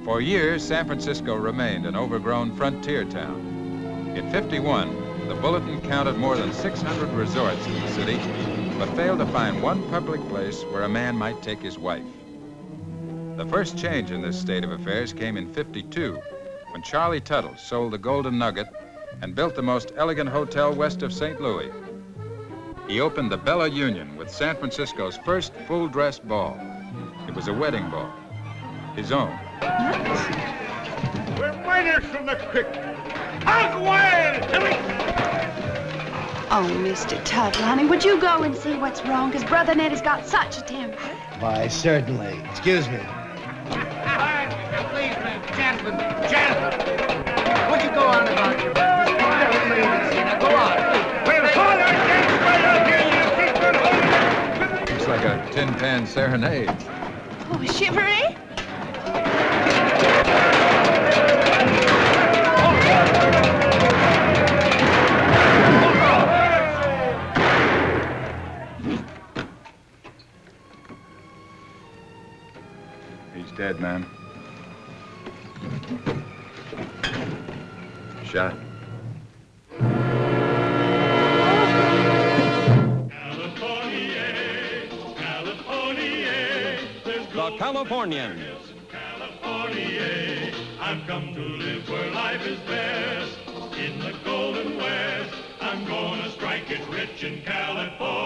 For years, San Francisco remained an overgrown frontier town. In '51, the Bulletin counted more than 600 resorts in the city, but failed to find one public place where a man might take his wife. The first change in this state of affairs came in '52, when Charlie Tuttle sold the Golden Nugget and built the most elegant hotel west of St. Louis. He opened the Bella Union with San Francisco's first full-dress ball. It was a wedding ball, his own. We're miners from the creek. Hug away! Oh, Mr. Tuttle, honey, would you go and see what's wrong? Because Brother Ned has got such a temper. Why, certainly. Excuse me. Please, gentlemen, would you go on about your business? Now, go on. We'll hold our dance right out here, you secret. Looks like a tin pan serenade. Oh, shivery? He's dead, man. Shot. The Californians. California, I've come to live where life is best. In the Golden West, I'm gonna strike it rich in California.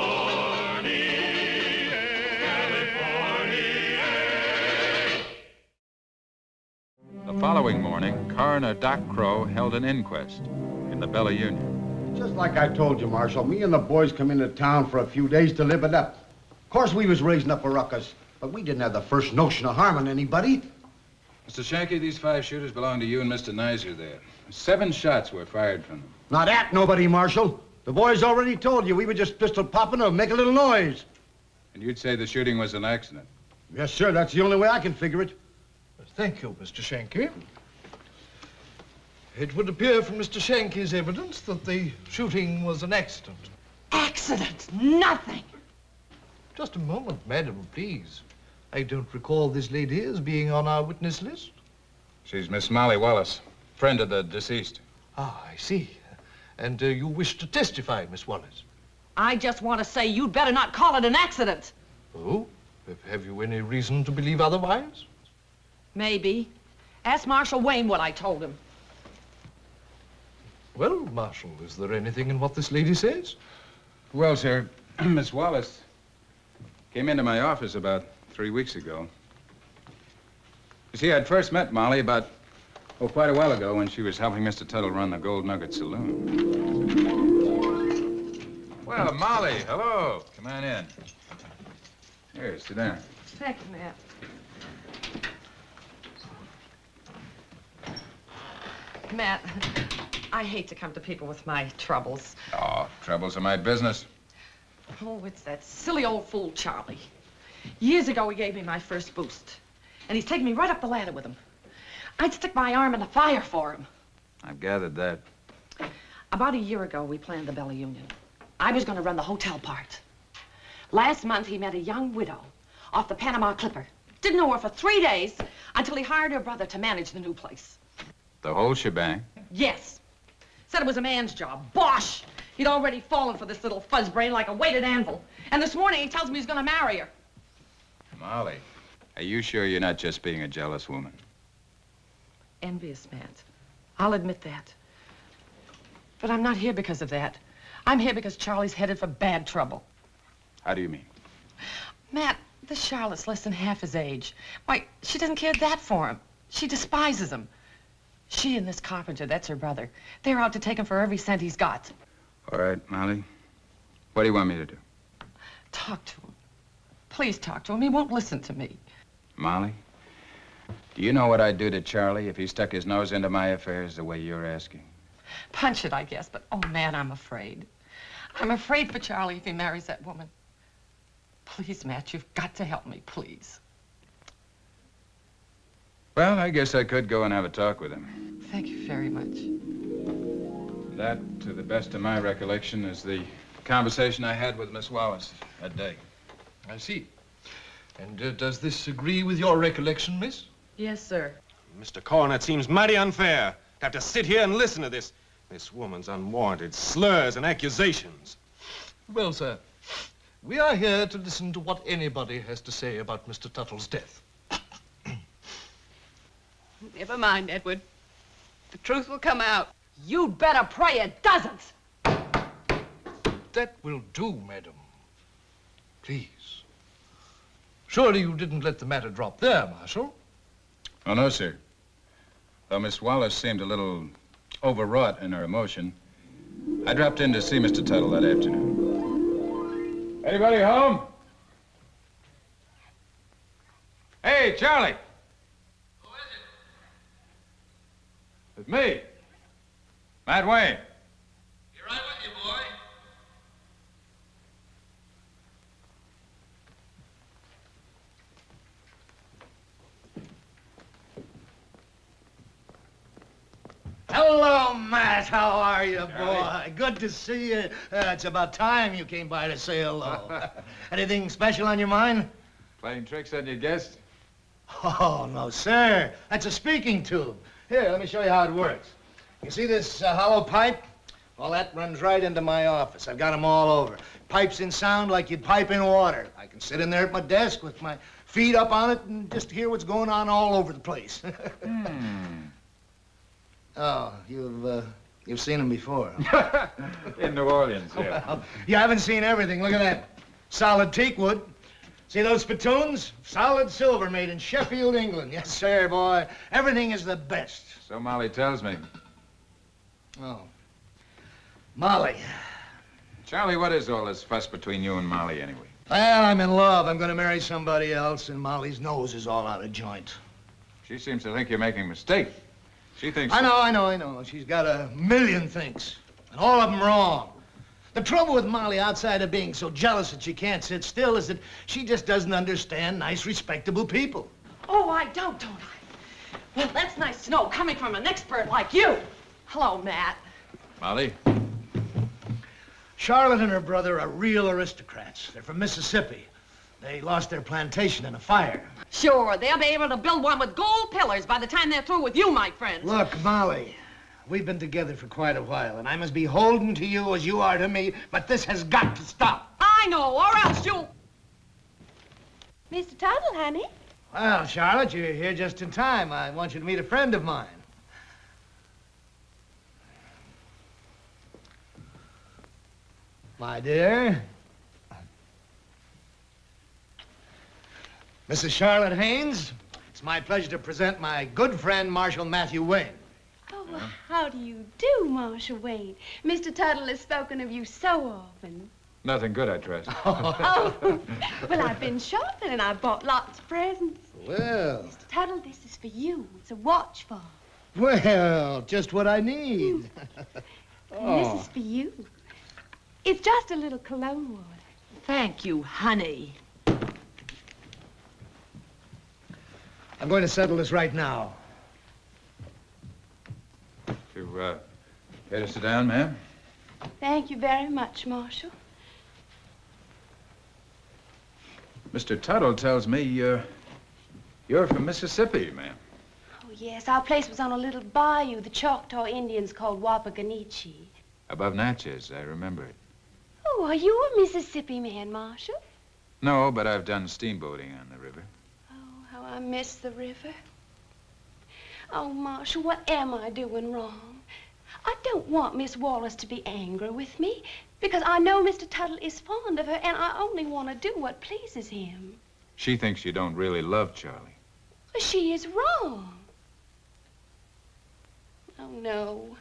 The following morning, Coroner Doc Crow held an inquest in the Bella Union. Just like I told you, Marshal, me and the boys come into town for a few days to live it up. Of course, we was raising up a ruckus, but we didn't have the first notion of harming anybody. Mr. Shanky, these 5 shooters belong to you and Mr. Nizer there. 7 shots were fired from them. Not at nobody, Marshal. The boys already told you we were just pistol popping to make a little noise. And you'd say the shooting was an accident? Yes, sir. That's the only way I can figure it. Thank you, Mr. Shanky. It would appear from Mr. Shanky's evidence that the shooting was an accident. Accident? Nothing. Just a moment, madam, please. I don't recall this lady as being on our witness list. She's Miss Molly Wallace, friend of the deceased. Ah, I see. And you wish to testify, Miss Wallace? I just want to say you'd better not call it an accident. Oh? Have you any reason to believe otherwise? Maybe. Ask Marshal Wayne what I told him. Well, Marshal, is there anything in what this lady says? Well, sir, Miss Wallace came into my office about 3 weeks ago. You see, I'd first met Molly about, quite a while ago when she was helping Mr. Tuttle run the Gold Nugget Saloon. Well, Molly, hello. Come on in. Here, sit down. Thank you, Matt. Matt, I hate to come to people with my troubles. Oh, troubles are my business. Oh, it's that silly old fool, Charlie. Years ago, he gave me my first boost. And he's taken me right up the ladder with him. I'd stick my arm in the fire for him. I've gathered that. About a year ago, we planned the Bella Union. I was going to run the hotel part. Last month, he met a young widow off the Panama Clipper. Didn't know her for 3 days until he hired her brother to manage the new place. The whole shebang? Yes. Said it was a man's job. Bosh! He'd already fallen for this little fuzzbrain like a weighted anvil. And this morning, he tells me he's going to marry her. Molly, are you sure you're not just being a jealous woman? Envious, Matt. I'll admit that. But I'm not here because of that. I'm here because Charlie's headed for bad trouble. How do you mean? Matt, this Charlotte's less than half his age. Why, she doesn't care that for him. She despises him. She and this carpenter, that's her brother, they're out to take him for every cent he's got. All right, Molly. What do you want me to do? Talk to him. Please talk to him. He won't listen to me. Molly, do you know what I'd do to Charlie if he stuck his nose into my affairs the way you're asking? Punch it, I guess, but oh, man, I'm afraid. I'm afraid for Charlie if he marries that woman. Please, Matt, you've got to help me, please. Well, I guess I could go and have a talk with him. Thank you very much. That, to the best of my recollection, is the conversation I had with Miss Wallace that day. I see. And does this agree with your recollection, miss? Yes, sir. Mr. Coroner, it seems mighty unfair to have to sit here and listen to this woman's unwarranted slurs and accusations. Well, sir, we are here to listen to what anybody has to say about Mr. Tuttle's death. Never mind, Edward. The truth will come out. You'd better pray it doesn't. That will do, madam. Please. Surely you didn't let the matter drop there, Marshal? Oh, no, sir. Though Miss Wallace seemed a little overwrought in her emotion, I dropped in to see Mr. Tuttle that afternoon. Anybody home? Hey, Charlie. Who is it? It's me. Matt Wayne. Be right with you, boy. Hello, Matt. How are you, boy? Good to see you. It's about time you came by to say hello. Anything special on your mind? Playing tricks on your guest? Oh, no, sir. That's a speaking tube. Here, let me show you how it works. You see this hollow pipe? Well, that runs right into my office. I've got them all over. Pipes in sound like you'd pipe in water. I can sit in there at my desk with my feet up on it and just hear what's going on all over the place. Oh, you've seen them before. In New Orleans, yeah. Well, you haven't seen everything. Look at that. Solid teak wood. See those spittoons? Solid silver made in Sheffield, England. Yes, sir, boy. Everything is the best. So Molly tells me. Oh. Molly. Charlie, what is all this fuss between you and Molly, anyway? Well, I'm in love. I'm going to marry somebody else, and Molly's nose is all out of joint. She seems to think you're making a mistake. She thinks... I know. She's got a million thinks, and all of them wrong. The trouble with Molly, outside of being so jealous that she can't sit still, is that she just doesn't understand nice, respectable people. Oh, I don't I? Well, that's nice to know, coming from an expert like you. Hello, Matt. Molly? Charlotte and her brother are real aristocrats. They're from Mississippi. They lost their plantation in a fire. Sure, they'll be able to build one with gold pillars by the time they're through with you, my friend. Look, Molly, we've been together for quite a while, and I must be beholden to you as you are to me, but this has got to stop. I know, or else you'll... Mr. Tuttle, honey. Well, Charlotte, you're here just in time. I want you to meet a friend of mine. My dear. Mrs. Charlotte Haynes, it's my pleasure to present my good friend, Marshal Matthew Wayne. Oh, well, how do you do, Marshal Wayne? Mr. Tuttle has spoken of you so often. Nothing good, I trust. Oh, well, I've been shopping and I bought lots of presents. Well. Mr. Tuttle, this is for you. It's a watch fob. Well, just what I need. And this is for you. It's just a little cologne water. Thank you, honey. I'm going to settle this right now. You, care to sit down, ma'am? Thank you very much, Marshal. Mr. Tuttle tells me you're from Mississippi, ma'am. Oh, yes. Our place was on a little bayou the Choctaw Indians called Wapaganichi. Above Natchez, I remember it. Oh, are you a Mississippi man, Marshal? No, but I've done steamboating on the river. Oh, how I miss the river. Oh, Marshal, what am I doing wrong? I don't want Miss Wallace to be angry with me because I know Mr. Tuttle is fond of her and I only want to do what pleases him. She thinks you don't really love Charlie. She is wrong. Oh, no.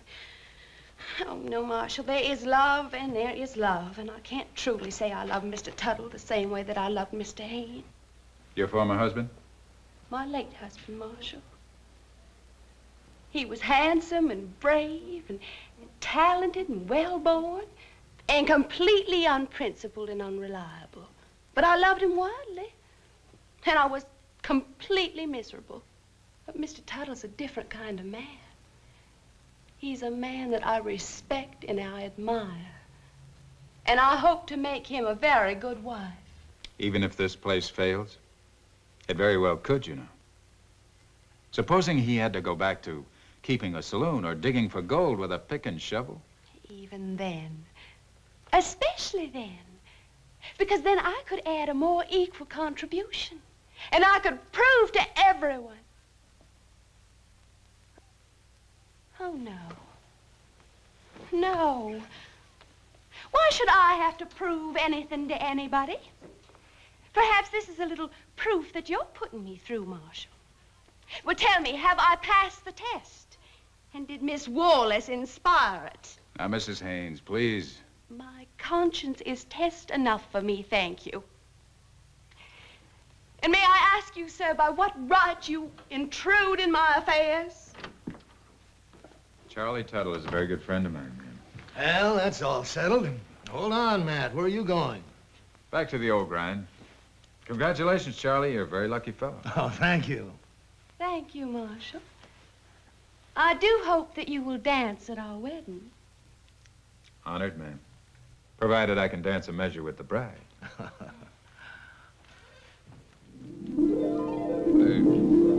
Oh, no, Marshal. There is love and there is love, and I can't truly say I love Mr. Tuttle the same way that I loved Mr. Hayne. Your former husband? My late husband, Marshal. He was handsome and brave and talented and well-born and completely unprincipled and unreliable. But I loved him wildly, and I was completely miserable. But Mr. Tuttle's a different kind of man. He's a man that I respect and I admire. And I hope to make him a very good wife. Even if this place fails? It very well could, you know. Supposing he had to go back to keeping a saloon or digging for gold with a pick and shovel? Even then. Especially then. Because then I could add a more equal contribution. And I could prove to everyone. Oh, no. No. Why should I have to prove anything to anybody? Perhaps this is a little proof that you're putting me through, Marshal. Well, tell me, have I passed the test? And did Miss Wallace inspire it? Now, Mrs. Haynes, please. My conscience is test enough for me, thank you. And may I ask you, sir, by what right you intrude in my affairs? Charlie Tuttle is a very good friend of mine, ma'am. Well, that's all settled. Hold on, Matt. Where are you going? Back to the old grind. Congratulations, Charlie. You're a very lucky fellow. Oh, thank you. Thank you, Marshal. I do hope that you will dance at our wedding. Honored, ma'am. Provided I can dance a measure with the bride. I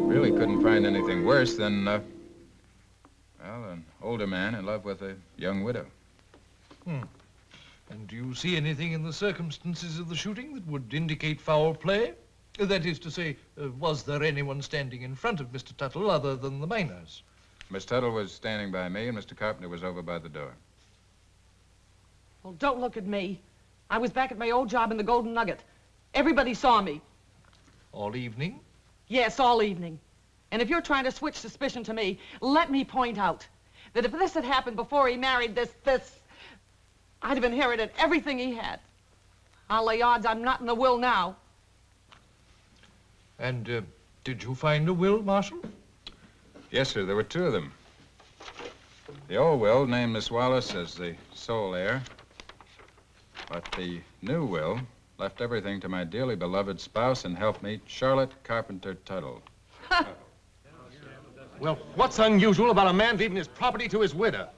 really couldn't find anything worse than, well, an older man in love with a young widow. And do you see anything in the circumstances of the shooting that would indicate foul play? That is to say, was there anyone standing in front of Mr. Tuttle other than the miners? Miss Tuttle was standing by me, and Mr. Carpenter was over by the door. Well, don't look at me. I was back at my old job in the Golden Nugget. Everybody saw me. All evening? Yes, all evening. And if you're trying to switch suspicion to me, let me point out that if this had happened before he married this, I'd have inherited everything he had. I'll lay odds I'm not in the will now. And did you find a will, Marshal? Yes, sir. There were two of them. The old will named Miss Wallace as the sole heir. But the new will left everything to my dearly beloved spouse and helpmate, Charlotte Carpenter Tuttle. Well, what's unusual about a man leaving his property to his widow?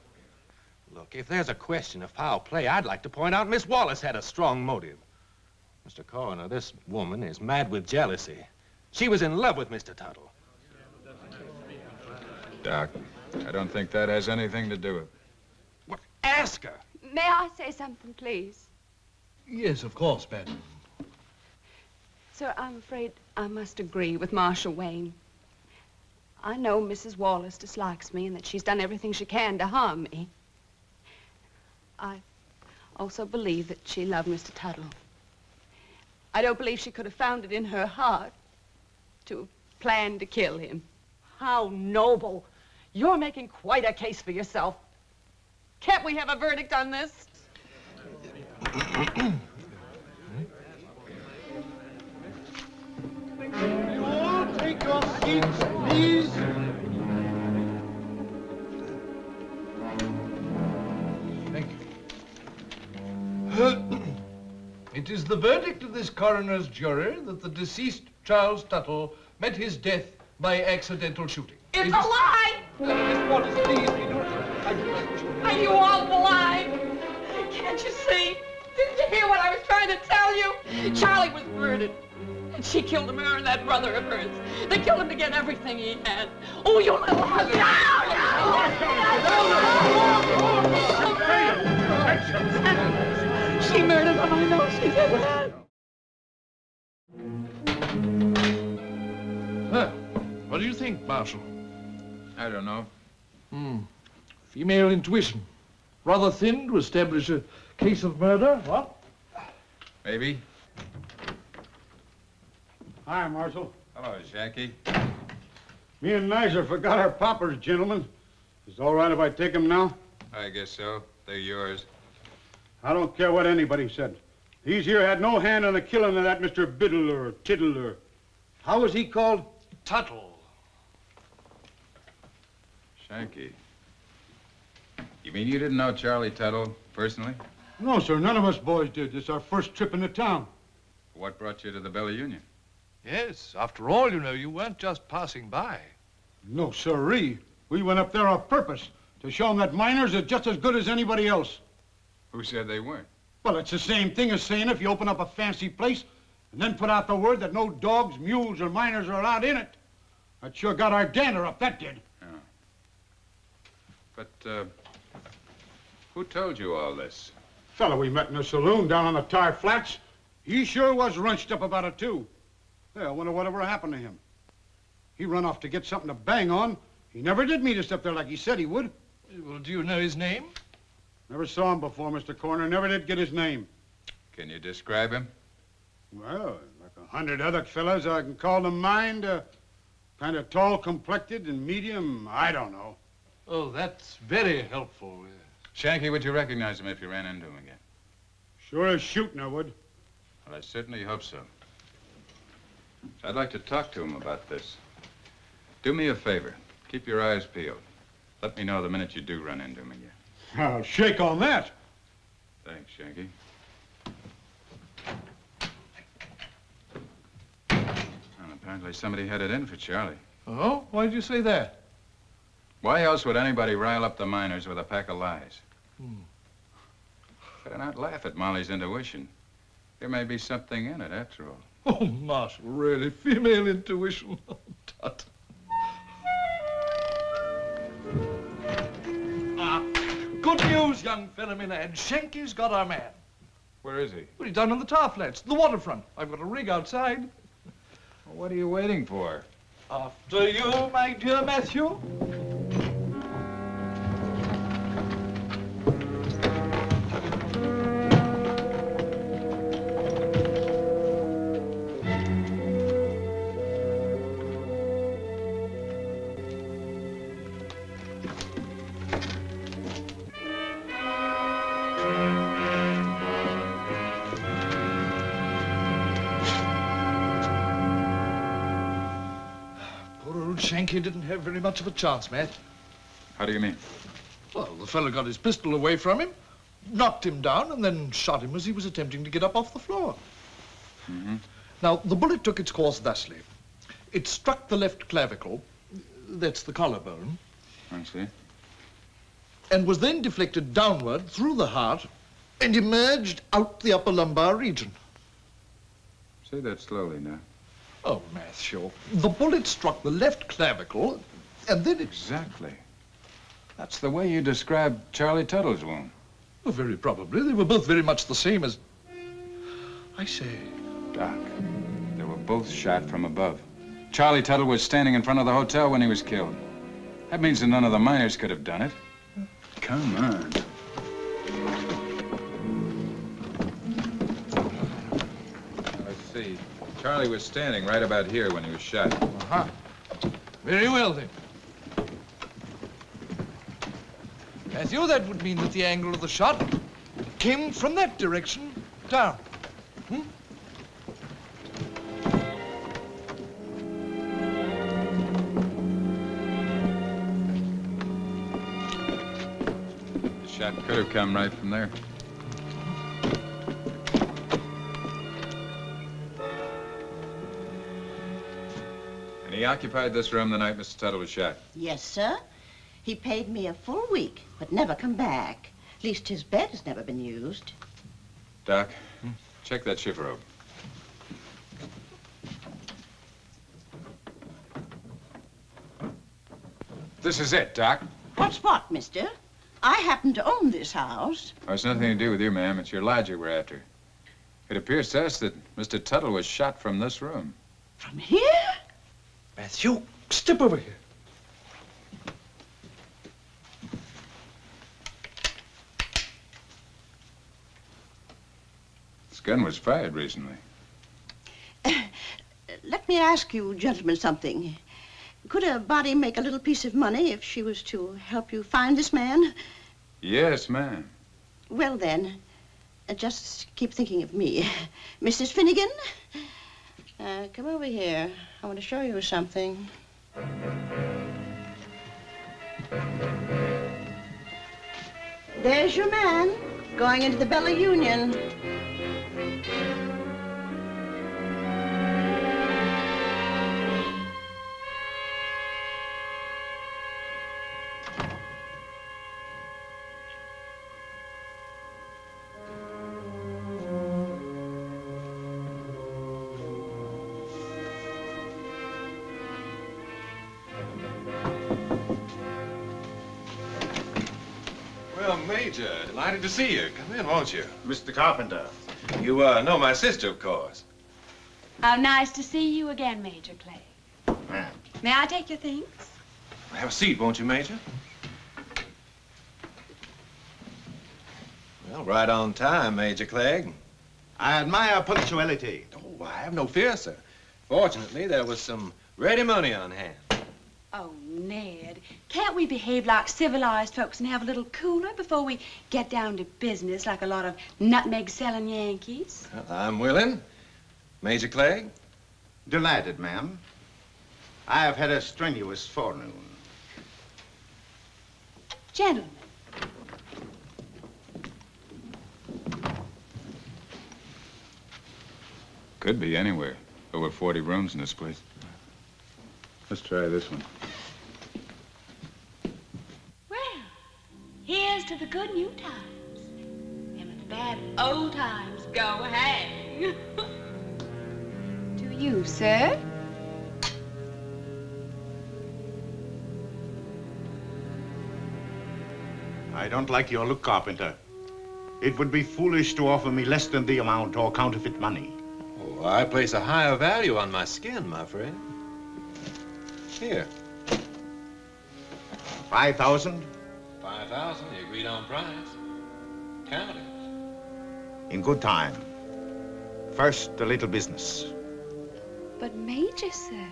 Look, if there's a question of foul play, I'd like to point out Miss Wallace had a strong motive. Mr. Coroner, this woman is mad with jealousy. She was in love with Mr. Tuttle. Doc, I don't think that has anything to do with it. Well, ask her. May I say something, please? Yes, of course, madam. Sir, I'm afraid I must agree with Marshal Wayne. I know Mrs. Wallace dislikes me and that she's done everything she can to harm me. I also believe that she loved Mr. Tuttle. I don't believe she could have found it in her heart to have planned to kill him. How noble. You're making quite a case for yourself. Can't we have a verdict on this? You all take your seats, please. Thank you. It is the verdict of this coroner's jury that the deceased Charles Tuttle met his death by accidental shooting. It's a lie! Miss Wallace, please, Are you all blind? Can't you see? Didn't you hear what I was trying to tell you? Charlie was murdered. And she killed him, her and that brother of hers. They killed him to get everything he had. Oh, you little husband! No! She murdered him, I know. She did that. Well, what do you think, Marshal? I don't know. Female intuition. Rather thin to establish a case of murder, what? Maybe. Hi, Marshal. Hello, Jackie. Me and Nizer forgot our poppers, gentlemen. Is it all right if I take them now? I guess so. They're yours. I don't care what anybody said. These here had no hand in the killing of that Mr. Biddle or Tittle or... How was he called? Tuttle. Shanky. You mean you didn't know Charlie Tuttle personally? No, sir. None of us boys did. It's our first trip into town. What brought you to the Bella Union? Yes, after all, you know, you weren't just passing by. No, sirree. We went up there on purpose to show them that miners are just as good as anybody else. Who said they weren't? Well, it's the same thing as saying if you open up a fancy place and then put out the word that no dogs, mules, or miners are allowed in it. That sure got our gander up, that did. Yeah. But, who told you all this? Fella we met in the saloon down on the Tar Flats. He sure was wrenched up about it, too. Yeah, I wonder whatever happened to him. He run off to get something to bang on. He never did meet us up there like he said he would. Well, do you know his name? Never saw him before, Mr. Coroner. Never did get his name. Can you describe him? Well, like 100 other fellas, I can call to mind. Kind of tall complected and medium, I don't know. Oh, that's very helpful. Shanky, would you recognize him if you ran into him again? Sure as shooting, I would. Well, I certainly hope so. I'd like to talk to him about this. Do me a favor. Keep your eyes peeled. Let me know the minute you do run into him again. I'll shake on that. Thanks, Shanky. Well, apparently somebody had it in for Charlie. Oh? Why did you say that? Why else would anybody rile up the miners with a pack of lies? Better not laugh at Molly's intuition. There may be something in it, after all. Oh, Marshal, really? Female intuition? Oh, tut. Good news, young fellow, me lad. Shanky's got our man. Where is he? Well, he's down on the tar flats, the waterfront. I've got a rig outside. Well, what are you waiting for? After you, my dear Matthew. Shanky didn't have very much of a chance, Matt. How do you mean? Well, the fellow got his pistol away from him, knocked him down, and then shot him as he was attempting to get up off the floor. Now, the bullet took its course thusly. It struck the left clavicle, that's the collarbone, I see. and was then deflected downward through the heart and emerged out the upper lumbar region. Say that slowly now. Oh, Matthew, the bullet struck the left clavicle, and then it... Exactly. That's the way you described Charlie Tuttle's wound. Well, very probably. They were both very much the same as... I say... Doc, they were both shot from above. Charlie Tuttle was standing in front of the hotel when he was killed. That means that none of the miners could have done it. Come on. Let's see. Charlie was standing right about here when he was shot. Very well, then. Matthew, that would mean that the angle of the shot came from that direction down. The shot could have come right from there. And he occupied this room the night Mr. Tuttle was shot? Yes, sir. He paid me a full week, but never come back. At least his bed has never been used. Doc, check that shift robe. This is it, Doc. What's what, mister? I happen to own this house. Oh, it's nothing to do with you, ma'am. It's your lodger we're after. It appears to us that Mr. Tuttle was shot from this room. From here? Matthew, step over here. This gun was fired recently. Let me ask you, gentlemen, something. Could a body make a little piece of money if she was to help you find this man? Yes, ma'am. Well, then, just keep thinking of me. Mrs. Finnegan, come over here. I want to show you something. There's your man, going into the Bella Union. Well, Major, delighted to see you. Come in, won't you? Mr. Carpenter. You know my sister, of course. How nice to see you again, Major Clay. Ma'am. May I take your things? Have a seat, won't you, Major? Well, right on time, Major Clegg. I admire punctuality. Oh, I have no fear, sir. Fortunately, there was some ready money on hand. Oh, Ned, can't we behave like civilized folks and have a little cooler before we get down to business like a lot of nutmeg-selling Yankees? Well, I'm willing. Major Clegg? Delighted, ma'am. I have had a strenuous forenoon. Gentlemen. Could be anywhere. Over 40 rooms in this place. Let's try this one. Well, here's to the good new times. And with the bad old times go hang. To you, sir. I don't like your look, Carpenter. It would be foolish to offer me less than the amount or counterfeit money. Oh, I place a higher value on my skin, my friend. Here. 5,000? 5,000, the agreed on price. Count it. In good time. First, a little business. But, Major, sir,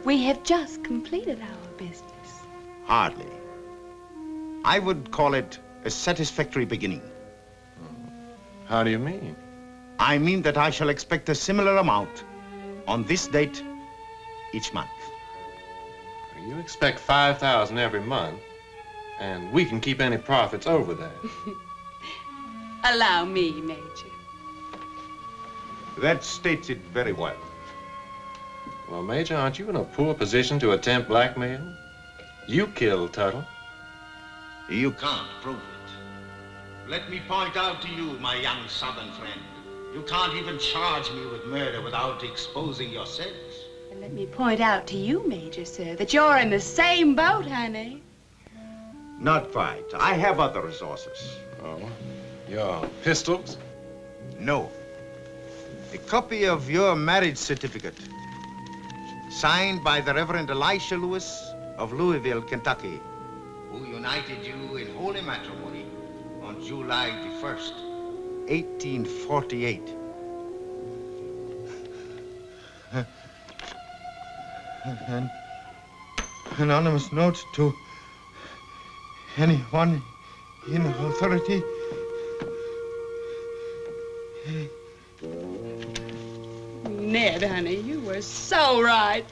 we have just completed our business. Hardly. I would call it a satisfactory beginning. How do you mean? I mean that I shall expect a similar amount on this date each month. You expect 5,000 every month, and we can keep any profits over that. Allow me, Major. That states it very well. Well, Major, aren't you in a poor position to attempt blackmail? You killed Tuttle. You can't prove it. Let me point out to you, my young Southern friend, you can't even charge me with murder without exposing yourselves. And let me point out to you, Major, sir, that you're in the same boat, honey. Not quite. I have other resources. Oh, your pistols? No. A copy of your marriage certificate, signed by the Reverend Elisha Lewis of Louisville, Kentucky, who united you in holy matrimony on July the 1st, 1848. An anonymous note to anyone in authority. Ned, honey, you were so right.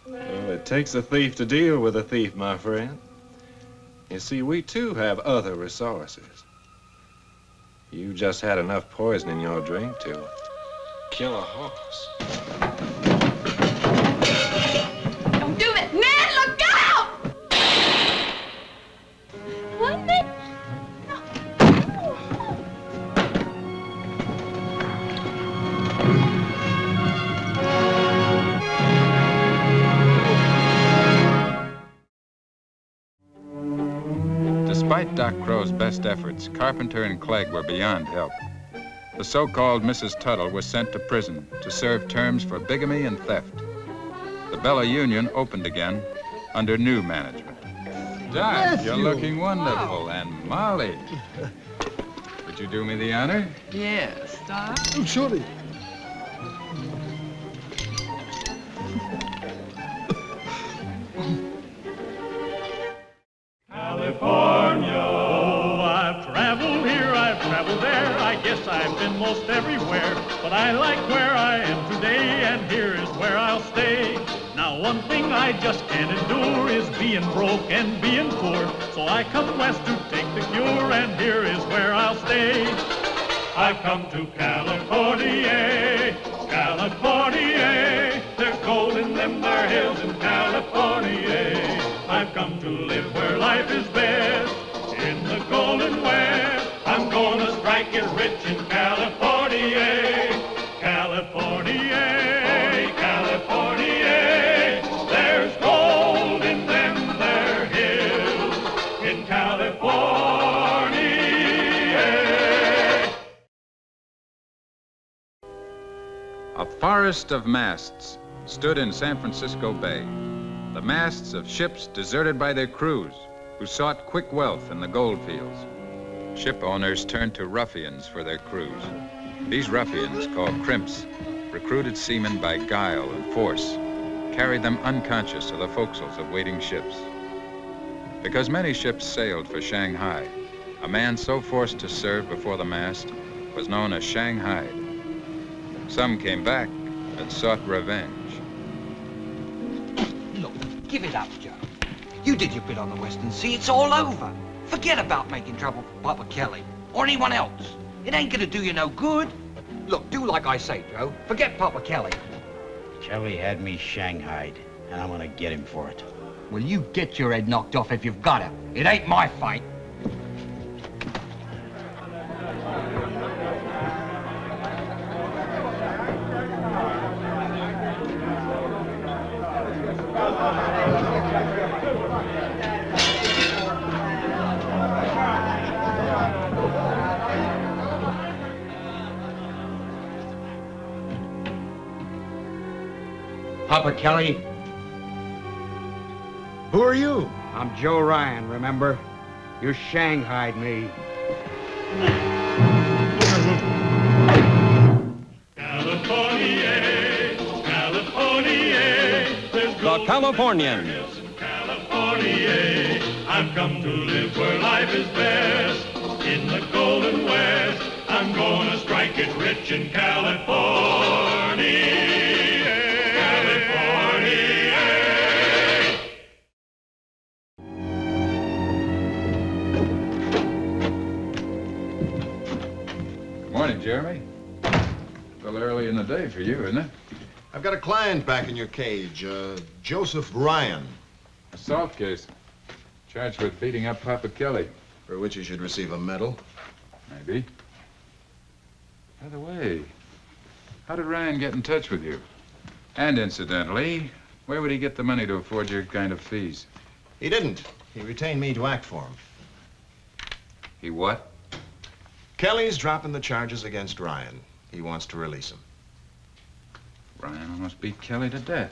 Well, it takes a thief to deal with a thief, my friend. You see, we too have other resources. You just had enough poison in your drink to kill a horse. Don't do it! Ned, look out! Honey? Despite Doc Crow's best efforts, Carpenter and Clegg were beyond help. The so-called Mrs. Tuttle was sent to prison to serve terms for bigamy and theft. The Bella Union opened again under new management. Doc, you're looking wonderful. Wow. And Molly, would you do me the honor? Yes, Doc. Oh, surely. California. Oh, I've traveled here, I've traveled there. I guess I've been most everywhere. But I like where I am today, and here is where I'll stay. Now, one thing I just can't endure is being broke and being poor. So I come west to take the cure, and here is where I'll stay. I've come to California, California. There's gold in them there hills in California. I've come to live where life is best, in the Golden West. I'm gonna strike it rich in California, California, California. There's gold in them there hills in California. surest of masts stood in San Francisco Bay. The masts of ships deserted by their crews who sought quick wealth in the gold fields. Ship owners turned to ruffians for their crews. These ruffians, called crimps, recruited seamen by guile and force, carried them unconscious to the forecastles of waiting ships. Because many ships sailed for Shanghai, a man so forced to serve before the mast was known as Shanghaied. Some came back and sought revenge. Look, give it up, Joe. You did your bit on the Western Sea. It's all over. Forget about making trouble for Papa Kelly or anyone else. It ain't gonna do you no good. Look, do like I say, Joe. Forget Papa Kelly. Kelly had me shanghaied, and I'm gonna get him for it. Well, you get your head knocked off if you've got it. It ain't my fight. Papa Kelly? Who are you? I'm Joe Ryan, remember? You shanghaied me. The Californians. I've come to live where life is best. In the Golden West, I'm gonna strike it rich in California. Morning, Jeremy. A little early in the day for you, isn't it? I've got a client back in your cage, Joseph Ryan. Assault case. Charged with beating up Papa Kelly. For which he should receive a medal. Maybe. By the way, how did Ryan get in touch with you? And incidentally, where would he get the money to afford your kind of fees? He didn't. He retained me to act for him. He what? Kelly's dropping the charges against Ryan. He wants to release him. Ryan almost beat Kelly to death.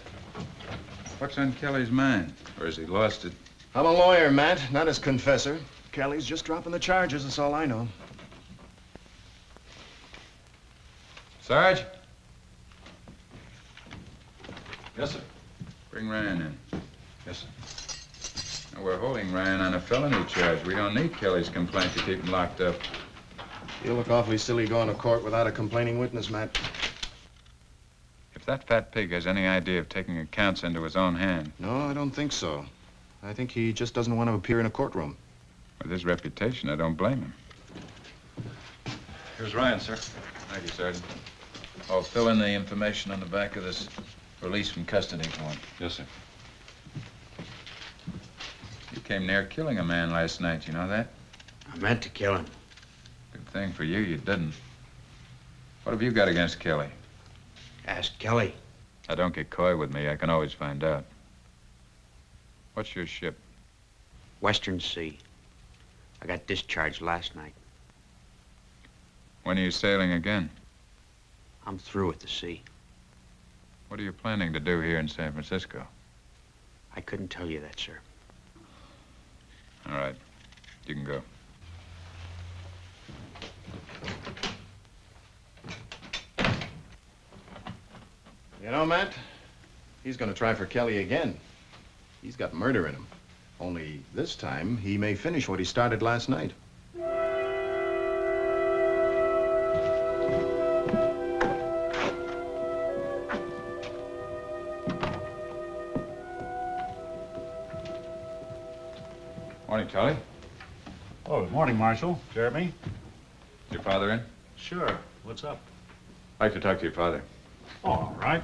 What's on Kelly's mind? Or has he lost it? I'm a lawyer, Matt, not his confessor. Kelly's just dropping the charges, that's all I know. Sarge? Yes, sir. Bring Ryan in. Yes, sir. Now, we're holding Ryan on a felony charge. We don't need Kelly's complaint to keep him locked up. You look awfully silly going to court without a complaining witness, Matt. If that fat pig has any idea of taking accounts into his own hand... No, I don't think so. I think he just doesn't want to appear in a courtroom. With his reputation, I don't blame him. Here's Ryan, sir. Thank you, Sergeant. I'll fill in the information on the back of this release from custody form. Yes, sir. You came near killing a man last night, you know that? I meant to kill him. Good thing for you, you didn't. What have you got against Kelly? Ask Kelly. Now, don't get coy with me. I can always find out. What's your ship? Western Sea. I got discharged last night. When are you sailing again? I'm through with the sea. What are you planning to do here in San Francisco? I couldn't tell you that, sir. All right. You can go. You know, Matt, he's going to try for Kelly again. He's got murder in him. Only this time, he may finish what he started last night. Morning, Charlie. Oh, good morning, Marshal. Jeremy? Is your father in? Sure. What's up? I'd like to talk to your father. All right.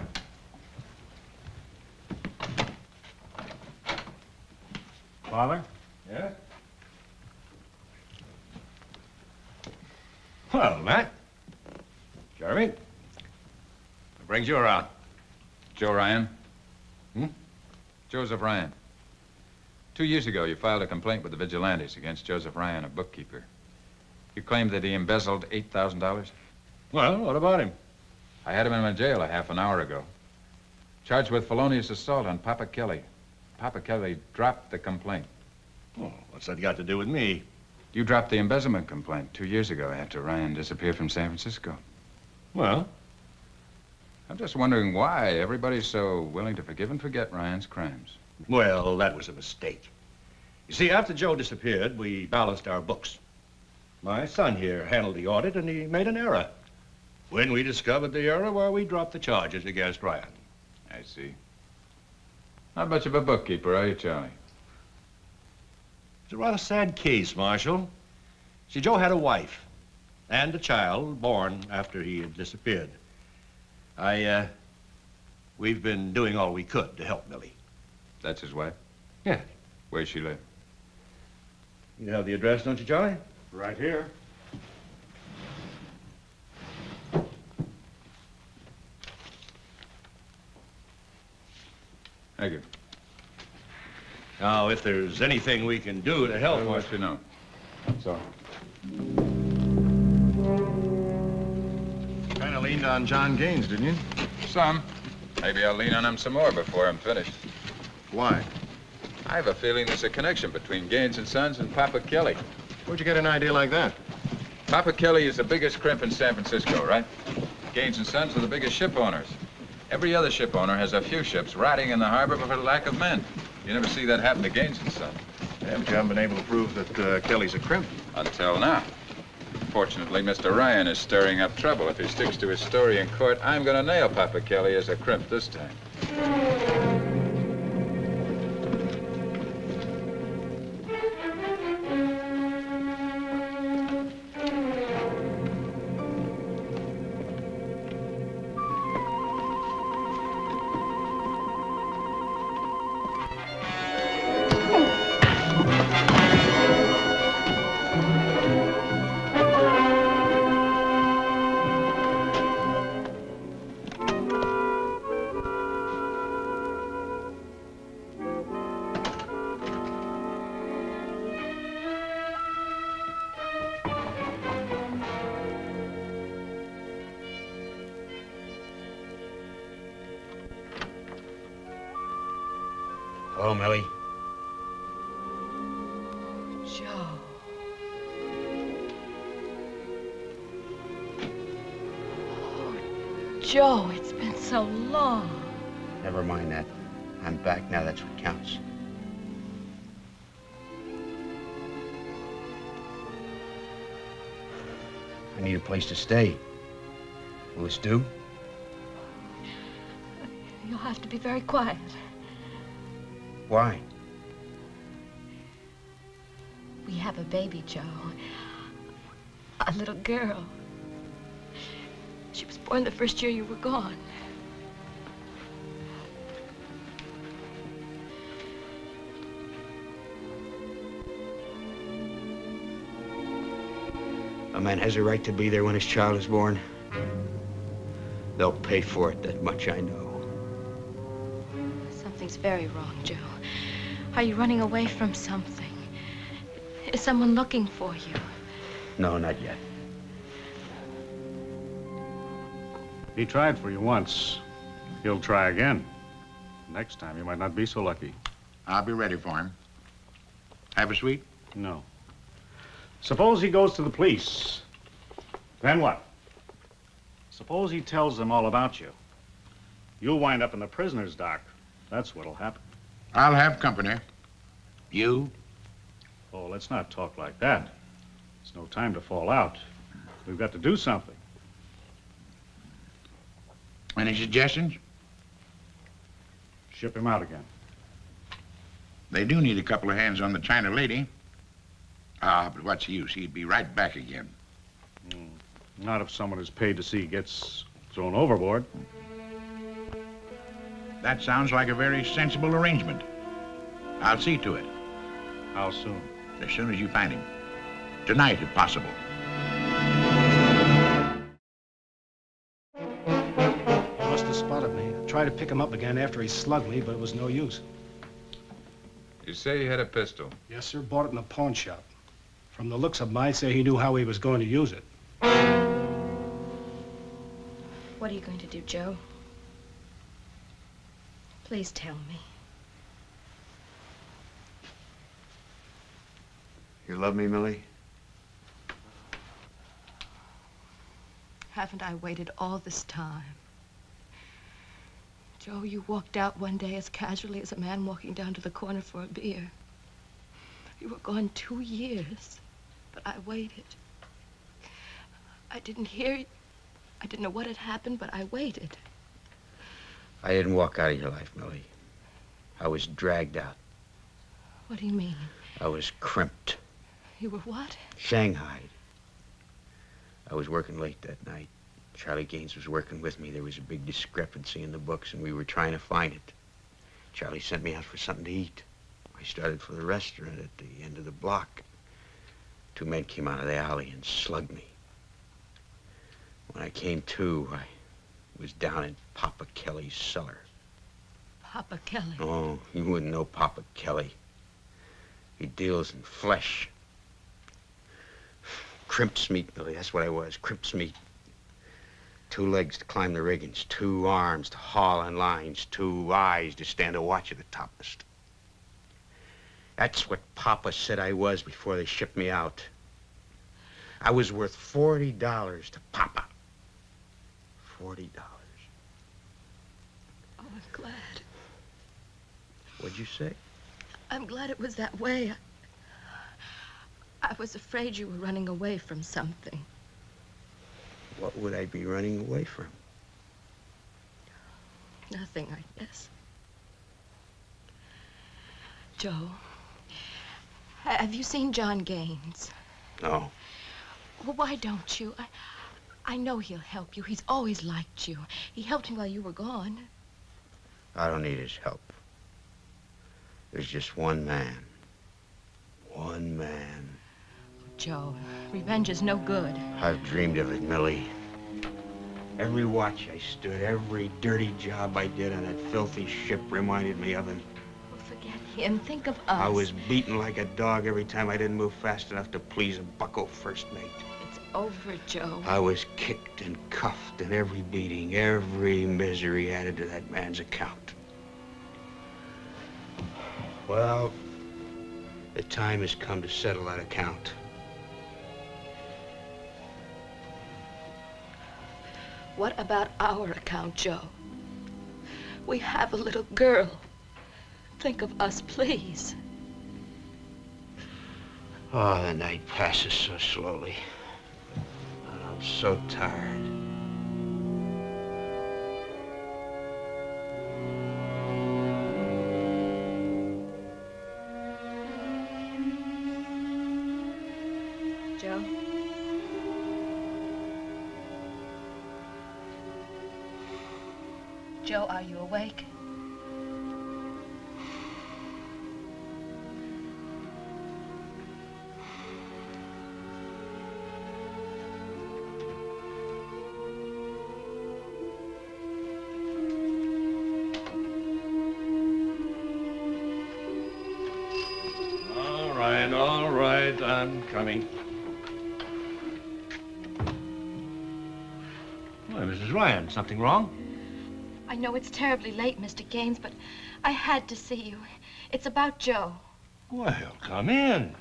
Father? Yeah? Well, Matt. Jeremy. What brings you around? Joe Ryan. Joseph Ryan. 2 years ago, you filed a complaint with the vigilantes against Joseph Ryan, a bookkeeper. You claimed that he embezzled $8,000? Well, what about him? I had him in my jail a half an hour ago. Charged with felonious assault on Papa Kelly. Papa Kelly dropped the complaint. Oh, what's that got to do with me? You dropped the embezzlement complaint 2 years ago after Ryan disappeared from San Francisco. Well? I'm just wondering why everybody's so willing to forgive and forget Ryan's crimes. Well, that was a mistake. You see, after Joe disappeared, we balanced our books. My son here handled the audit, and he made an error. When we discovered the error, well, we dropped the charges against Ryan. I see. Not much of a bookkeeper, are you, Charlie? It's a rather sad case, Marshal. See, Joe had a wife and a child born after he had disappeared. We've been doing all we could to help Millie. That's his wife? Yeah. Where's she live? You have the address, don't you, Charlie? Right here. Thank you. Now, if there's anything we can do to help... I'll let you know. So. Kind of leaned on John Gaines, didn't you? Some. Maybe I'll lean on him some more before I'm finished. Why? I have a feeling there's a connection between Gaines and Sons and Papa Kelly. Where'd you get an idea like that? Papa Kelly is the biggest crimp in San Francisco, right? Gaines and Sons are the biggest ship owners. Every other ship owner has a few ships rotting in the harbor for lack of men. You never see that happen to Gaines and Sons. Yeah, but you haven't been able to prove that Kelly's a crimp. Until now. Fortunately, Mr. Ryan is stirring up trouble. If he sticks to his story in court, I'm going to nail Papa Kelly as a crimp this time. Hello, Millie. Joe. Oh, Joe, it's been so long. Never mind that. I'm back now. That's what counts. I need a place to stay. Will this do? You'll have to be very quiet. Why? We have a baby, Joe. A little girl. She was born the first year you were gone. A man has a right to be there when his child is born. They'll pay for it, that much I know. Something's very wrong, Joe. Are you running away from something? Is someone looking for you? No, not yet. He tried for you once. He'll try again. Next time, you might not be so lucky. I'll be ready for him. Have a sweet? No. Suppose he goes to the police. Then what? Suppose he tells them all about you. You'll wind up in the prisoner's dock. That's what'll happen. I'll have company. You? Oh, let's not talk like that. It's no time to fall out. We've got to do something. Any suggestions? Ship him out again. They do need a couple of hands on the China lady. Ah, but what's the use? He'd be right back again. Not if someone is paid to see he gets thrown overboard. That sounds like a very sensible arrangement. I'll see to it. How soon? As soon as you find him. Tonight, if possible. He must have spotted me. I tried to pick him up again after he slugged me, but it was no use. You say he had a pistol? Yes, sir. Bought it in a pawn shop. From the looks of him, I'd say he knew how he was going to use it. What are you going to do, Joe? Please tell me. You love me, Millie? Haven't I waited all this time? Joe, you walked out one day as casually as a man walking down to the corner for a beer. You were gone 2 years, but I waited. I didn't hear you. I didn't know what had happened, but I waited. I didn't walk out of your life, Millie. I was dragged out. What do you mean? I was crimped. You were what? Shanghaied. I was working late that night. Charlie Gaines was working with me. There was a big discrepancy in the books, and we were trying to find it. Charlie sent me out for something to eat. I started for the restaurant at the end of the block. 2 men came out of the alley and slugged me. When I came to, I was down in Papa Kelly's cellar. Papa Kelly? Oh, you wouldn't know Papa Kelly. He deals in flesh. Crimps Meat, Millie, that's what I was, Crimps Meat. 2 legs to climb the riggings, 2 arms to haul on lines, 2 eyes to stand a watch at the topmast. That's what Papa said I was before they shipped me out. I was worth $40 to Papa. $40. Oh, I'm glad. What'd you say? I'm glad it was that way. I was afraid you were running away from something. What would I be running away from? Nothing, I guess. Joe, have you seen John Gaines? No. Well, why don't you? I know he'll help you. He's always liked you. He helped me while you were gone. I don't need his help. There's just one man. One man. Joe, revenge is no good. I've dreamed of it, Millie. Every watch I stood, every dirty job I did on that filthy ship reminded me of him. Well, forget him. Think of us. I was beaten like a dog every time I didn't move fast enough to please a bucko first mate. It's over, Joe. I was kicked and cuffed, and every beating, every misery added to that man's account. Well, the time has come to settle that account. What about our account, Joe? We have a little girl. Think of us, please. Oh, the night passes so slowly. And I'm so tired. Joe? Joe, are you awake? All right, I'm coming. Why, Mrs. Ryan, something wrong? I know it's terribly late, Mr. Gaines, but I had to see you. It's about Joe. Well, come in.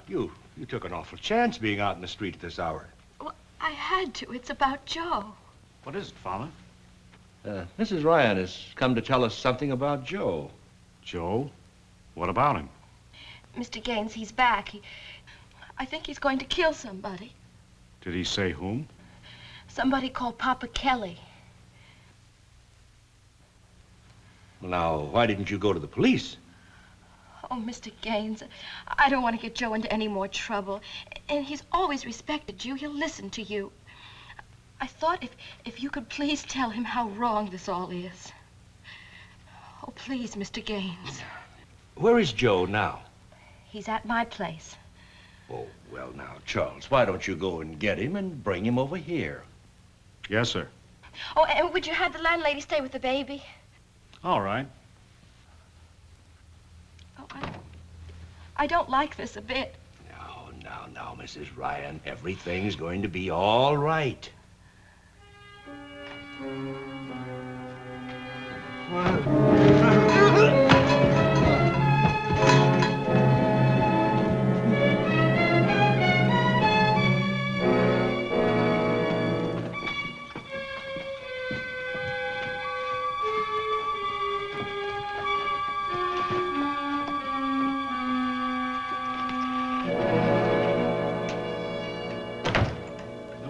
You took an awful chance being out in the street at this hour. Well, I had to. It's about Joe. What is it, Farmer? Mrs. Ryan has come to tell us something about Joe. Joe? What about him? Mr. Gaines, he's back. I think he's going to kill somebody. Did he say whom? Somebody called Papa Kelly. Well, now, why didn't you go to the police? Oh, Mr. Gaines, I don't want to get Joe into any more trouble. And he's always respected you. He'll listen to you. I thought if you could please tell him how wrong this all is. Oh, please, Mr. Gaines. Where is Joe now? He's at my place. Oh, well, now, Charles, why don't you go and get him and bring him over here? Yes, sir. Oh, and would you have the landlady stay with the baby? All right. Oh, I don't like this a bit. Now, Mrs. Ryan, everything's going to be all right. No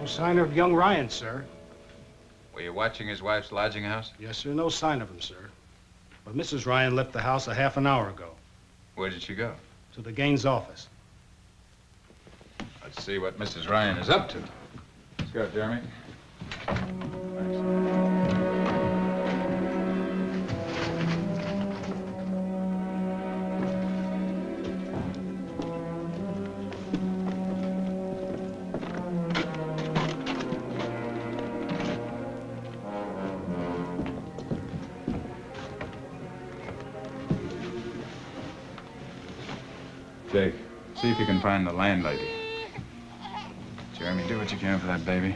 sign of young Ryan, sir. Were you watching his wife's lodging house? Yes, sir. No sign of him, sir. But Mrs. Ryan left the house a half an hour ago. Where did she go? To the Gaines office. Let's see what Mrs. Ryan is up to. Let's go, Jeremy. Jake, see if you can find the landlady. Jeremy, do what you can for that baby.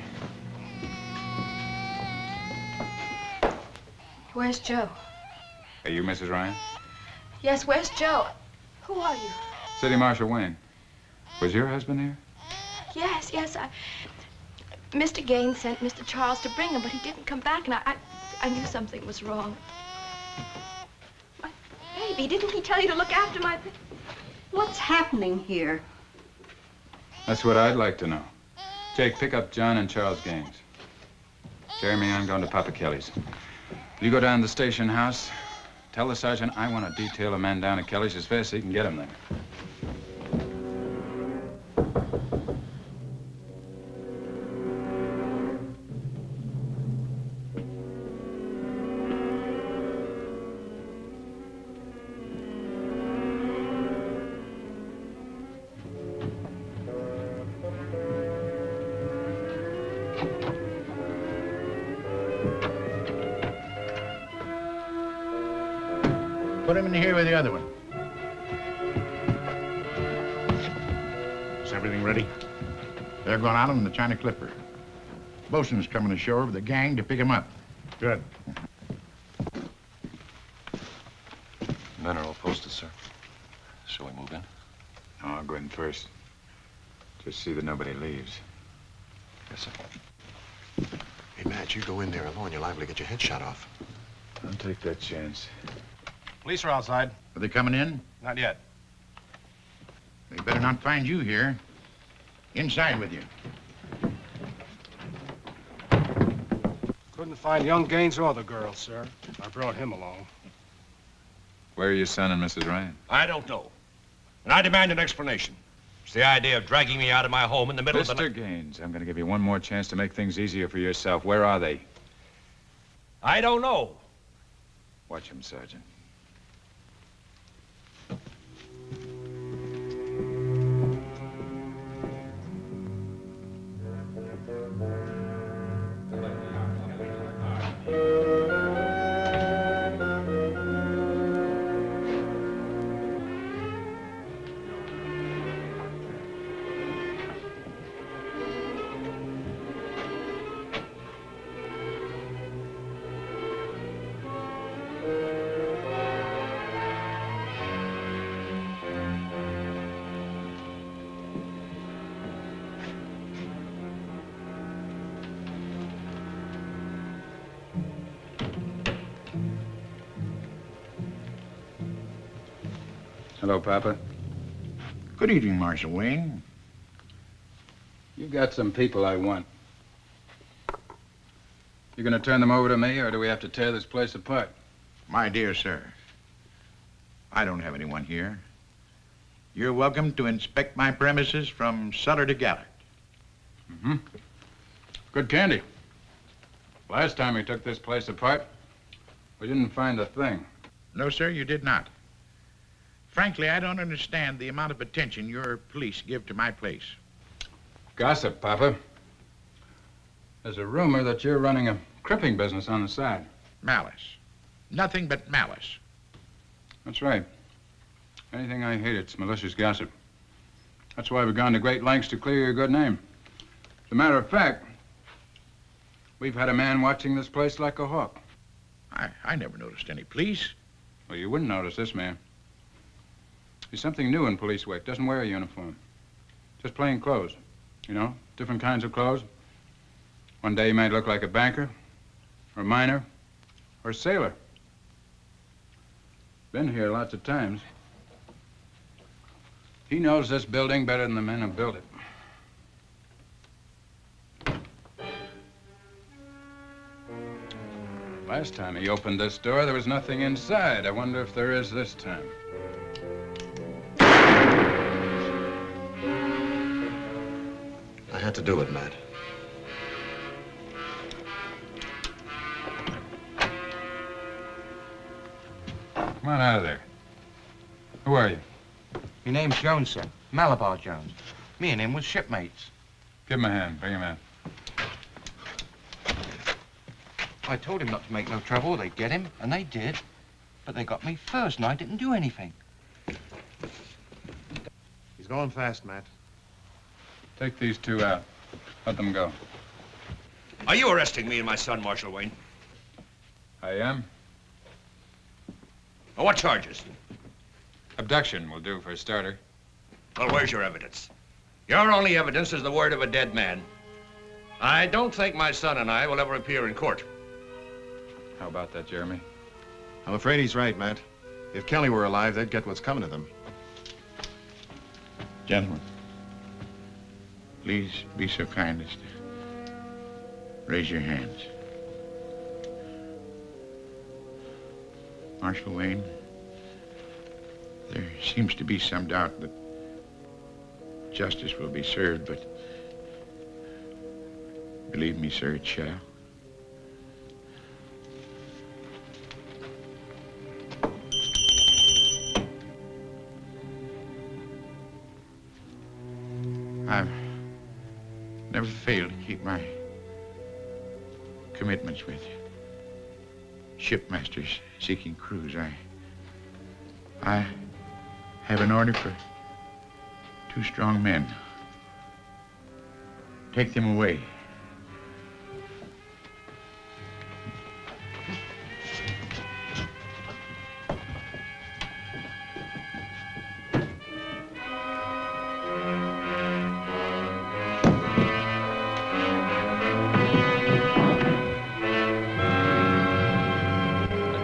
Where's Joe? Are you Mrs. Ryan? Yes, where's Joe? Who are you? City Marshal Wayne. Was your husband here? Yes, Mr. Gaines sent Mr. Charles to bring him, but he didn't come back, and I knew something was wrong. My baby, didn't he tell you to look after my... What's happening here? That's what I'd like to know. Jake, pick up John and Charles Gaines. Jeremy, I'm going to Papa Kelly's. You go down to the station house. Tell the sergeant I want to detail a man down at Kelly's as fast as he can get him there. Put him in here with the other one. Is everything ready? They're going out on the China Clipper. Bosun's coming ashore with a gang to pick him up. Good. Men are all posted, sir. Shall we move in? Oh, I'll go in first. Just see that nobody leaves. Yes, sir. Hey, Matt, you go in there alone. You're liable to get your head shot off. I'll take that chance. Police are outside. Are they coming in? Not yet. They better not find you here. Inside with you. Couldn't find young Gaines or the girl, sir. I brought him along. Where are your son and Mrs. Ryan? I don't know. And I demand an explanation. It's the idea of dragging me out of my home in the middle of the night. Mr. Gaines, I'm going to give you one more chance to make things easier for yourself. Where are they? I don't know. Watch him, Sergeant. Hello, Papa. Good evening, Marshal Wayne. You've got some people I want. You gonna turn them over to me, or do we have to tear this place apart? My dear sir, I don't have anyone here. You're welcome to inspect my premises from cellar to garret. Mm-hmm. Good candy. Last time we took this place apart, we didn't find a thing. No, sir, you did not. Frankly, I don't understand the amount of attention your police give to my place. Gossip, Papa. There's a rumor that you're running a crimping business on the side. Malice. Nothing but malice. That's right. Anything I hate, it's malicious gossip. That's why we've gone to great lengths to clear your good name. As a matter of fact, we've had a man watching this place like a hawk. I never noticed any police. Well, you wouldn't notice this man. He's something new in police work. Doesn't wear a uniform. Just plain clothes. You know, different kinds of clothes. One day he might look like a banker, or a miner, or a sailor. Been here lots of times. He knows this building better than the men who built it. Last time he opened this door, there was nothing inside. I wonder if there is this time. I had to do it, Matt. Come on out of there. Who are you? My name's Jones, sir. Malabar Jones. Me and him was shipmates. Give him a hand. Bring him in. I told him not to make no trouble. They'd get him, and they did. But they got me first, and I didn't do anything. He's going fast, Matt. Take these two out. Let them go. Are you arresting me and my son, Marshal Wayne? I am. On what charges? Abduction will do for a starter. Well, where's your evidence? Your only evidence is the word of a dead man. I don't think my son and I will ever appear in court. How about that, Jeremy? I'm afraid he's right, Matt. If Kelly were alive, they'd get what's coming to them. Gentlemen, please be so kind as to raise your hands. Marshal Wayne, there seems to be some doubt that justice will be served, but believe me, sir, it shall. I've never failed to keep my commitments with shipmasters seeking crews. I have an order for 2 strong men. Take them away.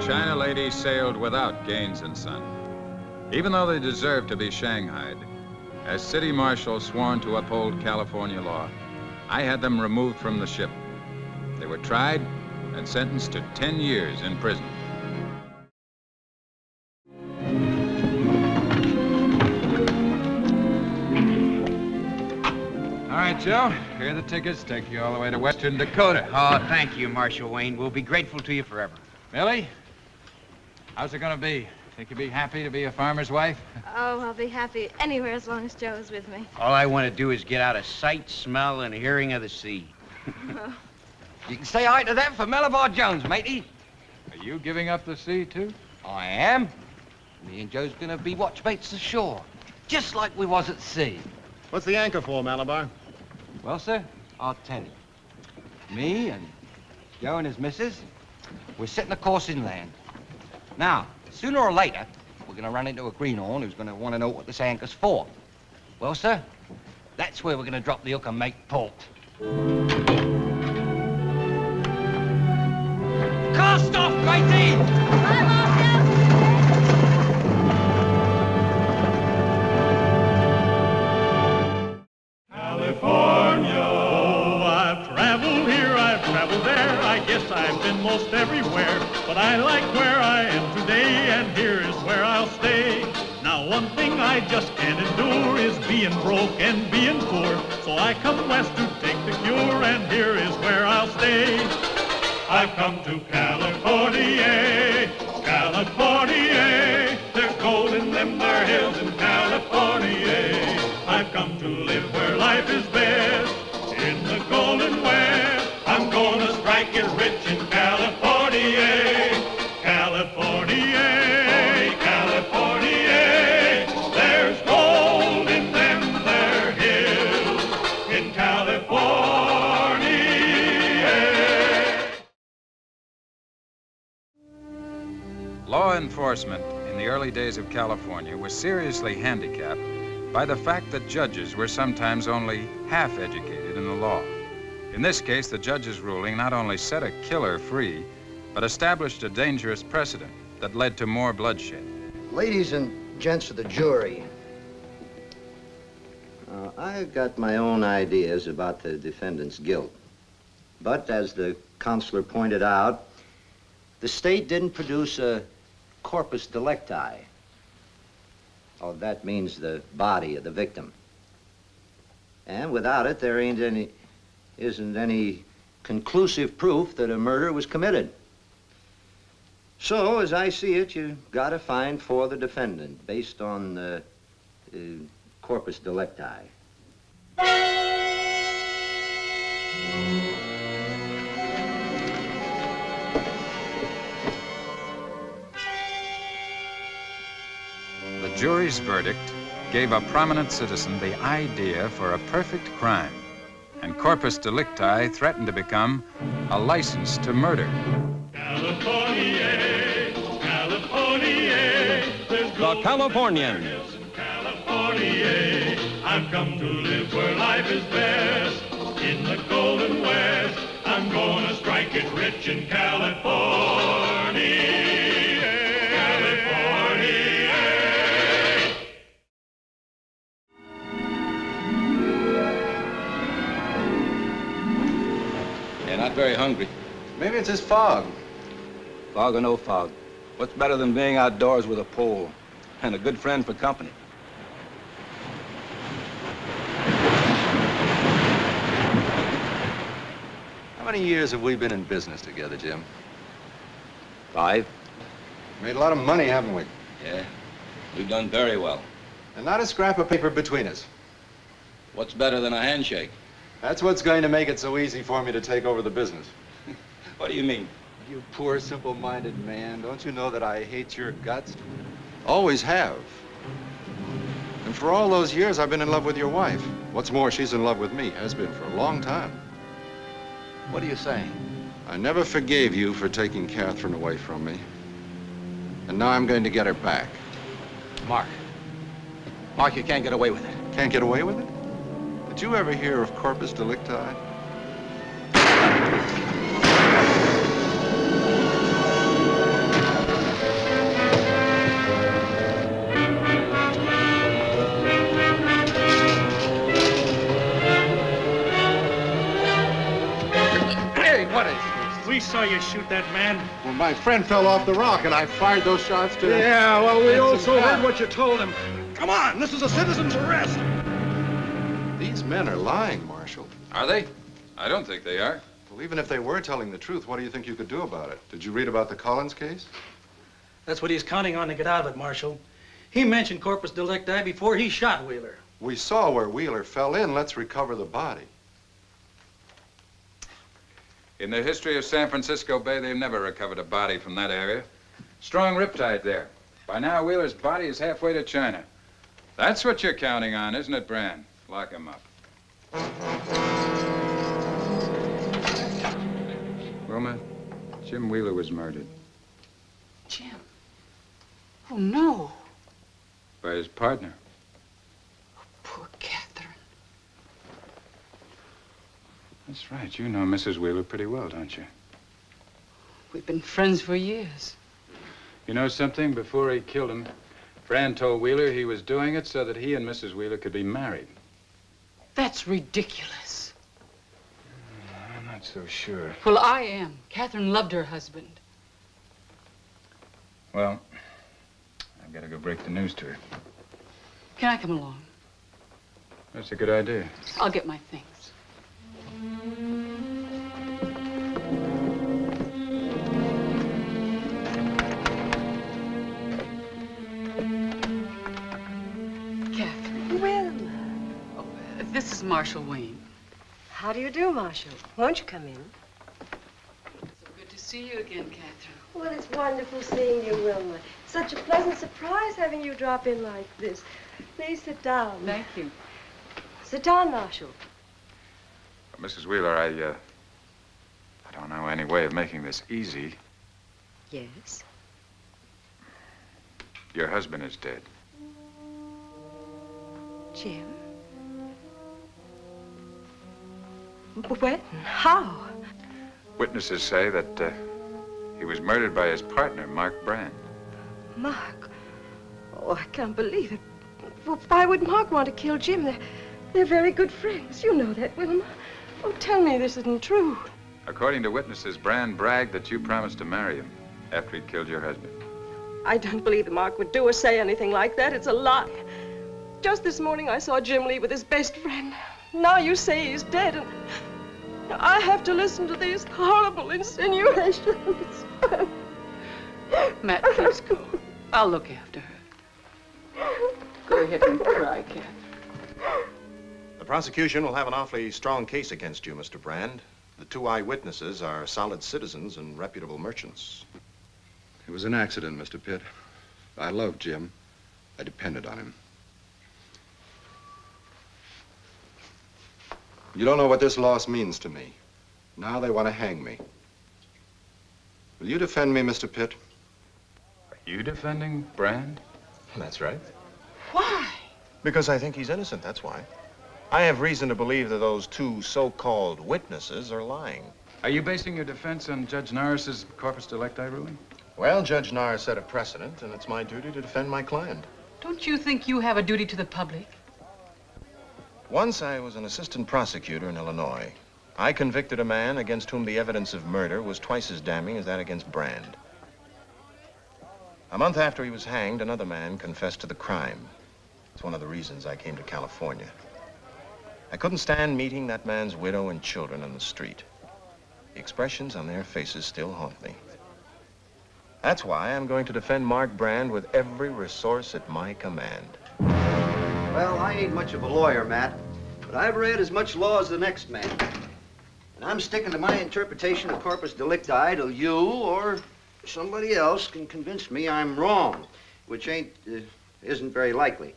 China lady sailed without Gaines and Son. Even though they deserved to be shanghaied, as city marshal sworn to uphold California law, I had them removed from the ship. They were tried and sentenced to 10 years in prison. All right, Joe, here are the tickets. Take you all the way to Western Dakota. Oh, thank you, Marshal Wayne. We'll be grateful to you forever. Millie, how's it gonna be? Think you'd be happy to be a farmer's wife? Oh, I'll be happy anywhere as long as Joe is with me. All I want to do is get out of sight, smell, and hearing of the sea. You can say hi to them for Malabar Jones, matey. Are you giving up the sea, too? I am. Me and Joe's gonna be watchmates ashore, just like we was at sea. What's the anchor for, Malabar? Well, sir, I'll tell you. Me and Joe and his missus, we're setting a course inland. Now, sooner or later, we're gonna run into a greenhorn who's gonna want to know what this anchor's for. Well, sir, that's where we're gonna drop the hook and make port. Cast off, matey! California. Oh, I've traveled here, I've traveled there. I guess I've been most everywhere. But I like where I am today, and here is where I'll stay. Now, one thing I just can't endure is being broke and being poor. So I come west to take the cure, and here is where I'll stay. I've come to California, California. There's gold in them there hills in California. I've come to live where life is best, in the Golden West. I'm gonna strike it rich in California, California, California. There's gold in them there hills in California. enforcement in the early days of California was seriously handicapped by the fact that judges were sometimes only half educated in the law. In this case, the judge's ruling not only set a killer free, but established a dangerous precedent that led to more bloodshed. Ladies and gents of the jury, I've got my own ideas about the defendant's guilt. But as the counselor pointed out, the state didn't produce a Corpus Delicti. Oh, that means the body of the victim. And without it, there isn't any conclusive proof that a murder was committed. So, as I see it, you gotta find for the defendant based on Corpus Delicti. The jury's verdict gave a prominent citizen the idea for a perfect crime, and Corpus Delicti threatened to become a license to murder. California, California, The Californians. California, I've come to live where life is best. In the Golden West, I'm gonna strike it rich in California. Not very hungry. Maybe it's this fog. Fog or no fog. What's better than being outdoors with a pole and a good friend for company? How many years have we been in business together, Jim? 5. Made a lot of money, haven't we? Yeah, we've done very well. And not a scrap of paper between us. What's better than a handshake? That's what's going to make it so easy for me to take over the business. What do you mean? You poor, simple-minded man. Don't you know that I hate your guts? Always have. And for all those years, I've been in love with your wife. What's more, she's in love with me, has been for a long time. What are you saying? I never forgave you for taking Catherine away from me. And now I'm going to get her back. Mark, you can't get away with it. Can't get away with it? Did you ever hear of Corpus Delicti? Hey, what is this? We saw you shoot that man. Well, my friend fell off the rock, and I fired those shots to... Yeah, well, we also heard what you told him. Come on, this is a citizen's arrest. These men are lying, Marshal. Are they? I don't think they are. Well, even if they were telling the truth, what do you think you could do about it? Did you read about the Collins case? That's what he's counting on to get out of it, Marshal. He mentioned Corpus Delicti before he shot Wheeler. We saw where Wheeler fell in. Let's recover the body. In the history of San Francisco Bay, they've never recovered a body from that area. Strong riptide there. By now, Wheeler's body is halfway to China. That's what you're counting on, isn't it, Brand? Lock him up. Wilma, Jim Wheeler was murdered. Jim. Oh, no. By his partner. Poor Catherine. That's right. You know Mrs. Wheeler pretty well, don't you? We've been friends for years. You know something? Before he killed him, Brand told Wheeler he was doing it so that he and Mrs. Wheeler could be married. That's ridiculous. I'm not so sure. Well, I am. Catherine loved her husband. Well, I've got to go break the news to her. Can I come along? That's a good idea. I'll get my things. Catherine. Wilma. Oh, this is Marshal Wayne. How do you do, Marshal? Won't you come in? So good to see you again, Catherine. Well, it's wonderful seeing you, Wilma. Such a pleasant surprise having you drop in like this. Please sit down. Thank you. Sit down, Marshal. Mrs. Wheeler, I don't know any way of making this easy. Yes? Your husband is dead. Jim? When? How? Witnesses say that he was murdered by his partner, Mark Brand. Mark? Oh, I can't believe it. Well, why would Mark want to kill Jim? They're very good friends. You know that, Wilma. Oh, tell me this isn't true. According to witnesses, Brand bragged that you promised to marry him after he killed your husband. I don't believe that Mark would do or say anything like that. It's a lie. Just this morning I saw Jim leave with his best friend. Now you say he's dead, and I have to listen to these horrible insinuations. Matt, please go. I'll look after her. Go ahead and cry, Cat. The prosecution will have an awfully strong case against you, Mr. Brand. The two eyewitnesses are solid citizens and reputable merchants. It was an accident, Mr. Pitt. I loved Jim. I depended on him. You don't know what this loss means to me. Now they want to hang me. Will you defend me, Mr. Pitt? Are you defending Brand? That's right. Why? Because I think he's innocent, that's why. I have reason to believe that those two so-called witnesses are lying. Are you basing your defense on Judge Norris's Corpus Delicti ruling? Well, Judge Norris set a precedent, and it's my duty to defend my client. Don't you think you have a duty to the public? Once I was an assistant prosecutor in Illinois. I convicted a man against whom the evidence of murder was twice as damning as that against Brand. A month after he was hanged, another man confessed to the crime. It's one of the reasons I came to California. I couldn't stand meeting that man's widow and children on the street. The expressions on their faces still haunt me. That's why I'm going to defend Mark Brand with every resource at my command. Well, I ain't much of a lawyer, Matt, but I've read as much law as the next man. And I'm sticking to my interpretation of Corpus Delicti till you or somebody else can convince me I'm wrong, which isn't very likely.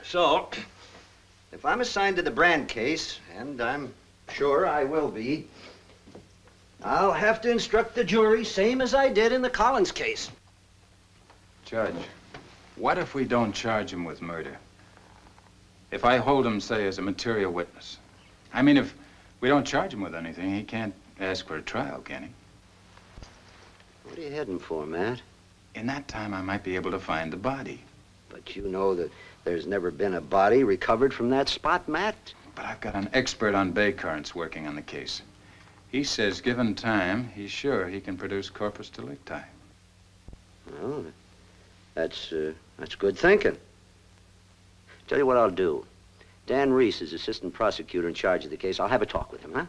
So, if I'm assigned to the Brand case, and I'm sure I will be, I'll have to instruct the jury same as I did in the Collins case. Judge, what if we don't charge him with murder? If I hold him, say, as a material witness? I mean, if we don't charge him with anything, he can't ask for a trial, can he? What are you heading for, Matt? In that time, I might be able to find the body. But you know that there's never been a body recovered from that spot, Matt. But I've got an expert on bay currents working on the case. He says, given time, he's sure he can produce Corpus Delicti. Well, that's good thinking. Tell you what I'll do. Dan Reese is assistant prosecutor in charge of the case. I'll have a talk with him, huh?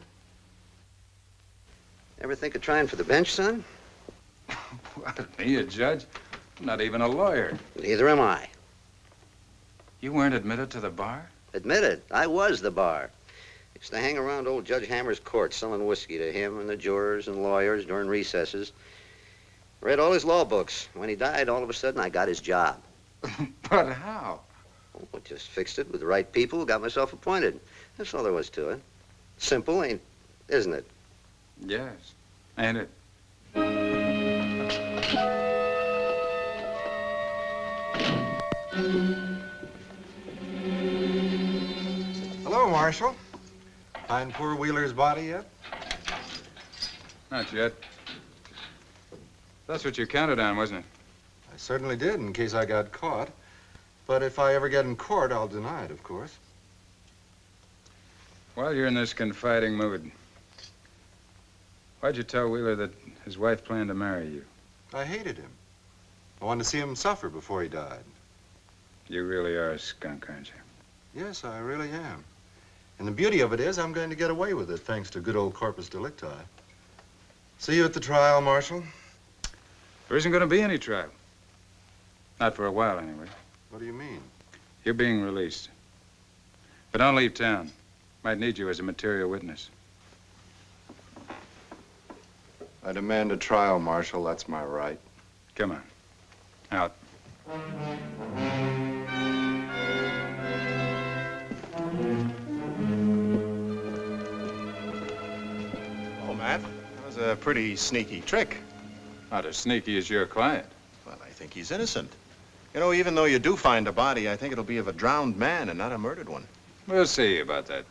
Ever think of trying for the bench, son? What, me, a judge? I'm not even a lawyer. Neither am I. You weren't admitted to the bar? Admitted. I was the bar. Used to hang around old Judge Hammer's court selling whiskey to him and the jurors and lawyers during recesses. Read all his law books. When he died, all of a sudden, I got his job. But how? Oh, I just fixed it with the right people, got myself appointed. That's all there was to it. Simple, isn't it? Yes, ain't it? Hello, Marshal. Find poor Wheeler's body yet? Not yet. That's what you counted on, wasn't it? I certainly did, in case I got caught. But if I ever get in court, I'll deny it, of course. While you're in this confiding mood, why'd you tell Wheeler that his wife planned to marry you? I hated him. I wanted to see him suffer before he died. You really are a skunk, aren't you? Yes, I really am. And the beauty of it is I'm going to get away with it, thanks to good old Corpus Delicti. See you at the trial, Marshal. There isn't going to be any trial. Not for a while, anyway. What do you mean? You're being released. But don't leave town. Might need you as a material witness. I demand a trial, Marshal. That's my right. Come on. Out. Oh, Matt, that was a pretty sneaky trick. Not as sneaky as your client. think he's innocent. You know, even though you do find a body, I think it'll be of a drowned man and not a murdered one. We'll see about that.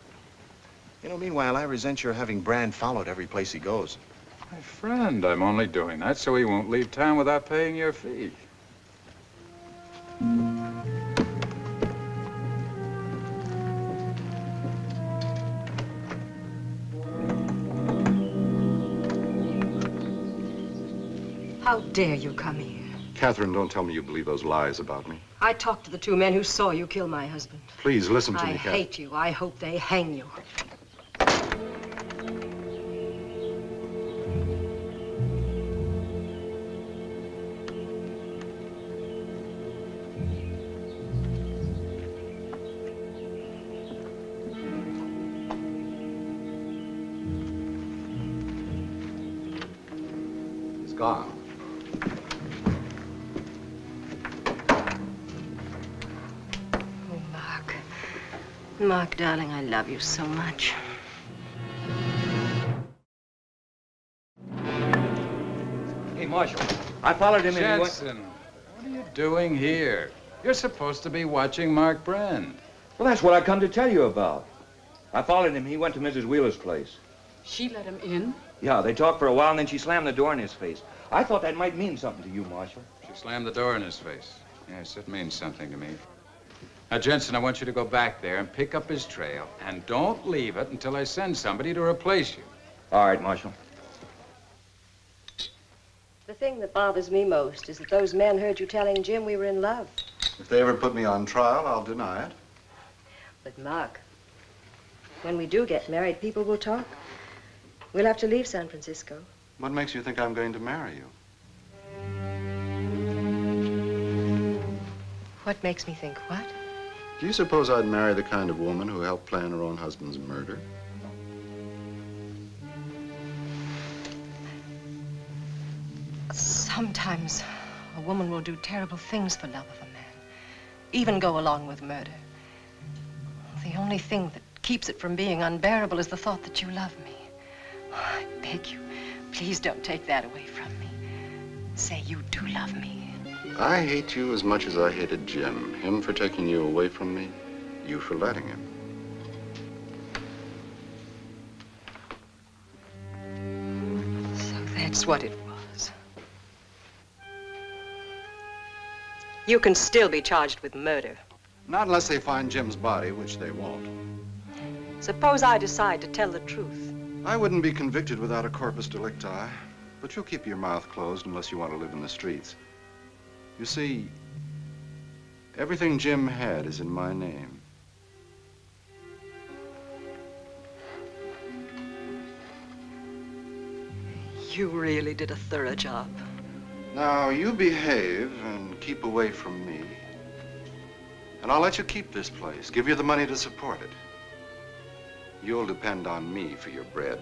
You know, meanwhile, I resent your having Brand followed every place he goes. My friend, I'm only doing that so he won't leave town without paying your fee. How dare you come here? Catherine, don't tell me you believe those lies about me. I talked to the two men who saw you kill my husband. Please, listen to me, I Catherine. hate you. I hope they hang you. He's gone. Oh, Mark. Mark, darling, I love you so much. Hey, Marshal, I followed him and he went... Jensen, what are you doing here? You're supposed to be watching Mark Brand. Well, that's what I come to tell you about. I followed him. He went to Mrs. Wheeler's place. She let him in? Yeah, they talked for a while, and then she slammed the door in his face. I thought that might mean something to you, Marshal. She slammed the door in his face. Yes, it means something to me. Now, Jensen, I want you to go back there and pick up his trail, and don't leave it until I send somebody to replace you. All right, Marshal. The thing that bothers me most is that those men heard you telling Jim we were in love. If they ever put me on trial, I'll deny it. But, Mark, when we do get married, people will talk. We'll have to leave San Francisco. What makes you think I'm going to marry you? What makes me think what? Do you suppose I'd marry the kind of woman who helped plan her own husband's murder? Sometimes a woman will do terrible things for love of a man, even go along with murder. The only thing that keeps it from being unbearable is the thought that you love me. Oh, I beg you, please don't take that away from me. Say you do love me. I hate you as much as I hated Jim. Him for taking you away from me, you for letting him. So that's what it was. You can still be charged with murder. Not unless they find Jim's body, which they won't. Suppose I decide to tell the truth. I wouldn't be convicted without a corpus delicti, but you'll keep your mouth closed unless you want to live in the streets. You see, everything Jim had is in my name. You really did a thorough job. Now, you behave and keep away from me. And I'll let you keep this place, give you the money to support it. You'll depend on me for your bread.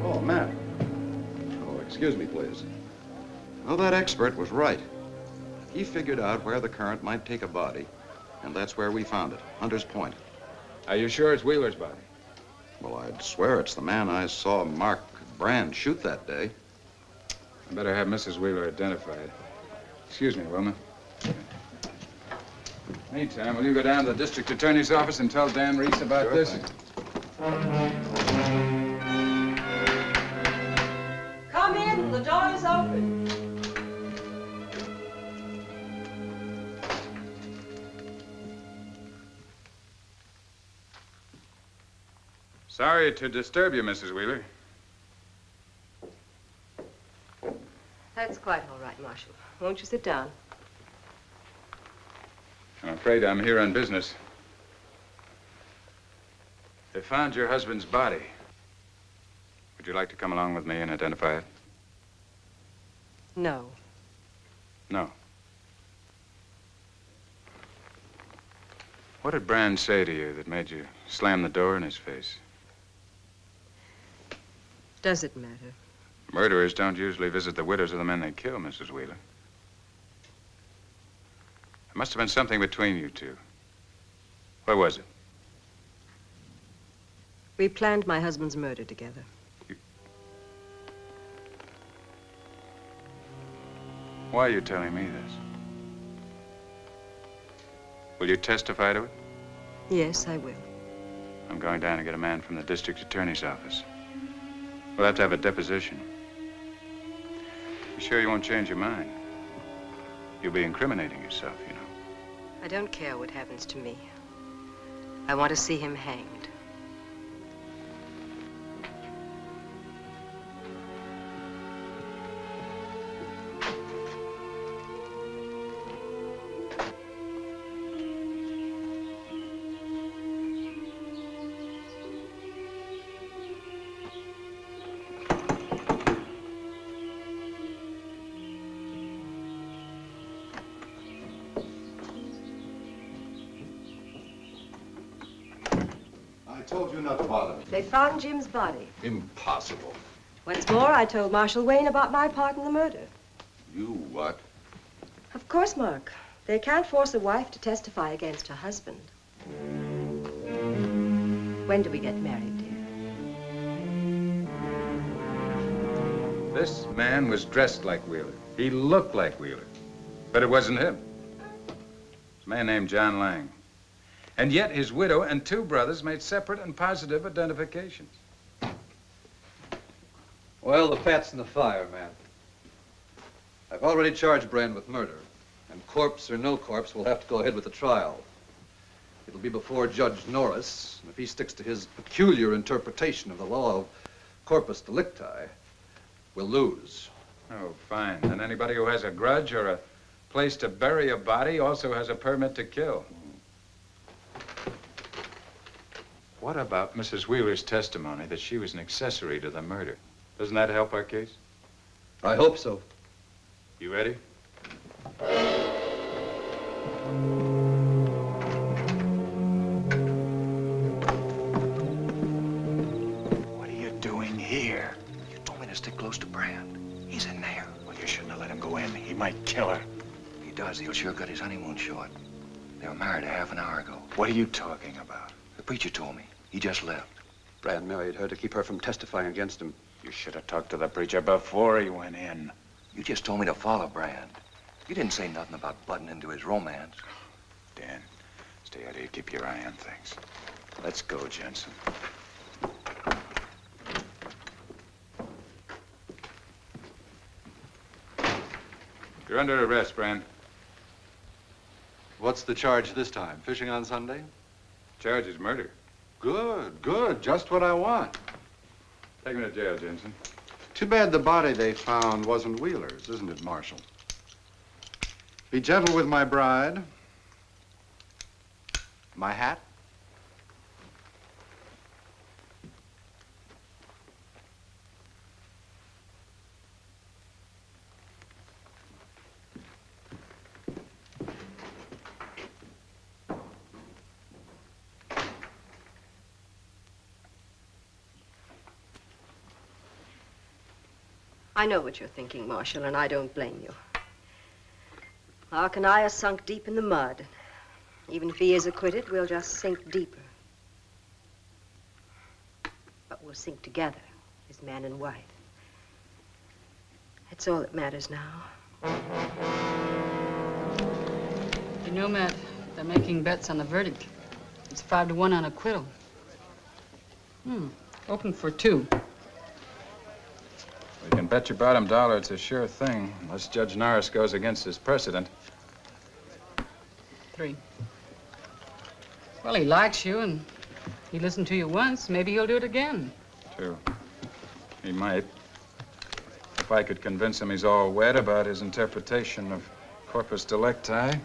Oh, Matt. Oh, excuse me, please. Well, that expert was right. He figured out where the current might take a body, and that's where we found it, Hunter's Point. Are you sure it's Wheeler's body? Well, I'd swear it's the man I saw Mark Brand shoot that day. I better have Mrs. Wheeler identified. Excuse me, Wilma. Meantime, will you go down to the district attorney's office and tell Dan Reese about Sure this? thing. Come in, the door is open. Sorry to disturb you, Mrs. Wheeler. That's quite all right, Marshal. Won't you sit down? I'm afraid I'm here on business. They found your husband's body. Would you like to come along with me and identify it? No. No. What did Brand say to you that made you slam the door in his face? Does it matter? Murderers don't usually visit the widows of the men they kill, Mrs. Wheeler. must have been something between you two. What was it? We planned my husband's murder together. Why are you telling me this? Will you testify to it? Yes, I will. I'm going down to get a man from the district attorney's office. We'll have to have a deposition. You sure you won't change your mind? You'll be incriminating yourself, you know. I don't care what happens to me. I want to see him hanged. I told you not to bother me. They found Jim's body. Impossible. What's more, I told Marshal Wayne about my part in the murder. You what? Of course, Mark. They can't force a wife to testify against her husband. When do we get married, dear? This man was dressed like Wheeler. He looked like Wheeler. But it wasn't him. It's a man named John Lang. And yet his widow and two brothers made separate and positive identifications. Well, the fat's in the fire, man. I've already charged Brand with murder. And corpse or no corpse, we'll have to go ahead with the trial. It'll be before Judge Norris, and if he sticks to his peculiar interpretation of the law of Corpus Delicti, we'll lose. Oh, fine. And anybody who has a grudge or a place to bury a body also has a permit to kill. What about Mrs. Wheeler's testimony that she was an accessory to the murder? Doesn't that help our case? I hope so. You ready? What are you doing here? You told me to stick close to Brand. He's in there. Well, you shouldn't have let him go in. He might kill her. He does. He'll sure cut his honeymoon short. They were married a half an hour ago. What are you talking about? The preacher told me. He just left. Brand married her to keep her from testifying against him. You should have talked to the preacher before he went in. You just told me to follow Brand. You didn't say nothing about butting into his romance. Dan, stay out here. Keep your eye on things. Let's go, Jensen. You're under arrest, Brand. What's the charge this time? Fishing on Sunday? Charge is murder. Good, good. Just what I want. Take me to jail, Jensen. Too bad the body they found wasn't Wheeler's, isn't it, Marshal? Be gentle with my bride. My hat? I know what you're thinking, Marshal, and I don't blame you. Mark and I are sunk deep in the mud. Even if he is acquitted, we'll just sink deeper. But we'll sink together as man and wife. That's all that matters now. You know, Matt, they're making bets on the verdict. It's 5-1 on acquittal. Open for 2. We can bet your bottom dollar it's a sure thing, unless Judge Norris goes against his precedent. 3. Well, he likes you, and he listened to you once. Maybe he'll do it again. 2. He might. If I could convince him he's all wet about his interpretation of Corpus Delicti. But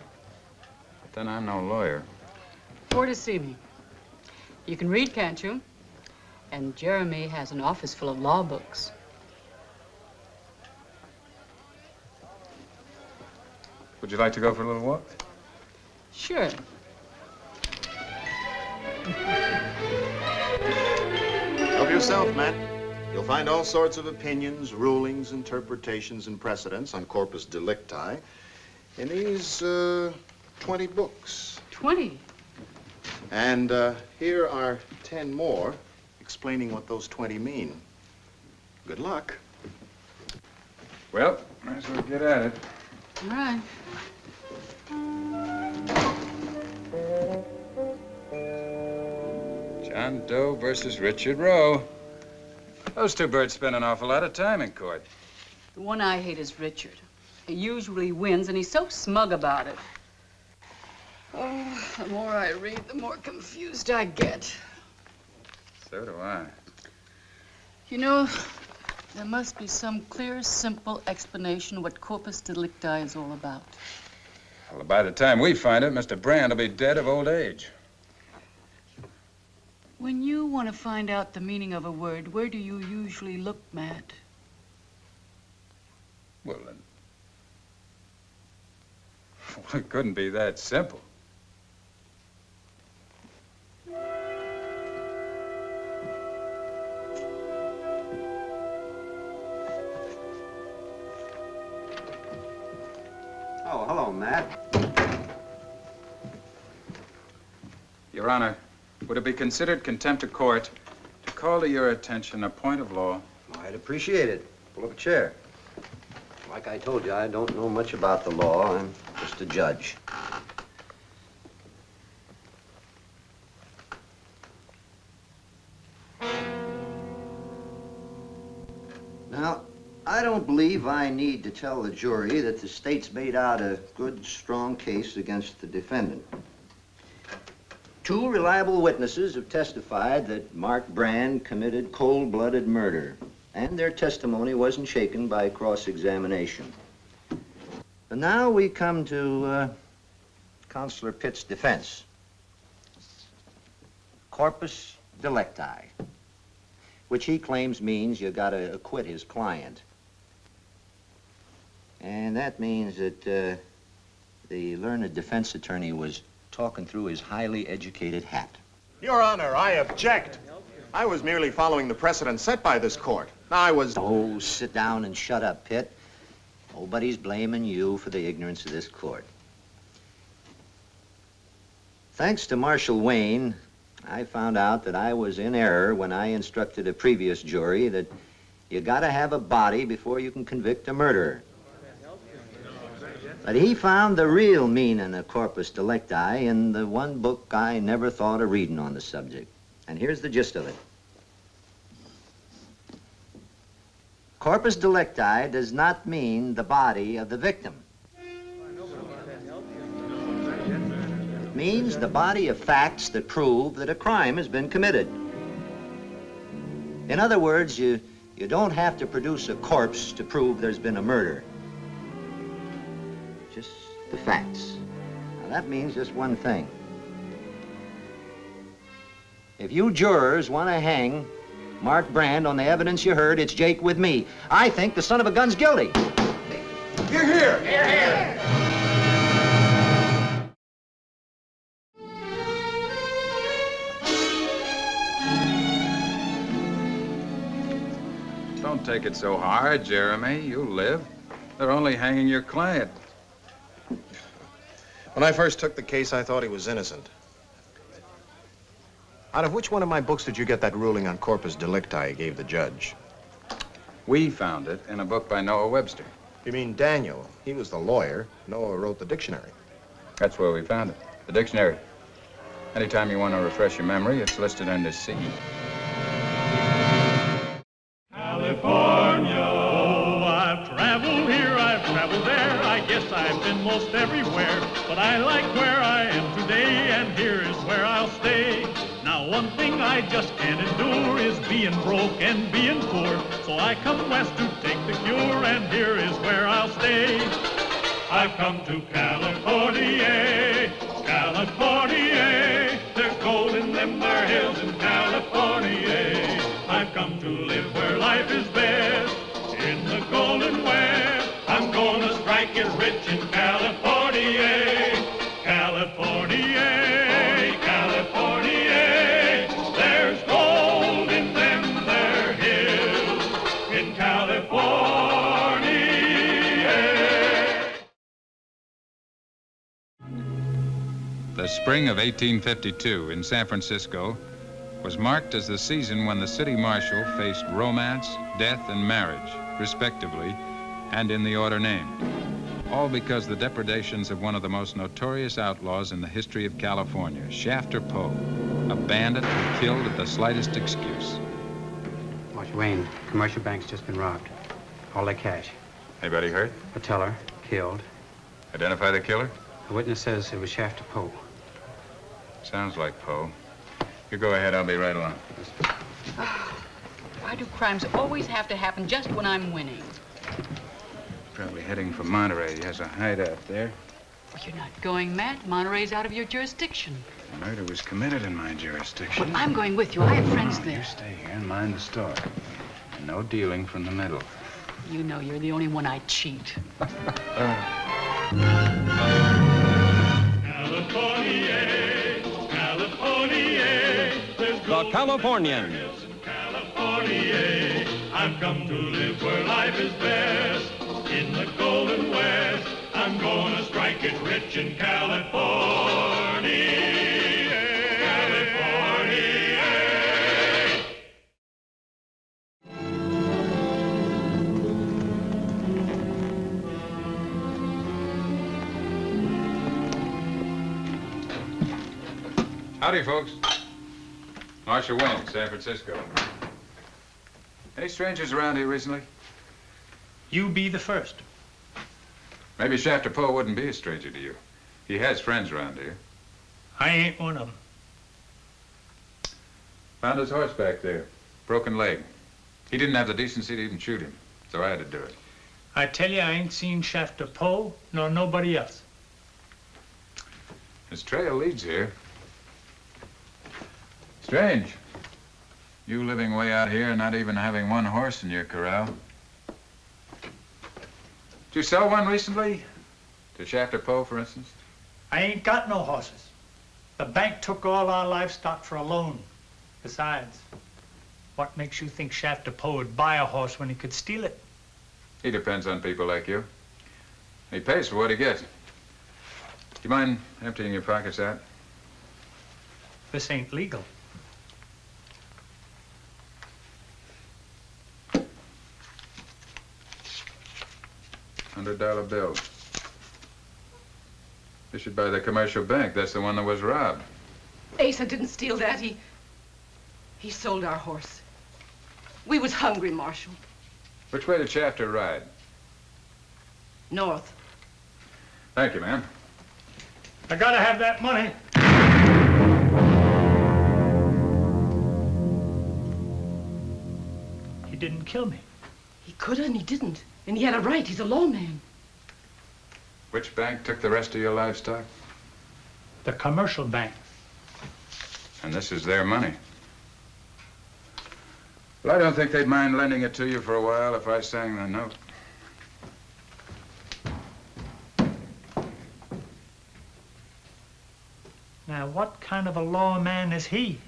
then I'm no lawyer. 4 to see me. You can read, can't you? And Jeremy has an office full of law books. Would you like to go for a little walk? Sure. Help yourself, Matt. You'll find all sorts of opinions, rulings, interpretations, and precedents on Corpus Delicti in these 20 books. 20? And here are 10 more explaining what those 20 mean. Good luck. Well, might as well get at it. All right. John Doe versus Richard Roe. Those two birds spend an awful lot of time in court. The one I hate is Richard. He usually wins, and he's so smug about it. Oh, the more I read, the more confused I get. So do I. You know, there must be some clear, simple explanation what Corpus Delicti is all about. Well, by the time we find it, Mr. Brand will be dead of old age. When you want to find out the meaning of a word, where do you usually look, Matt? Well, then... Well, it couldn't be that simple. Oh, hello, Matt. Your Honor, would it be considered contempt of court to call to your attention a point of law? I'd appreciate it. Pull up a chair. Like I told you, I don't know much about the law. I'm just a judge. Now, I don't believe I need to tell the jury that the state's made out a good, strong case against the defendant. Two reliable witnesses have testified that Mark Brand committed cold-blooded murder, and their testimony wasn't shaken by cross-examination. But now we come to Counselor Pitt's defense. Corpus Delicti, which he claims means you gotta acquit his client. And that means that the learned defense attorney was talking through his highly educated hat. Your Honor, I object. I was merely following the precedent set by this court. I was... Oh, sit down and shut up, Pitt. Nobody's blaming you for the ignorance of this court. Thanks to Marshal Wayne, I found out that I was in error when I instructed a previous jury that you gotta have a body before you can convict a murderer. But he found the real meaning of Corpus Delicti in the one book I never thought of reading on the subject. And here's the gist of it. Corpus Delicti does not mean the body of the victim. It means the body of facts that prove that a crime has been committed. In other words, you don't have to produce a corpse to prove there's been a murder. Just the facts. Now, that means just one thing. If you jurors want to hang Mark Brand on the evidence you heard, it's Jake with me. I think the son of a gun's guilty. You're here! Here, here! Don't take it so hard, Jeremy. You'll live. They're only hanging your client. When I first took the case, I thought he was innocent. Out of which one of my books did you get that ruling on Corpus Delicti you gave the judge? We found it in a book by Noah Webster. You mean Daniel? He was the lawyer. Noah wrote the dictionary. That's where we found it, the dictionary. Anytime you want to refresh your memory, it's listed under C. California. Oh, I've traveled here, I've traveled there. I guess I've been most everywhere. But I like where I am today, and here is where I'll stay. Now, one thing I just can't endure is being broke and being poor. So I come west to take the cure, and here is where I'll stay. I've come to California, California. There's gold in them there hills in California. I've come to live where life is best, in the Golden West. I'm gonna strike it rich in California, California, California. There's gold in them there hills in California. spring of 1852 in San Francisco was marked as the season when the city marshal faced romance, death, and marriage, respectively, and in the order named. All because the depredations of one of the most notorious outlaws in the history of California, Shafter Poe, a bandit who killed at the slightest excuse. Watch Wayne, commercial bank's just been robbed. All their cash. Anybody hurt? The teller, killed. Identify the killer? The witness says it was Shafter Poe. Sounds like Poe. You go ahead, I'll be right along. Why do crimes always have to happen just when I'm winning? Probably heading for Monterey. He has a hideout there. Well, you're not going mad. Monterey's out of your jurisdiction. The murder was committed in my jurisdiction. Well, I'm going with you. I have friends there. You stay here and mind the store. And no dealing from the middle. You know you're the only one I'd cheat. The Californians. California, I've come to live where life is best. In the Golden West, I'm gonna strike it rich in California. California. Howdy, folks. Marshal Wayne, San Francisco. Any strangers around here recently? You be the first. Maybe Shafter Poe wouldn't be a stranger to you. He has friends around here. I ain't one of them. Found his horse back there. Broken leg. He didn't have the decency to even shoot him, so I had to do it. I tell you, I ain't seen Shafter Poe nor nobody else. His trail leads here. Strange. You living way out here and not even having one horse in your corral. Did you sell one recently? To Shafter Poe, for instance? I ain't got no horses. The bank took all our livestock for a loan. Besides, what makes you think Shafter Poe would buy a horse when he could steal it? He depends on people like you. He pays for what he gets. Do you mind emptying your pockets out? This ain't legal. $100 bill. Issued by the commercial bank. That's the one that was robbed. Asa didn't steal that. He sold our horse. We was hungry, Marshal. Which way did Shafter ride? North. Thank you, ma'am. I gotta have that money. He didn't kill me. He could have and he didn't. And he had a right. He's a lawman. Which bank took the rest of your livestock? The commercial bank. And this is their money. Well, I don't think they'd mind lending it to you for a while if I sang the note. Now, what kind of a lawman is he?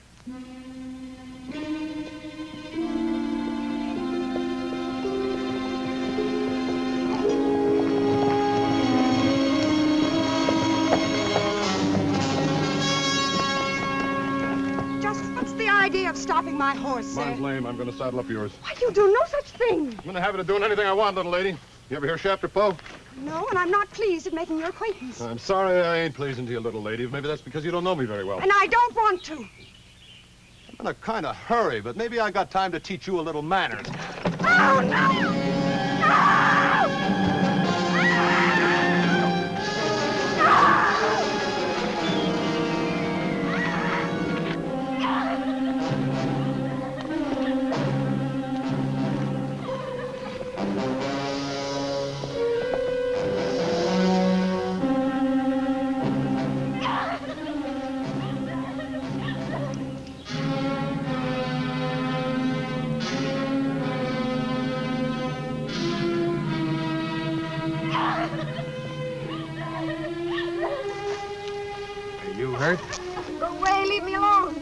Idea of stopping my horse, sir. Mine's lame. I'm going to saddle up yours. Why, you do no such thing. I'm going to have it of doing anything I want, little lady. You ever hear Shafter Poe? No, and I'm not pleased at making your acquaintance. I'm sorry I ain't pleasing to you, little lady. Maybe that's because you don't know me very well. And I don't want to. I'm in a kind of hurry, but maybe I got time to teach you a little manners. Oh, no! Hurt? Go away, leave me alone.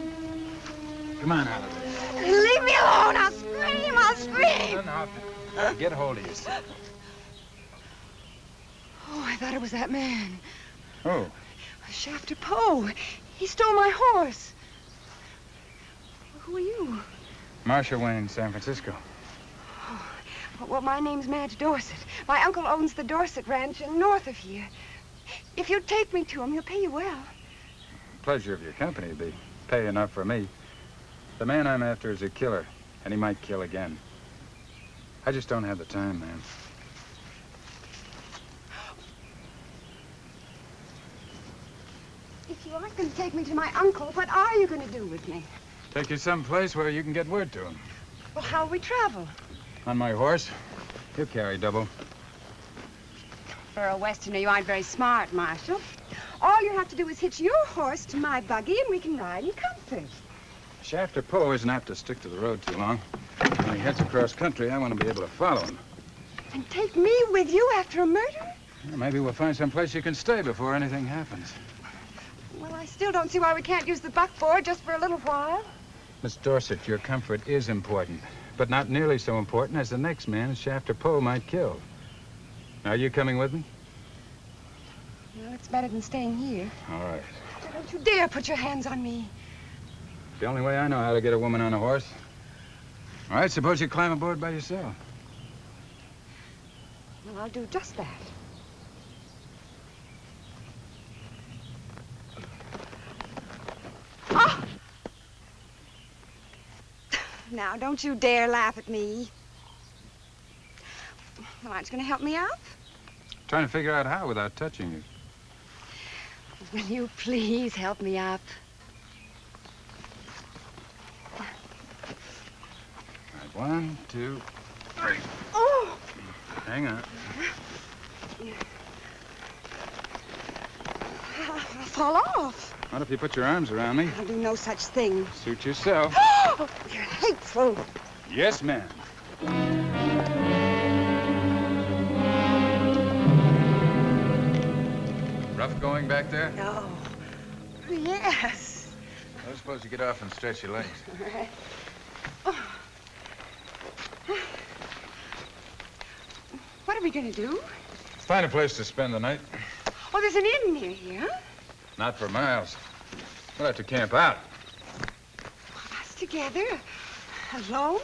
Come on out of there. Leave me alone. I'll scream, I'll scream. No. Get hold of yourself. Oh, I thought it was that man. Oh. Shafter Poe. He stole my horse. Who are you? Marcia Wayne, San Francisco. Well, my name's Madge Dorset. My uncle owns the Dorset Ranch north of here. If you'd take me to him, he'll pay you well. Pleasure of your company would be pay enough for me. The man I'm after is a killer, and he might kill again. I just don't have the time, man. If you aren't going to take me to my uncle, what are you going to do with me? Take you someplace where you can get word to him. Well, how'll we travel? On my horse. He'll carry double. For a Westerner, you aren't very smart, Marshal. All you have to do is hitch your horse to my buggy, and we can ride in comfort. Shafter Poe isn't apt to stick to the road too long. When he heads across country, I want to be able to follow him. And take me with you after a murder? Well, maybe we'll find some place you can stay before anything happens. Well, I still don't see why we can't use the buckboard just for a little while. Miss Dorset, your comfort is important, but not nearly so important as the next man Shafter Poe might kill. Are you coming with me? Well, it's better than staying here. All right. Don't you dare put your hands on me. The only way I know how to get a woman on a horse. All right, suppose you climb aboard by yourself. Well, I'll do just that. Oh! Now, don't you dare laugh at me. Well, aren't you going to help me out? Trying to figure out how without touching you. Will you please help me up? All right, 1, 2, 3. Oh! Hang on. I'll fall off. What if you put your arms around me? I'll do no such thing. Suit yourself. Oh, you're hateful. Yes, ma'am. Rough going back there? No. Yes. I suppose you get off and stretch your legs. All right. Oh. What are we going to do? Find a place to spend the night. Oh, there's an inn near here. Not for miles. We'll have to camp out. Us together? Alone?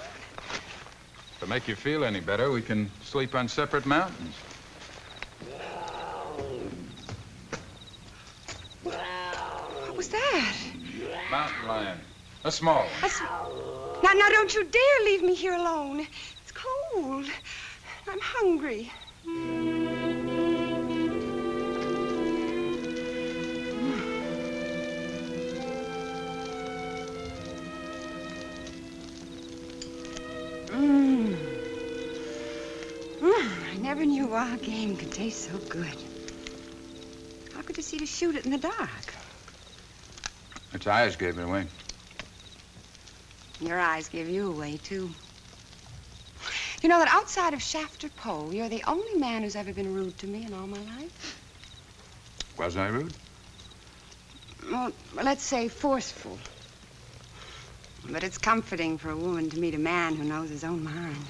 To make you feel any better, we can sleep on separate mountains. What was that? Mountain lion. A small one. Now, don't you dare leave me here alone. It's cold. I'm hungry. I never knew wild game could taste so good. How could you see to shoot it in the dark? Its eyes gave me away. Your eyes give you away, too. You know that outside of Shafter Poe, you're the only man who's ever been rude to me in all my life? Was I rude? Well, let's say forceful. But it's comforting for a woman to meet a man who knows his own mind.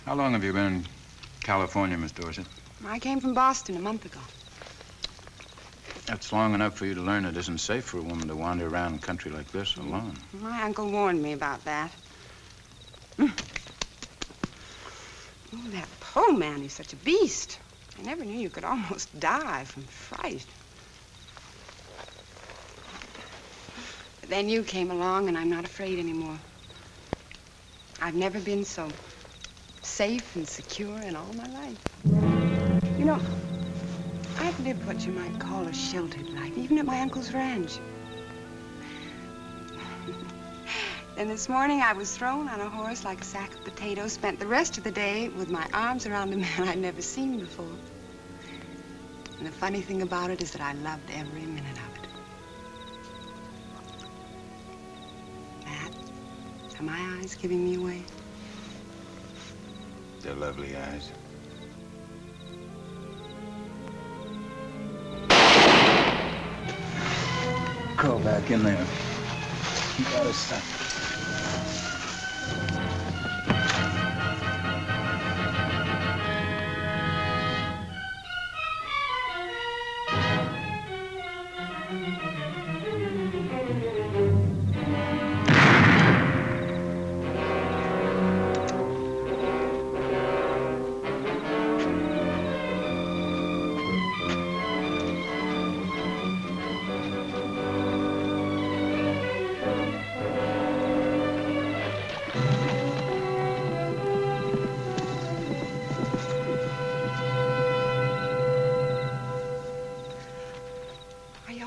How long have you been in California, Miss Dorset? I came from Boston a month ago. That's long enough for you to learn it isn't safe for a woman to wander around a country like this alone. My uncle warned me about that. Oh, that Poe man, he's such a beast. I never knew you could almost die from fright. But then you came along, and I'm not afraid anymore. I've never been so safe and secure in all my life. You know, I've lived what you might call a sheltered life, even at my uncle's ranch. Then this morning, I was thrown on a horse like a sack of potatoes, spent the rest of the day with my arms around a man I'd never seen before. And the funny thing about it is that I loved every minute of it. Matt, are my eyes giving me away? They're lovely eyes. Crawl back in there. You gotta stop.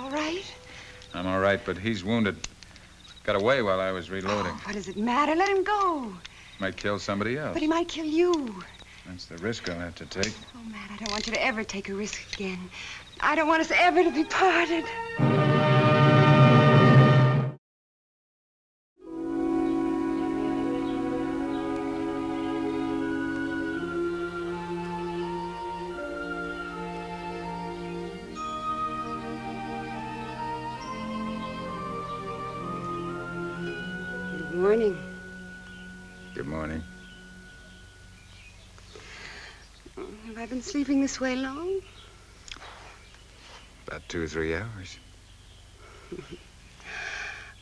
all right? I'm all right, but he's wounded. Got away while I was reloading. Oh, what does it matter? Let him go. Might kill somebody else. But he might kill you. That's the risk I'll have to take. Oh, Matt, I don't want you to ever take a risk again. I don't want us ever to be parted. Good morning. Good morning. Have I been sleeping this way long? About 2 or 3 hours.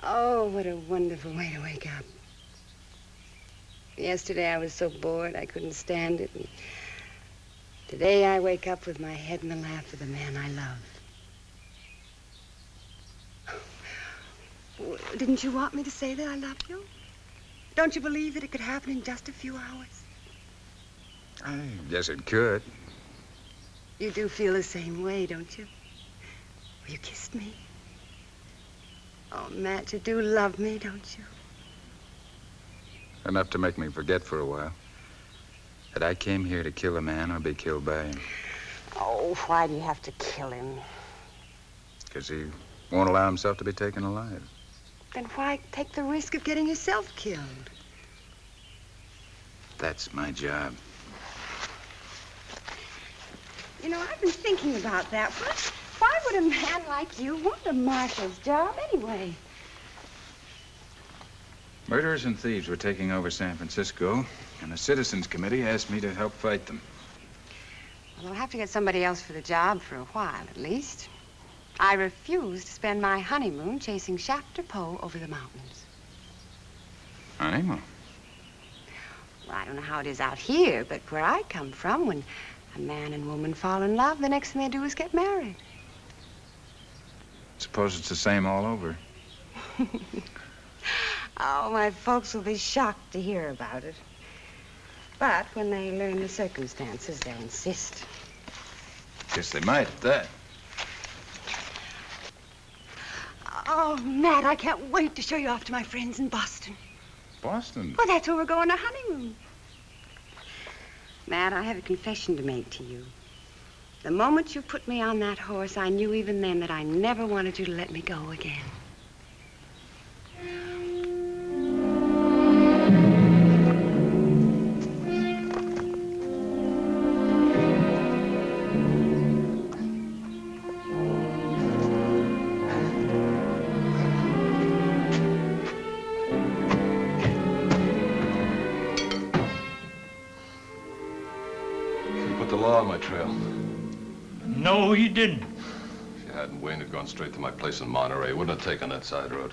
Oh, what a wonderful way to wake up. Yesterday I was so bored I couldn't stand it. And today I wake up with my head in the lap of the man I love. Didn't you want me to say that I love you? Don't you believe that it could happen in just a few hours? I guess it could. You do feel the same way, don't you? Well, you kissed me. Oh, Matt, you do love me, don't you? Enough to make me forget for a while that I came here to kill a man or be killed by him. Oh, why do you have to kill him? Because he won't allow himself to be taken alive. Then why take the risk of getting yourself killed? That's my job. You know, I've been thinking about that. Why would a man like you want a marshal's job anyway? Murderers and thieves were taking over San Francisco, and the Citizens Committee asked me to help fight them. Well, they'll have to get somebody else for the job for a while, at least. I refuse to spend my honeymoon chasing Shafter Poe over the mountains. Honeymoon? Well, I don't know how it is out here, but where I come from, when a man and woman fall in love, the next thing they do is get married. Suppose it's the same all over. Oh, my folks will be shocked to hear about it. But when they learn the circumstances, they'll insist. Guess they might at that. Oh, Matt, I can't wait to show you off to my friends in Boston. Boston? Well, that's where we're going on a honeymoon. Matt, I have a confession to make to you. The moment you put me on that horse, I knew even then that I never wanted you to let me go again. On my trail. No, he didn't. If you hadn't, Wayne had gone straight to my place in Monterey. Wouldn't have taken that side road.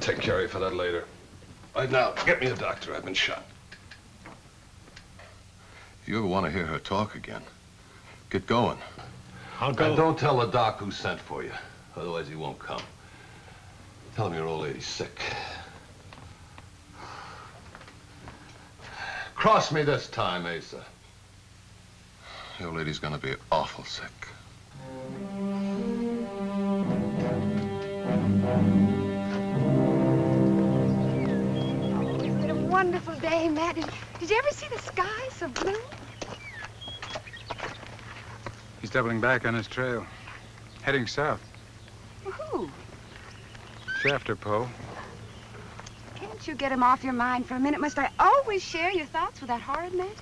Take care of you for that later. Right now, get me a doctor. I've been shot. If you ever want to hear her talk again, get going. I'll go. And don't tell the doc who sent for you. Otherwise, he won't come. Tell him your old lady's sick. Cross me this time, Asa. The old lady's gonna be awful sick. Isn't it a wonderful day, Matt? Did you ever see the sky so blue? He's doubling back on his trail, heading south. Who? Shafter Poe. Can't you get him off your mind for a minute? Must I always share your thoughts with that horrid man?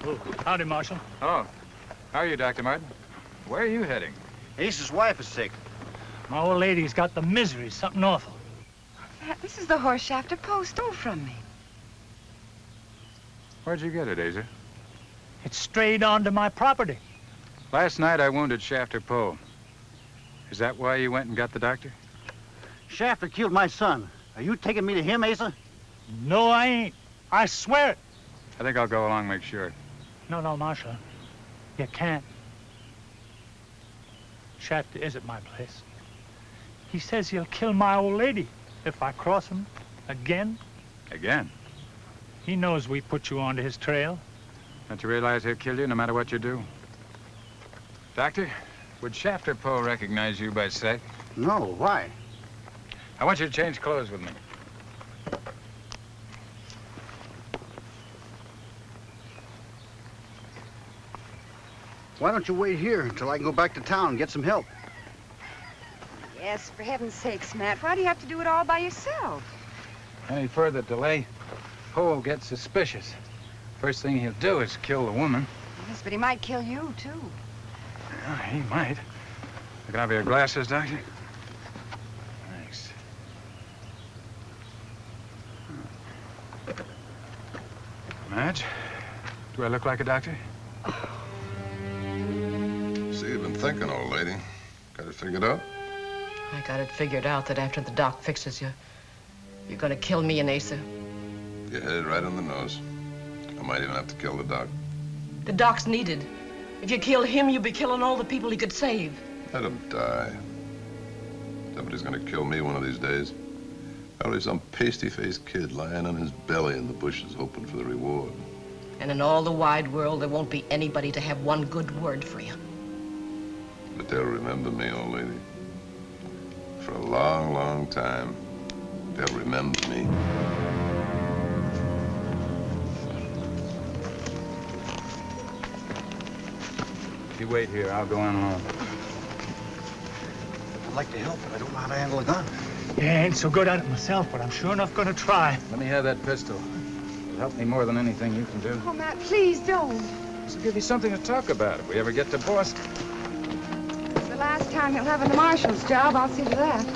Oh, howdy, Marshal. Oh, how are you, Dr. Martin? Where are you heading? Ace's wife is sick. My old lady's got the misery, something awful. Matt, this is the horse Shafter Poe stole from me. Where'd you get it, Asa? It strayed onto my property. Last night I wounded Shafter Poe. Is that why you went and got the doctor? Shafter killed my son. Are you taking me to him, Asa? No, I ain't. I swear it. I think I'll go along and make sure. No, Marshal. You can't. Shafter is at my place. He says he'll kill my old lady if I cross him again. Again? He knows we put you onto his trail. Don't you realize he'll kill you no matter what you do? Doctor, would Shafter Poe recognize you by sight? No, why? I want you to change clothes with me. Why don't you wait here until I can go back to town and get some help? Yes, for heaven's sakes, Matt. Why do you have to do it all by yourself? Any further delay, Poe will get suspicious. First thing he'll do is kill the woman. Yes, but he might kill you, too. Yeah, he might. Can I have your glasses, Doctor? Thanks. Madge, do I look like a doctor? See, you've been thinking, old lady. Got it figured out? I got it figured out that after the doc fixes you, you're gonna kill me and Asa. You hit it right on the nose. I might even have to kill the doc. The doc's needed. If you kill him, you'll be killing all the people he could save. Let him die. Somebody's gonna kill me one of these days. Probably some pasty-faced kid lying on his belly in the bushes hoping for the reward. And in all the wide world, there won't be anybody to have one good word for you. But they'll remember me, old lady. For a long, long time, they'll remember me. You wait here. I'll go on home. I'd like to help, but I don't know how to handle a gun. Yeah, I ain't so good at it myself, but I'm sure enough gonna try. Let me have that pistol. It'll help me more than anything you can do. Oh, Matt, please don't. This will give you something to talk about if we ever get to Boston. It's the last time he'll have a marshal's job, I'll see to that.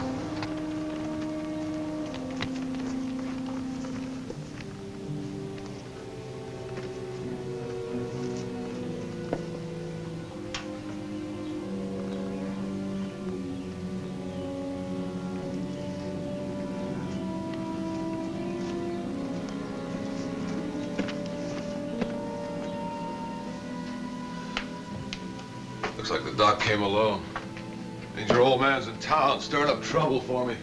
Looks like the doc came alone. Means your old man's in town, stirring up trouble for me.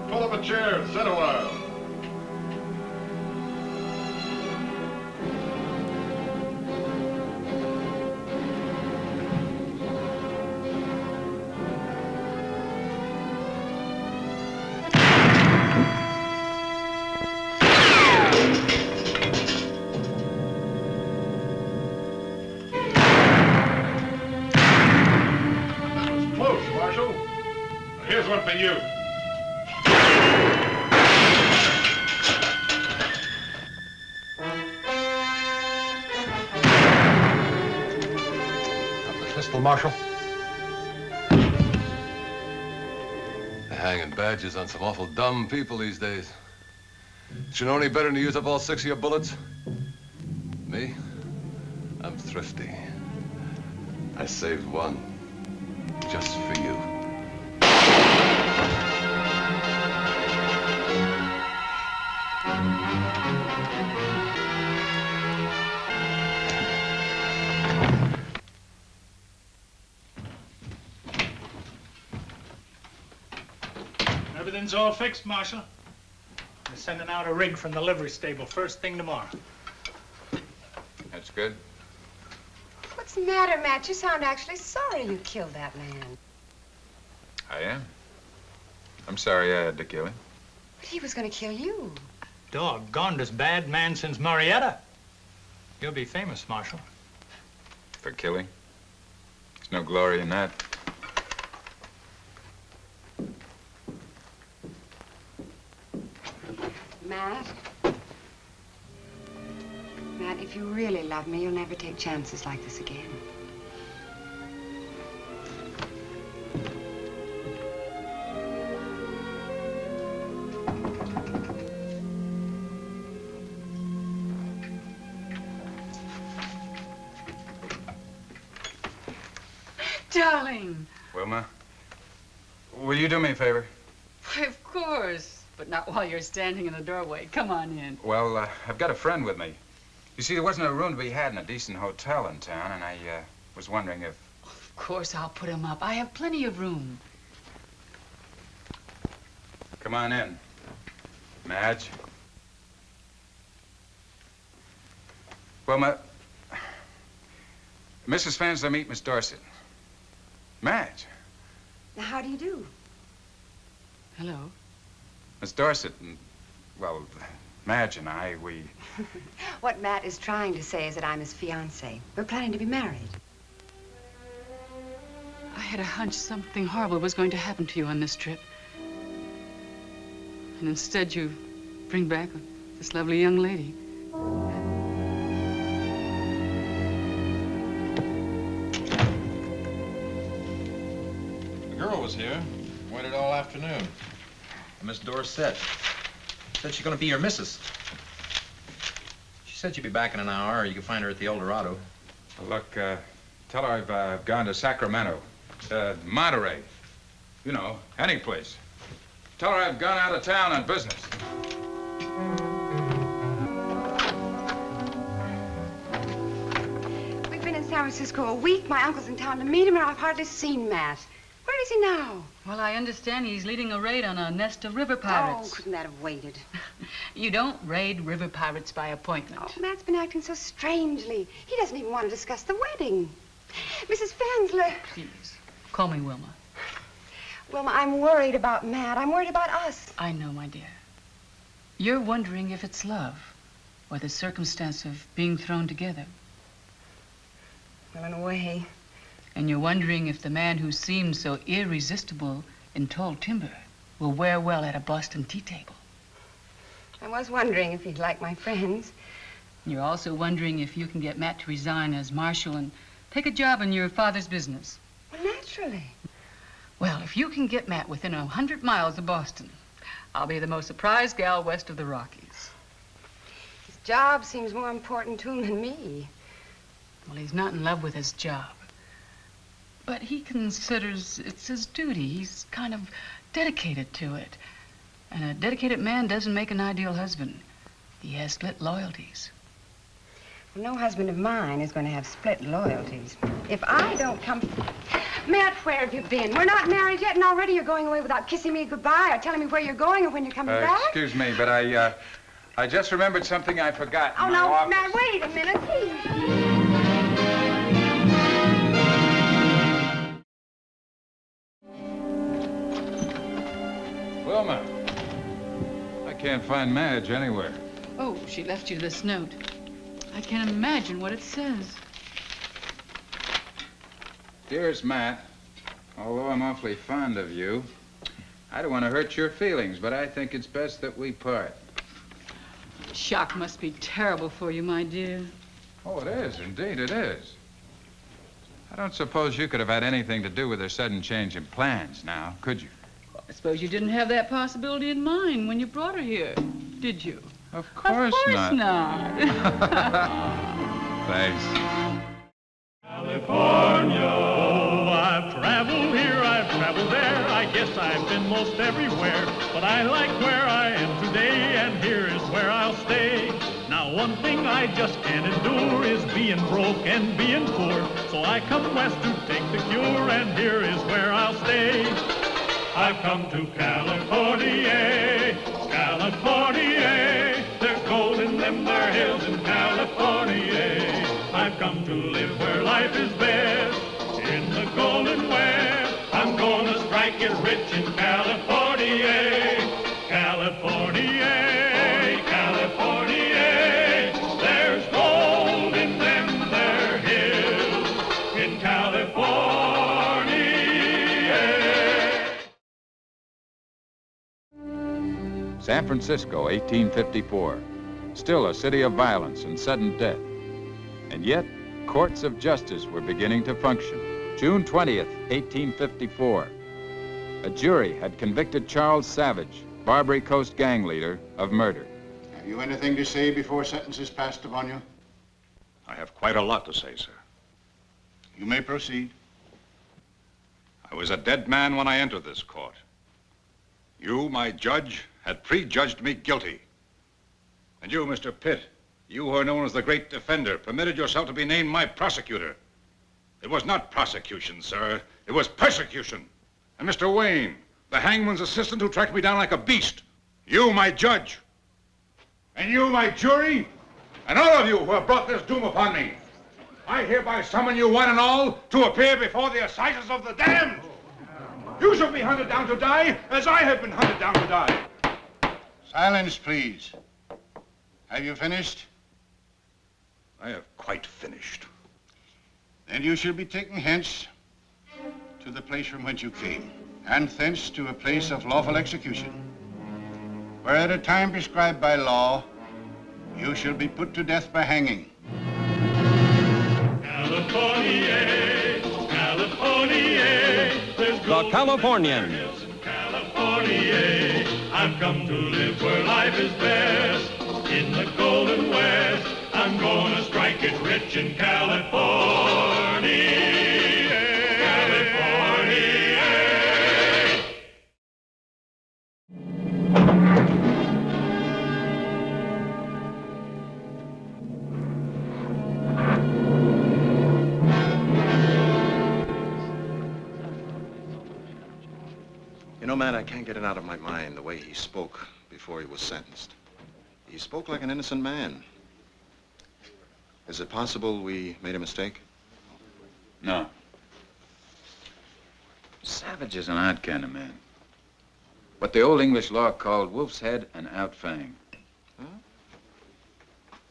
Pull up a chair and sit a while. That was close, Marshal. Now here's one for you. Pistol, Marshal. They're hanging badges on some awful dumb people these days. Don't you know any better than to use up all 6 of your bullets? Me? I'm thrifty. I saved one. Just for you. Everything's all fixed, Marshal. They're sending out a rig from the livery stable first thing tomorrow. That's good. What's the matter, Matt? You sound actually sorry you killed that man. I am. I'm sorry I had to kill him. But he was going to kill you. Doggonedest bad man since Marietta. You'll be famous, Marshal. For killing? There's no glory in that. Matt? Matt, if you really love me, you'll never take chances like this again. Darling. Wilma, will you do me a favor? Why, of course. But not while you're standing in the doorway. Come on in. Well, I've got a friend with me. You see, there wasn't a room to be had in a decent hotel in town, and I was wondering if... Of course, I'll put him up. I have plenty of room. Come on in, Madge. Wilma, Mrs. Fansler, meet Miss Dorset. Madge. How do you do? Hello. Miss Dorset, and, well, Madge and I, we... What Matt is trying to say is that I'm his fiancée. We're planning to be married. I had a hunch something horrible was going to happen to you on this trip. And instead you bring back this lovely young lady. The girl was here. Waited all afternoon. Miss Dorset. Said she's gonna be your missus. She said she'd be back in an hour, or you can find her at the El Dorado. Well, look, tell her I've gone to Sacramento, Monterey, you know, any place. Tell her I've gone out of town on business. We've been in San Francisco a week. My uncle's in town to meet him, and I've hardly seen Matt. Where is he now? Well, I understand he's leading a raid on a nest of river pirates. Oh, couldn't that have waited? You don't raid river pirates by appointment. Oh, Matt's been acting so strangely. He doesn't even want to discuss the wedding. Mrs. Fansler. Please, call me Wilma. Wilma, I'm worried about Matt. I'm worried about us. I know, my dear. You're wondering if it's love or the circumstance of being thrown together. Well, in a way. And you're wondering if the man who seems so irresistible in tall timber will wear well at a Boston tea table. I was wondering if he'd like my friends. You're also wondering if you can get Matt to resign as marshal and take a job in your father's business. Well, naturally. Well, if you can get Matt within 100 miles of Boston, I'll be the most surprised gal west of the Rockies. His job seems more important to him than me. Well, he's not in love with his job. But he considers it's his duty. He's kind of dedicated to it. And a dedicated man doesn't make an ideal husband. He has split loyalties. Well, no husband of mine is going to have split loyalties. If I don't come... Matt, where have you been? We're not married yet, and already you're going away without kissing me goodbye or telling me where you're going or when you're coming back. Excuse me, but I just remembered something I forgot in Oh, my no, office. Matt, wait a minute, please. Wilma, I can't find Madge anywhere. Oh, she left you this note. I can't imagine what it says. Dearest Matt, although I'm awfully fond of you, I don't want to hurt your feelings, but I think it's best that we part. Shock must be terrible for you, my dear. Oh, it is. Indeed, it is. I don't suppose you could have had anything to do with her sudden change in plans now, could you? Well, I suppose you didn't have that possibility in mind when you brought her here, did you? Of course not. Thanks. California. Oh, I've traveled here, I've traveled there. I guess I've been most everywhere. But I like where I am today, and here is where I'll stay. Now, one thing I just can't endure is being broke and being poor. So I come west to take the cure, and here is where I'll stay. I've come to California, California. There's gold in them there hills in California. I've come to live where life is best, in the Golden West. I'm gonna strike it rich in California, California, California. There's gold in them there hills in California. San Francisco, 1854. Still a city of violence and sudden death. And yet, courts of justice were beginning to function. June 20th, 1854. A jury had convicted Charles Savage, Barbary Coast gang leader, of murder. Have you anything to say before sentence is passed upon you? I have quite a lot to say, sir. You may proceed. was a dead man when I entered this court. You, my judge, had prejudged me guilty. And you, Mr. Pitt, you who are known as the great defender, permitted yourself to be named my prosecutor. It was not prosecution, sir. It was persecution. And Mr. Wayne, the hangman's assistant who tracked me down like a beast. You, my judge. And you, my jury. And all of you who have brought this doom upon me. I hereby summon you one and all to appear before the assizes of the damned. You shall be hunted down to die as I have been hunted down to die. Silence, please. Have you finished? I have quite finished. Then you shall be taken hence to the place from whence you came, and thence to a place of lawful execution, where at a time prescribed by law, you shall be put to death by hanging. California, California, there's The Californians. California, I've come to live where life is best. In the Golden West, I'm gonna strike it rich in California. California. You know, man, I can't get it out of my mind the way he spoke before he was sentenced. He spoke like an innocent man. Is it possible we made a mistake? No. Savage is an odd kind of man. What the old English law called wolf's head and outfang. Huh?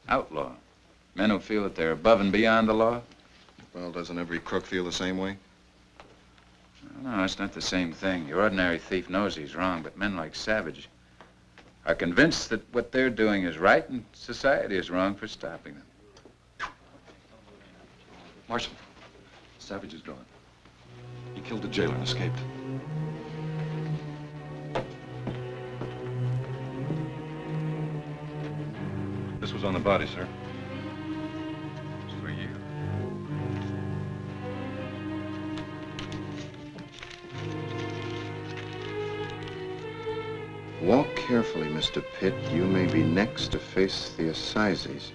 Outlaw. Men who feel that they're above and beyond the law. Well, doesn't every crook feel the same way? No, it's not the same thing. Your ordinary thief knows he's wrong, but men like Savage are convinced that what they're doing is right and society is wrong for stopping them. Marshal, Savage is gone. He killed the jailer and escaped. This was on the body, sir. It's for you. Walk carefully, Mr. Pitt. You may be next to face the assizes.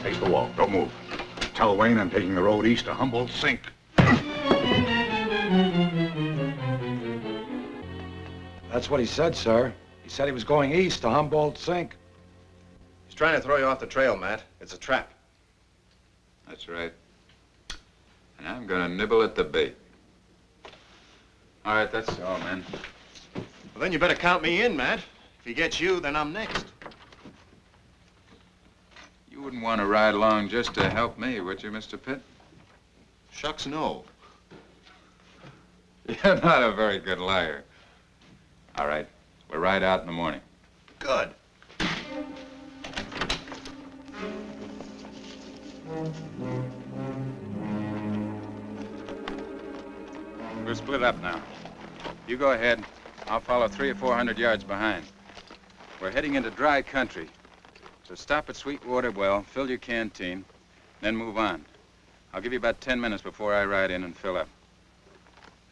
Face the wall. Don't move. Tell Wayne I'm taking the road east to Humboldt Sink. That's what he said, sir. He said he was going east to Humboldt Sink. He's trying to throw you off the trail, Matt. It's a trap. That's right. And I'm gonna nibble at the bait. All right, that's all, man. Well, then you better count me in, Matt. If he gets you, then I'm next. You wouldn't want to ride along just to help me, would you, Mr. Pitt? Shucks, no. You're not a very good liar. All right, we'll ride out in the morning. Good. We'll split up now. You go ahead. I'll follow 300 or 400 yards behind. We're heading into dry country. So stop at Sweetwater Well, fill your canteen, then move on. I'll give you about 10 minutes before I ride in and fill up.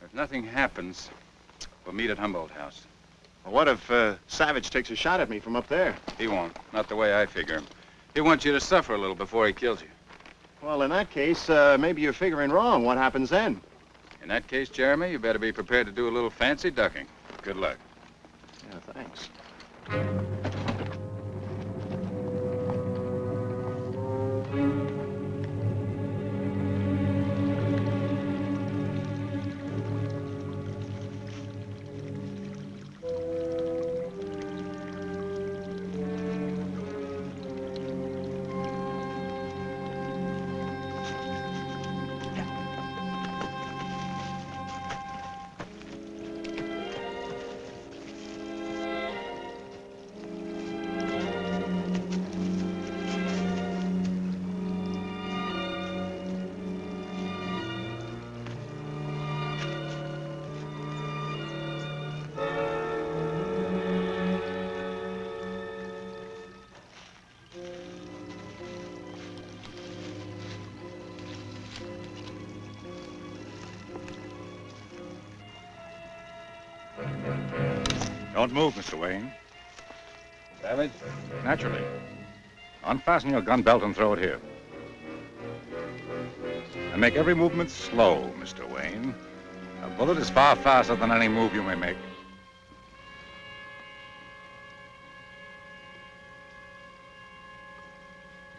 If nothing happens, we'll meet at Humboldt House. Well, what if Savage takes a shot at me from up there? He won't. Not the way I figure him. He wants you to suffer a little before he kills you. Well, in that case, maybe you're figuring wrong. What happens then? In that case, Jeremy, you better be prepared to do a little fancy ducking. Good luck. Yeah, thanks. Don't move, Mr. Wayne. Savage? Naturally. Unfasten your gun belt and throw it here. And make every movement slow, Mr. Wayne. A bullet is far faster than any move you may make.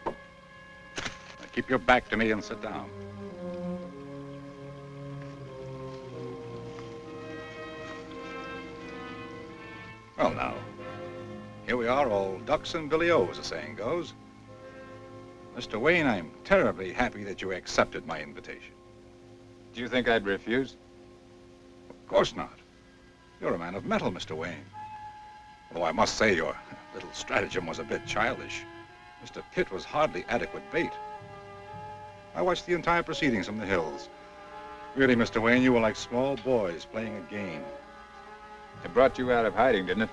Now keep your back to me and sit down. Well, now, here we are, all ducks and Billy O, as the saying goes. Mr. Wayne, I'm terribly happy that you accepted my invitation. Do you think I'd refuse? Of course not. You're a man of metal, Mr. Wayne. Although I must say your little stratagem was a bit childish. Mr. Pitt was hardly adequate bait. I watched the entire proceedings from the hills. Really, Mr. Wayne, you were like small boys playing a game. It brought you out of hiding, didn't it?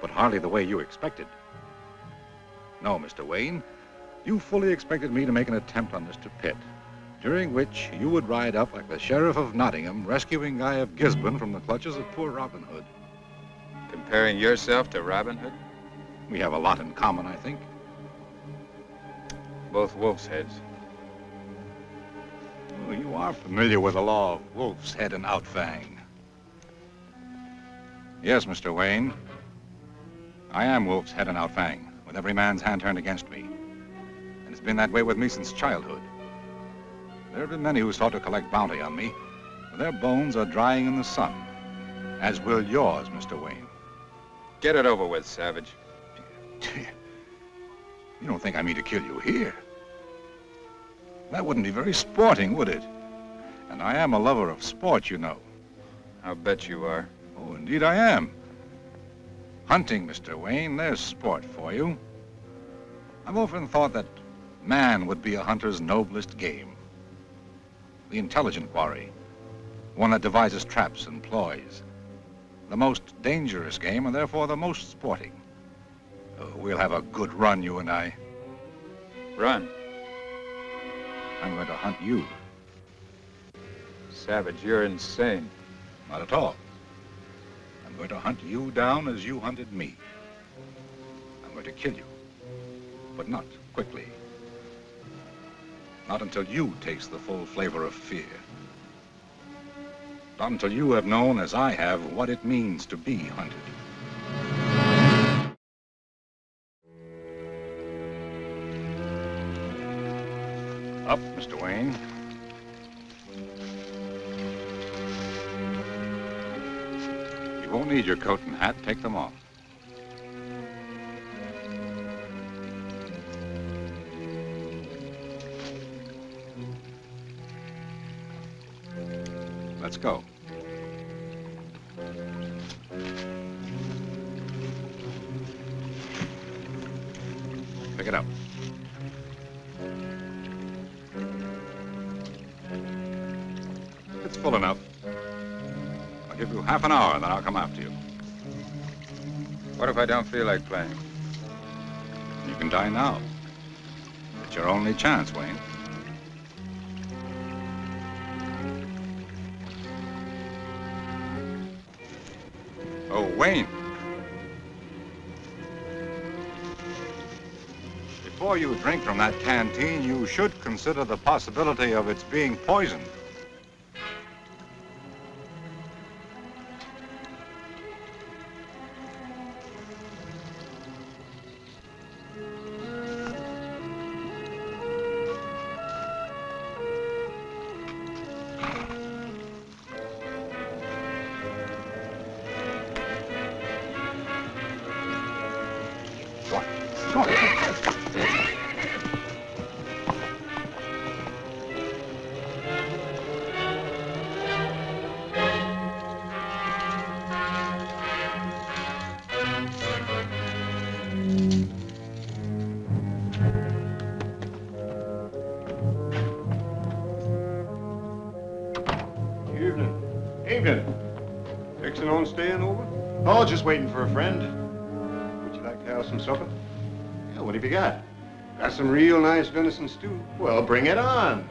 But hardly the way you expected. No, Mr. Wayne, you fully expected me to make an attempt on Mr. Pitt, during which you would ride up like the Sheriff of Nottingham, rescuing Guy of Gisborne from the clutches of poor Robin Hood. Comparing yourself to Robin Hood? We have a lot in common, I think. Both wolf's heads. Oh, you are familiar with the law of Wolf's Head and Outfang. Yes, Mr. Wayne. I am Wolf's Head and Outfang, with every man's hand turned against me. And it's been that way with me since childhood. There have been many who sought to collect bounty on me, but their bones are drying in the sun, as will yours, Mr. Wayne. Get it over with, Savage. You don't think I mean to kill you here? That wouldn't be very sporting, would it? And I am a lover of sport, you know. I'll bet you are. Oh, indeed I am. Hunting, Mr. Wayne, there's sport for you. I've often thought that man would be a hunter's noblest game. The intelligent quarry, one that devises traps and ploys. The most dangerous game, and therefore the most sporting. Oh, we'll have a good run, you and I. Run? I'm going to hunt you. Savage, you're insane. Not at all. I'm going to hunt you down as you hunted me. I'm going to kill you, but not quickly. Not until you taste the full flavor of fear. Not until you have known, as I have, what it means to be hunted. Up, Mr. Wayne. You won't need your coat and hat. Take them off. Let's go. Pick it up. It's full enough. I'll give you half an hour, then I'll come after you. What if I don't feel like playing? You can die now. It's your only chance, Wayne. Oh, Wayne. Before you drink from that canteen, you should consider the possibility of its being poisoned. Fixing on staying over? Oh, just waiting for a friend. Would you like to have some supper? Yeah, what have you got? Got some real nice venison stew. Well, bring it on.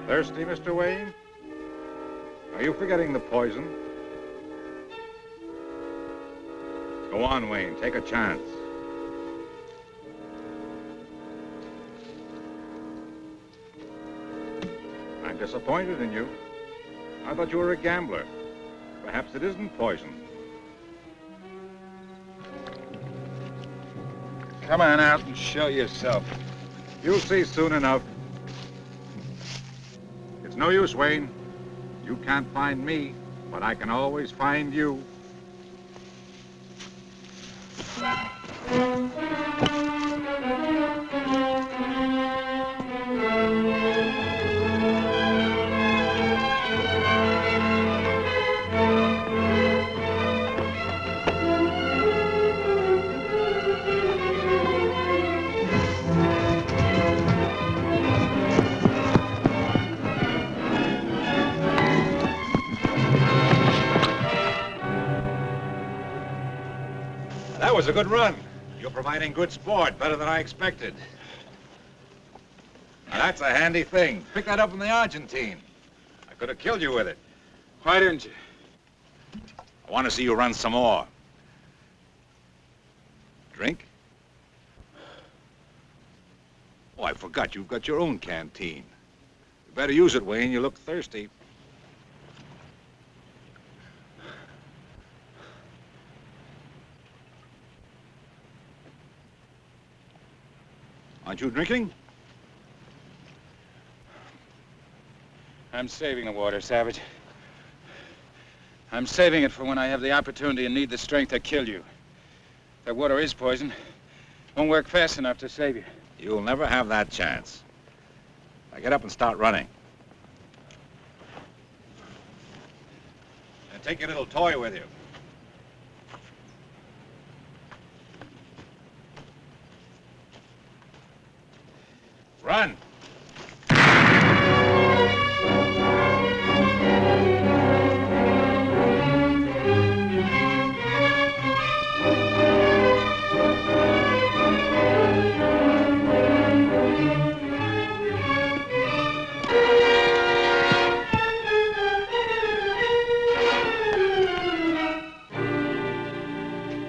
Thirsty, Mr. Wayne? Are you forgetting the poison? Go on, Wayne. Take a chance. I'm disappointed in you. I thought you were a gambler. Perhaps it isn't poison. Come on out and show yourself. You'll see soon enough. It's no use, Wayne. You can't find me, but I can always find you. That was a good run. You're providing good sport, better than I expected. Now, that's a handy thing. Pick that up from the Argentine. I could have killed you with it. Why didn't you? I want to see you run some more. Drink? Oh, I forgot. You've got your own canteen. You better use it, Wayne. You look thirsty. Aren't you drinking? I'm saving the water, Savage. I'm saving it for when I have the opportunity and need the strength to kill you. That water is poison. Won't work fast enough to save you. You'll never have that chance. Now get up and start running. And take your little toy with you. Run!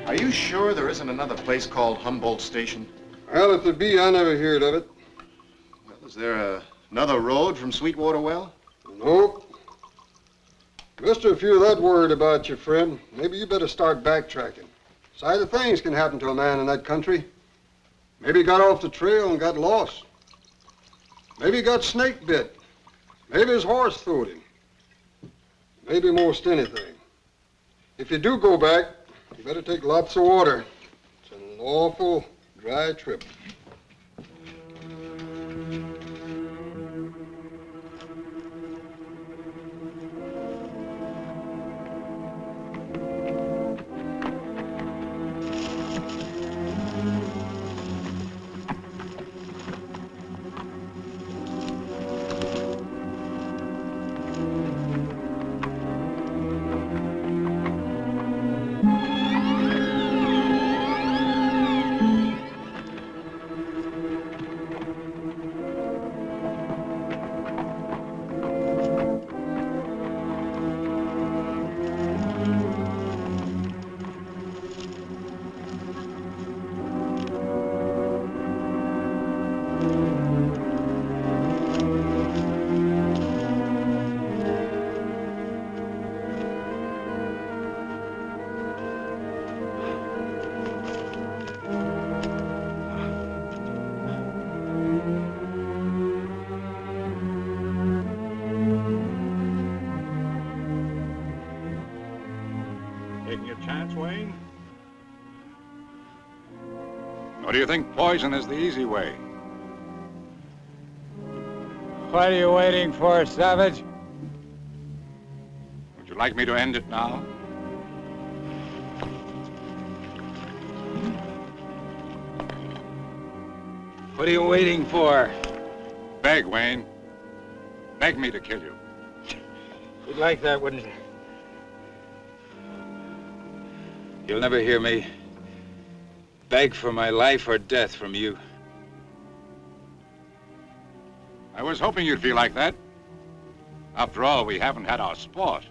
Are you sure there isn't another place called Humboldt Station? Well, if there be, I never heard of it. Well, is there another road from Sweetwater Well? Nope. Mister, if you're that worried about your friend, maybe you better start backtracking. Side of things can happen to a man in that country. Maybe he got off the trail and got lost. Maybe he got snake bit. Maybe his horse throwed him. Maybe most anything. If you do go back, you better take lots of water. It's an awful dry trip. Taking your chance, Wayne? Or do you think poison is the easy way? What are you waiting for, Savage? Would you like me to end it now? What are you waiting for? Beg, Wayne. Beg me to kill you. You'd like that, wouldn't you? You'll never hear me beg for my life or death from you. I was hoping you'd feel like that. After all, we haven't had our sport.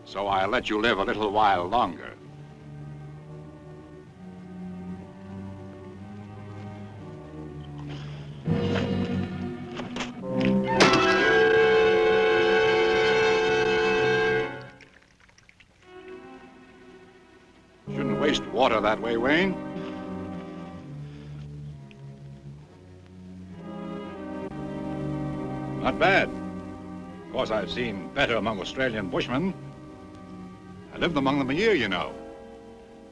So I'll let you live a little while longer. Shouldn't waste water that way, Wayne. Not bad. Of course, I've seen better among Australian bushmen. I lived among them a year, you know.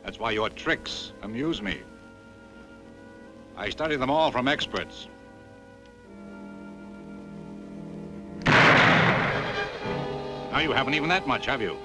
That's why your tricks amuse me. I study them all from experts. Now you haven't even that much, have you?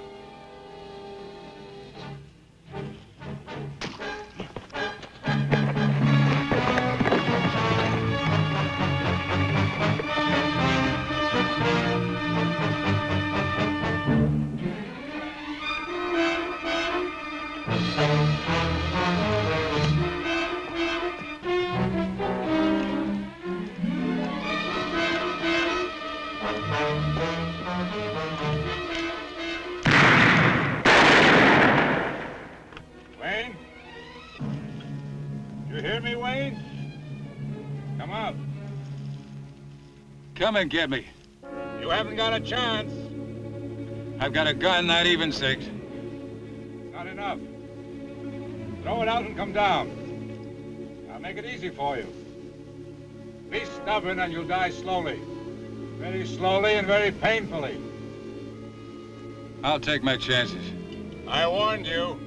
Wayne? You hear me, Wayne? Come out. Come and get me. You haven't got a chance. I've got a gun, not even six. Not enough. Throw it out and come down. I'll make it easy for you. Be stubborn and you'll die slowly. Very slowly and very painfully. I'll take my chances. I warned you.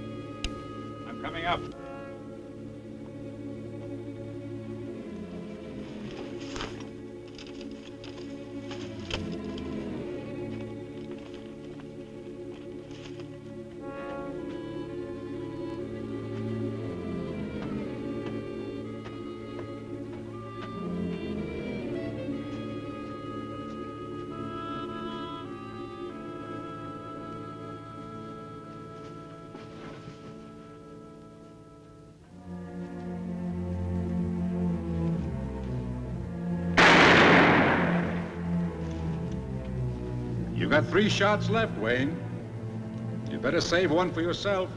I'm coming up. You got 3 shots left, Wayne. You better save one for yourself.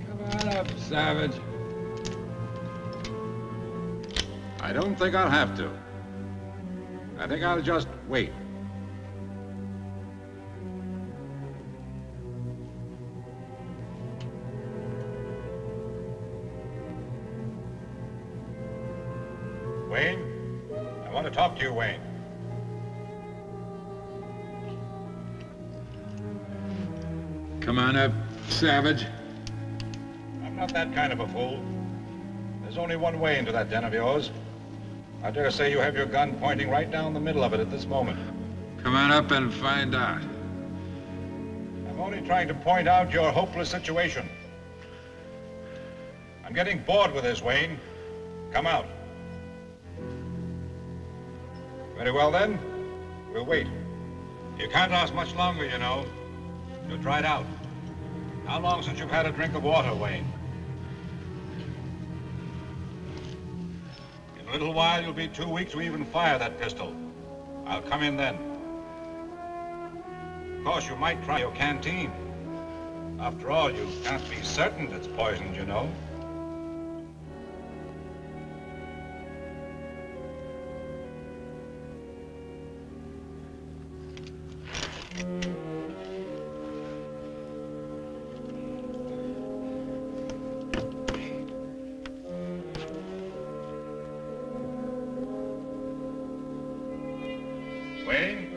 Come on up, Savage. I don't think I'll have to. I think I'll just wait. Wayne, I want to talk to you, Wayne. Come on up, Savage. I'm not that kind of a fool. There's only one way into that den of yours. I dare say you have your gun pointing right down the middle of it at this moment. Come on up and find out. I'm only trying to point out your hopeless situation. I'm getting bored with this, Wayne. Come out. Very well, then. We'll wait. You can't last much longer, you know. You're dried out. How long since you've had a drink of water, Wayne? In a little while, you'll be too weak to even fire that pistol. I'll come in then. Of course, you might try your canteen. After all, you can't be certain it's poisoned, you know. Wayne?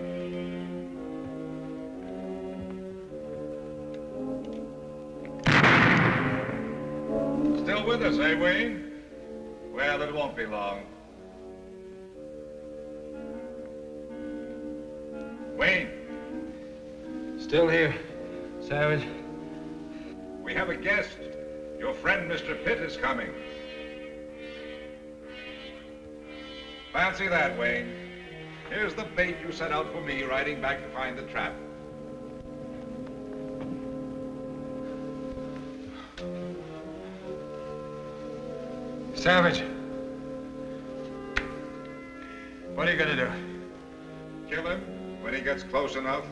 Still with us, eh, Wayne? Well, it won't be long. Wayne? Still here, Savage. We have a guest. Your friend, Mr. Pitt, is coming. Fancy that, Wayne. Here's the bait you set out for me, riding back to find the trap. Savage. What are you gonna do? Kill him? When he gets close enough.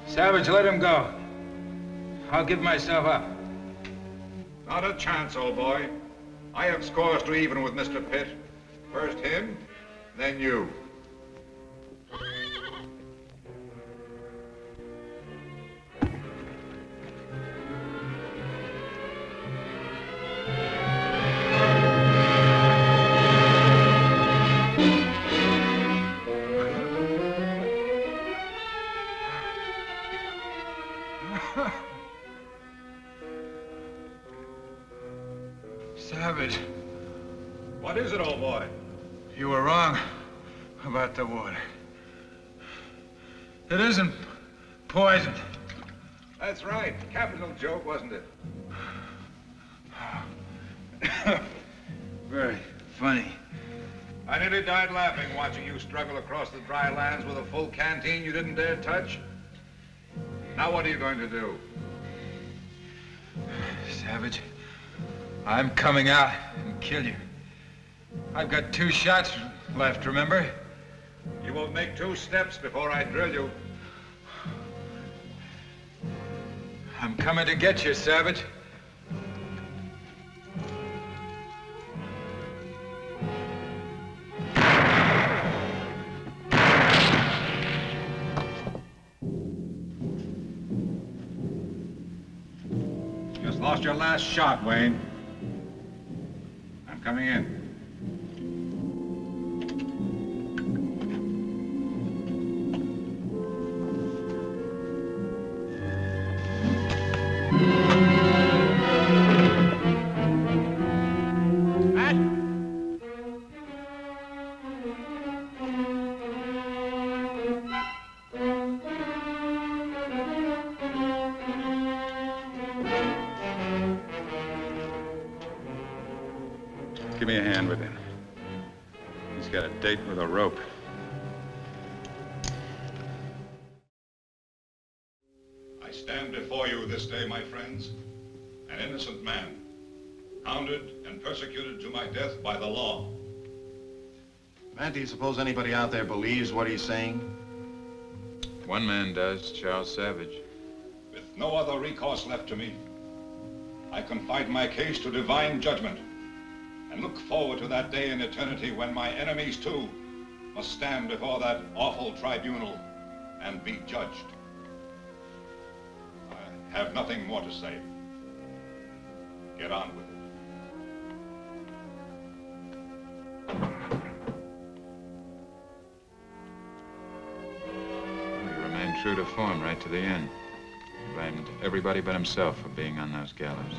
Savage, let him go. I'll give myself up. Not a chance, old boy. I have scores to even with Mr. Pitt. First him, then you. Savage. What is it, old boy? You were wrong about the water. It isn't poisoned. That's right. Capital joke, wasn't it? Very funny. I nearly died laughing watching you struggle across the dry lands with a full canteen you didn't dare touch. Now what are you going to do? Savage, I'm coming out and kill you. I've got 2 shots left, remember? You won't make 2 steps before I drill you. I'm coming to get you, Savage. Just lost your last shot, Wayne. I'm coming in. Give me a hand with him. He's got a date with a rope. I stand before you this day, my friends, an innocent man, hounded and persecuted to my death by the law. Man, do you suppose anybody out there believes what he's saying? One man does, Charles Savage. With no other recourse left to me, I confide my case to divine judgment and look forward to that day in eternity when my enemies, too, must stand before that awful tribunal and be judged. I have nothing more to say. Get on with it. He remained true to form right to the end. Blamed everybody but himself for being on those gallows.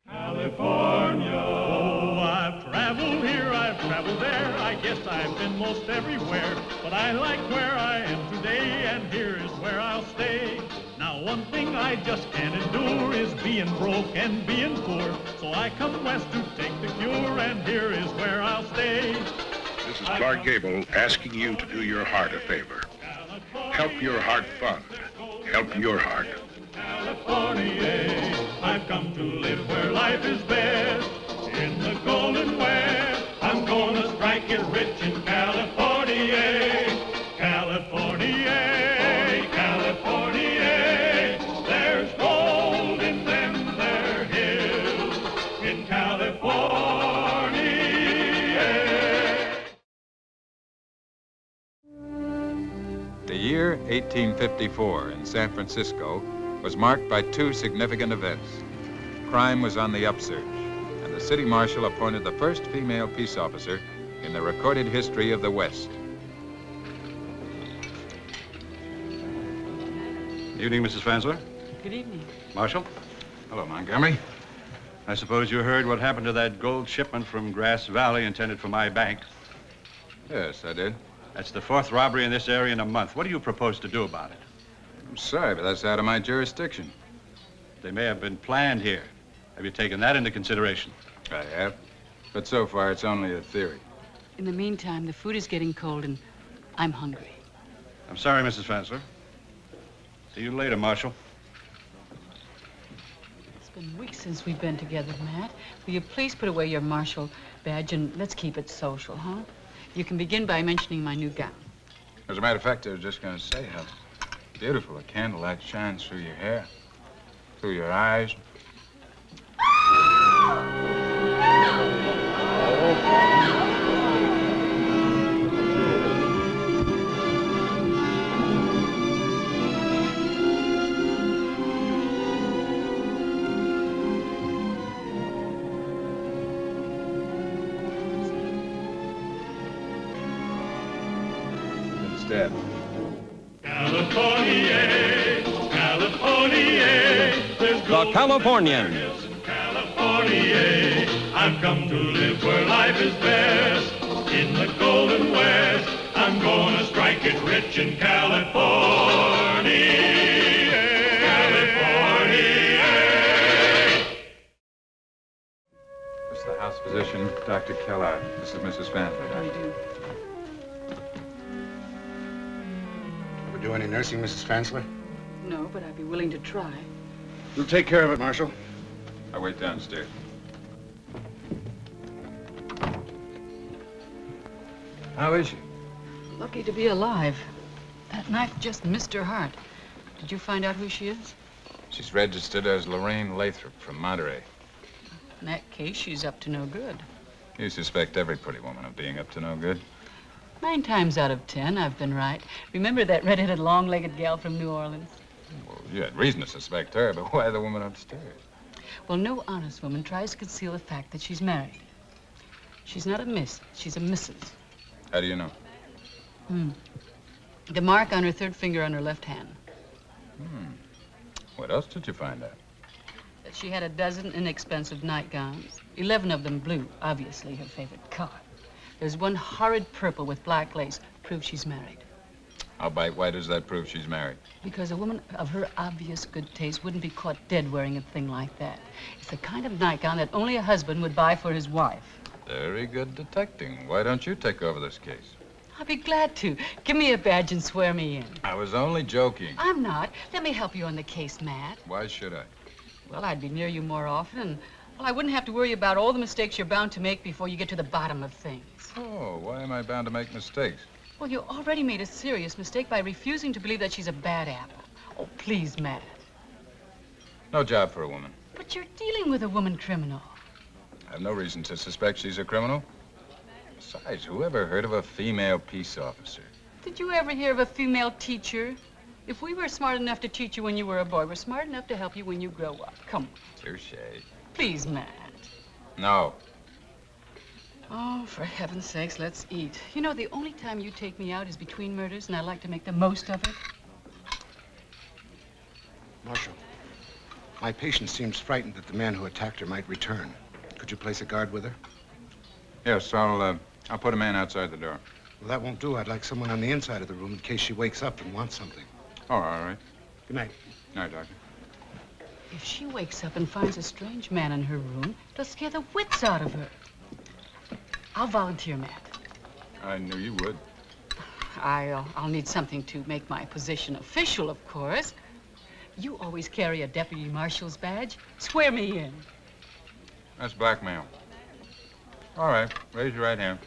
California. Oh, I've traveled here, I've traveled there. I guess I've been most everywhere. But I like where I am today, and here is where I'll stay. Now, one thing I just can't endure is being broke and being poor. So I come west to take the cure, and here is where I'll stay. This is Clark Gable asking you to do your heart a favor. Help your heart fund. Help your heart. California, I've come to live where life is best. In the Golden West, I'm gonna strike it rich in California. California, California, there's gold in them there hills in California. The year 1854 in San Francisco was marked by 2 significant events. Crime was on the upsurge, and the city marshal appointed the first female peace officer in the recorded history of the West. Evening, Mrs. Fansler. Good evening. Marshal. Hello, Montgomery. I suppose you heard what happened to that gold shipment from Grass Valley intended for my bank. Yes, I did. That's the 4th robbery in this area in a month. What do you propose to do about it? I'm sorry, but that's out of my jurisdiction. They may have been planned here. Have you taken that into consideration? I have. But so far, it's only a theory. In the meantime, the food is getting cold and I'm hungry. I'm sorry, Mrs. Fansler. See you later, Marshal. been weeks since we've been together, Matt. Will you please put away your marshal badge and let's keep it social, huh? You can begin by mentioning my new gown. As a matter of fact, I was just going to say how beautiful a candlelight shines through your hair, through your eyes. Instead. California, California, The Californians. California, I've come to live where life is best. In the Golden West, I'm gonna strike it rich in California. California. This is the house physician, Dr. Kellogg. This is Mrs. Fantley. How do you do? Ever do any nursing, Mrs. Fansler? No, but I'd be willing to try. You'll take care of it, Marshal. I wait downstairs. How is she? Lucky to be alive. That knife just missed her heart. Did you find out who she is? She's registered as Lorraine Lathrop from Monterey. In that case, she's up to no good. You suspect every pretty woman of being up to no good. 9 times out of 10, I've been right. Remember that red-headed, long-legged gal from New Orleans? Well, you had reason to suspect her, but why the woman upstairs? Well, no honest woman tries to conceal the fact that she's married. She's not a miss, she's a Mrs. How do you know? The mark on her 3rd finger on her left hand. What else did you find out? That she had a dozen inexpensive nightgowns, 11 of them blue, obviously her favorite color. There's one horrid purple with black lace, proves she's married. I'll bite. Why does that prove she's married? Because a woman of her obvious good taste wouldn't be caught dead wearing a thing like that. It's the kind of nightgown that only a husband would buy for his wife. Very good detecting. Why don't you take over this case? I'll be glad to. Give me a badge and swear me in. I was only joking. I'm not. Let me help you on the case, Matt. Why should I? Well, I'd be near you more often, and well, I wouldn't have to worry about all the mistakes you're bound to make before you get to the bottom of things. Oh, why am I bound to make mistakes? Well, you already made a serious mistake by refusing to believe that she's a bad apple. Oh, please, Matt. No job for a woman. But you're dealing with a woman criminal. I have no reason to suspect she's a criminal. Besides, who ever heard of a female peace officer? Did you ever hear of a female teacher? If we were smart enough to teach you when you were a boy, we're smart enough to help you when you grow up. Come on. Touche. Please, Matt. No. Oh, for heaven's sakes, let's eat. You know, the only time you take me out is between murders, and I like to make the most of it. Marshal, my patient seems frightened that the man who attacked her might return. Could you place a guard with her? Yes, I'll put a man outside the door. Well, that won't do. I'd like someone on the inside of the room in case she wakes up and wants something. Oh, all right. Good night. Night, Doctor. If she wakes up and finds a strange man in her room, it'll scare the wits out of her. I'll volunteer, Matt. I knew you would. I'll need something to make my position official, of course. You always carry a deputy marshal's badge. Swear me in. That's blackmail. All right, raise your right hand.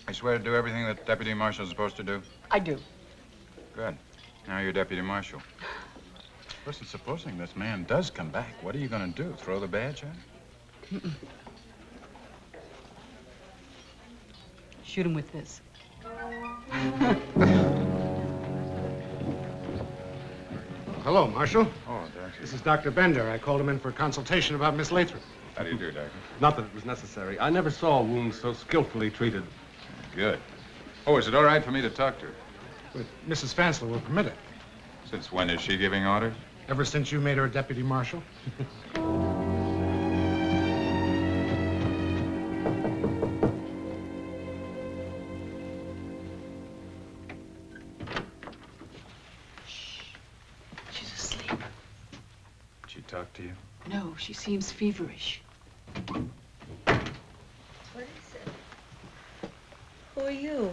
I swear to do everything that deputy marshal's supposed to do. I do. Good. Now you're deputy marshal. Listen, supposing this man does come back, what are you going to do? Throw the badge at him? Shoot him with this. Hello, Marshal. Oh, Doctor. This is Dr. Bender. I called him in for a consultation about Miss Lathrop. How do you do, Doctor? Not that it was necessary. I never saw a wound so skillfully treated. Good. Oh, is it all right for me to talk to her? But Mrs. Fansler will permit it. Since when is she giving orders? Ever since you made her a deputy marshal? She's asleep. Did she talk to you? No, she seems feverish. What is it? Who are you?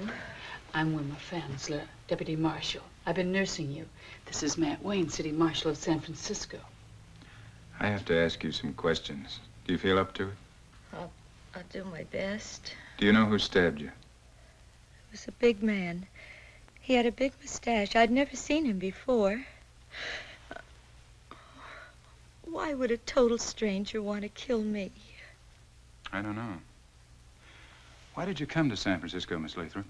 I'm Wilma Fansler, deputy marshal. I've been nursing you. This is Matt Wayne, city marshal of San Francisco. I have to ask you some questions. Do you feel up to it? I'll do my best. Do you know who stabbed you? It was a big man. He had a big mustache. I'd never seen him before. Why would a total stranger want to kill me? I don't know. Why did you come to San Francisco, Miss Lathrop?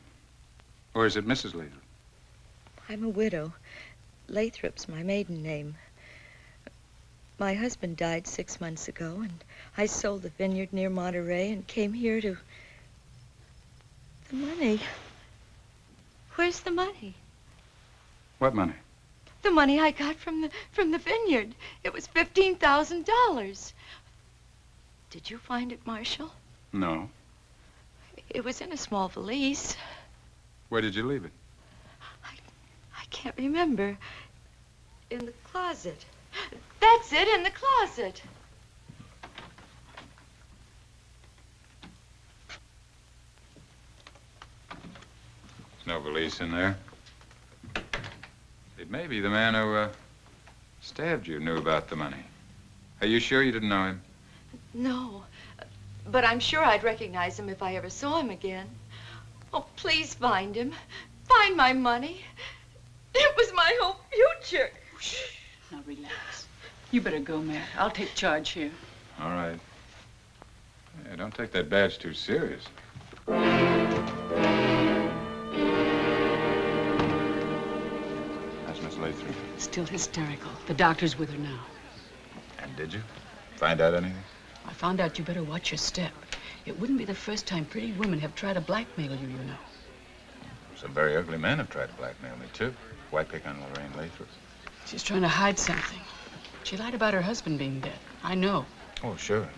Or is it Mrs. Lathrop? I'm a widow. Lathrop's my maiden name. My husband died 6 months ago, and I sold the vineyard near Monterey and came here to... The money. Where's the money? What money? The money I got from the vineyard. It was $15,000. Did you find it, Marshal? No. It was in a small valise. Where did you leave it? I can't remember. In the closet. That's it, in the closet. There's no valise in there. It may be the man who stabbed you knew about the money. Are you sure you didn't know him? No, but I'm sure I'd recognize him if I ever saw him again. Oh, please find him. Find my money. It was my whole future. Now relax. You better go, Matt. I'll take charge here. All right. Yeah, don't take that badge too serious. That's Miss Lathrop. Still hysterical. The doctor's with her now. And did you find out anything? I found out you better watch your step. It wouldn't be the first time pretty women have tried to blackmail you, you know. Some very ugly men have tried to blackmail me, too. Why pick on Lorraine Lathrop? She's trying to hide something. She lied about her husband being dead. I know. Oh, sure.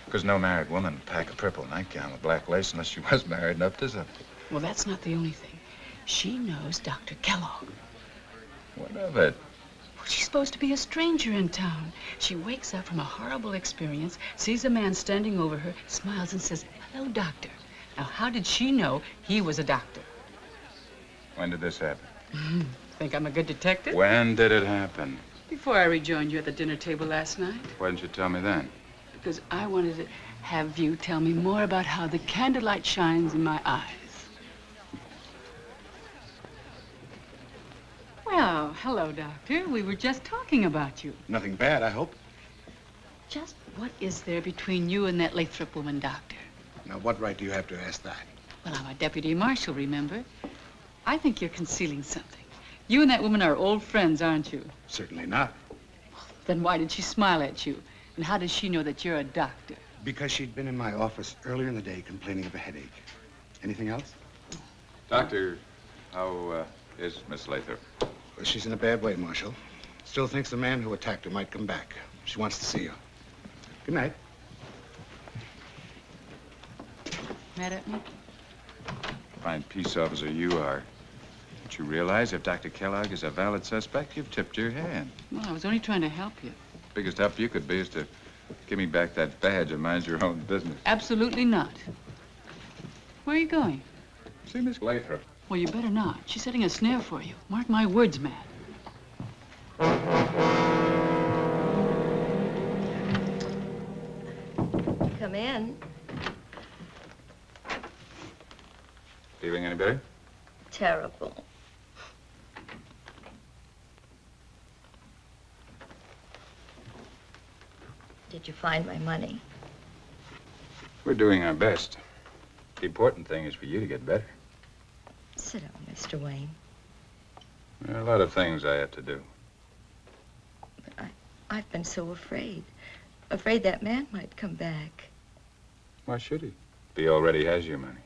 Because no married woman would pack a purple nightgown with black lace unless she was married and up to something. Well, that's not the only thing. She knows Dr. Kellogg. What of it? Well, she's supposed to be a stranger in town. She wakes up from a horrible experience, sees a man standing over her, smiles and says, "Hello, doctor." Now, how did she know he was a doctor? When did this happen? Think I'm a good detective? When did it happen? Before I rejoined you at the dinner table last night. Why didn't you tell me then? Because I wanted to have you tell me more about how the candlelight shines in my eyes. Well, hello, Doctor. We were just talking about you. Nothing bad, I hope. Just what is there between you and that Lathrop woman, Doctor? Now, what right do you have to ask that? Well, I'm a deputy marshal, remember? I think you're concealing something. You and that woman are old friends, aren't you? Certainly not. Then why did she smile at you? And how does she know that you're a doctor? Because she'd been in my office earlier in the day complaining of a headache. Anything else? Doctor, how is Miss Lathrop? Well, she's in a bad way, Marshal. Still thinks the man who attacked her might come back. She wants to see you. Good night. Mad at me? Fine peace officer you are. Don't you realize if Dr. Kellogg is a valid suspect, you've tipped your hand. Well, I was only trying to help you. Biggest help you could be is to give me back that badge and mind your own business. Absolutely not. Where are you going? See Miss Lathrop. Well, you better not. She's setting a snare for you. Mark my words, Matt. Come in. Feeling any better? Terrible. Did you find my money? We're doing our best. The important thing is for you to get better. Sit down, Mr. Wayne. There are a lot of things I have to do. But I've been so afraid. Afraid that man might come back. Why should he? If he already has your money.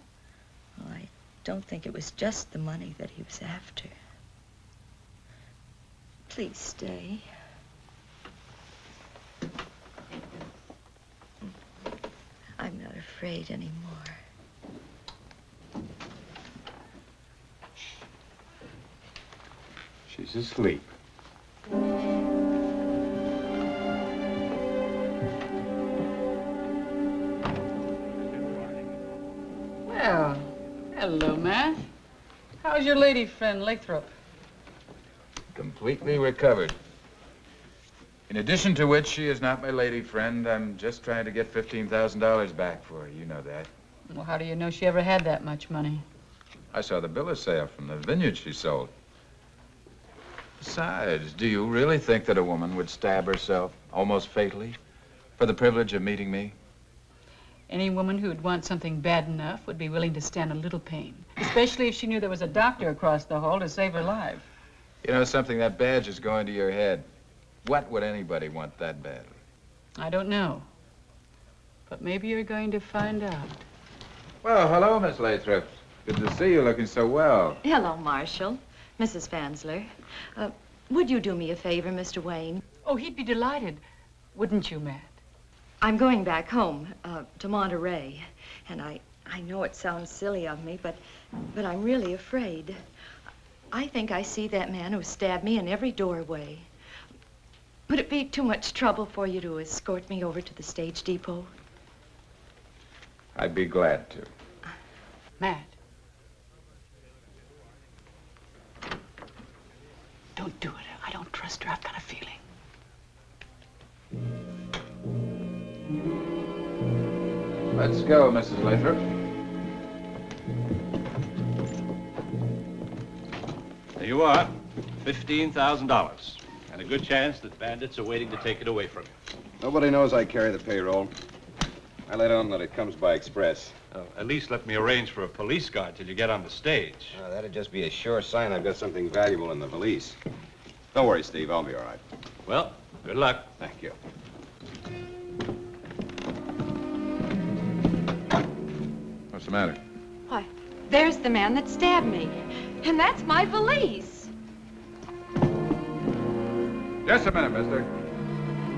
Well, I don't think it was just the money that he was after. Please stay. I'm not afraid anymore. She's asleep. Well, hello, Matt. How's your lady friend, Lathrop? Completely recovered. In addition to which, she is not my lady friend. I'm just trying to get $15,000 back for her. You know that. Well, how do you know she ever had that much money? I saw the bill of sale from the vineyard she sold. Besides, do you really think that a woman would stab herself, almost fatally, for the privilege of meeting me? Any woman who'd want something bad enough would be willing to stand a little pain, especially if she knew there was a doctor across the hall to save her life. You know something, that badge is going to your head. What would anybody want that badly? I don't know. But maybe you're going to find out. Well, hello, Miss Lathrop. Good to see you looking so well. Hello, Marshal. Mrs. Fansler. Would you do me a favor, Mr. Wayne? Oh, he'd be delighted. Wouldn't you, Matt? I'm going back home, to Monterey. And I know it sounds silly of me, but I'm really afraid. I think I see that man who stabbed me in every doorway. Would it be too much trouble for you to escort me over to the stage depot? I'd be glad to. Matt. Don't do it. I don't trust her. I've got a feeling. Let's go, Mrs. Lathrop. There you are. $15,000. And a good chance that bandits are waiting to take it away from you. Nobody knows I carry the payroll. I let on that it comes by express. At least let me arrange for a police guard till you get on the stage. That'd just be a sure sign I've got something valuable in the valise. Don't worry, Steve. I'll be all right. Well, good luck. Thank you. What's the matter? Why, there's the man that stabbed me. And that's my valise. Just a minute, mister.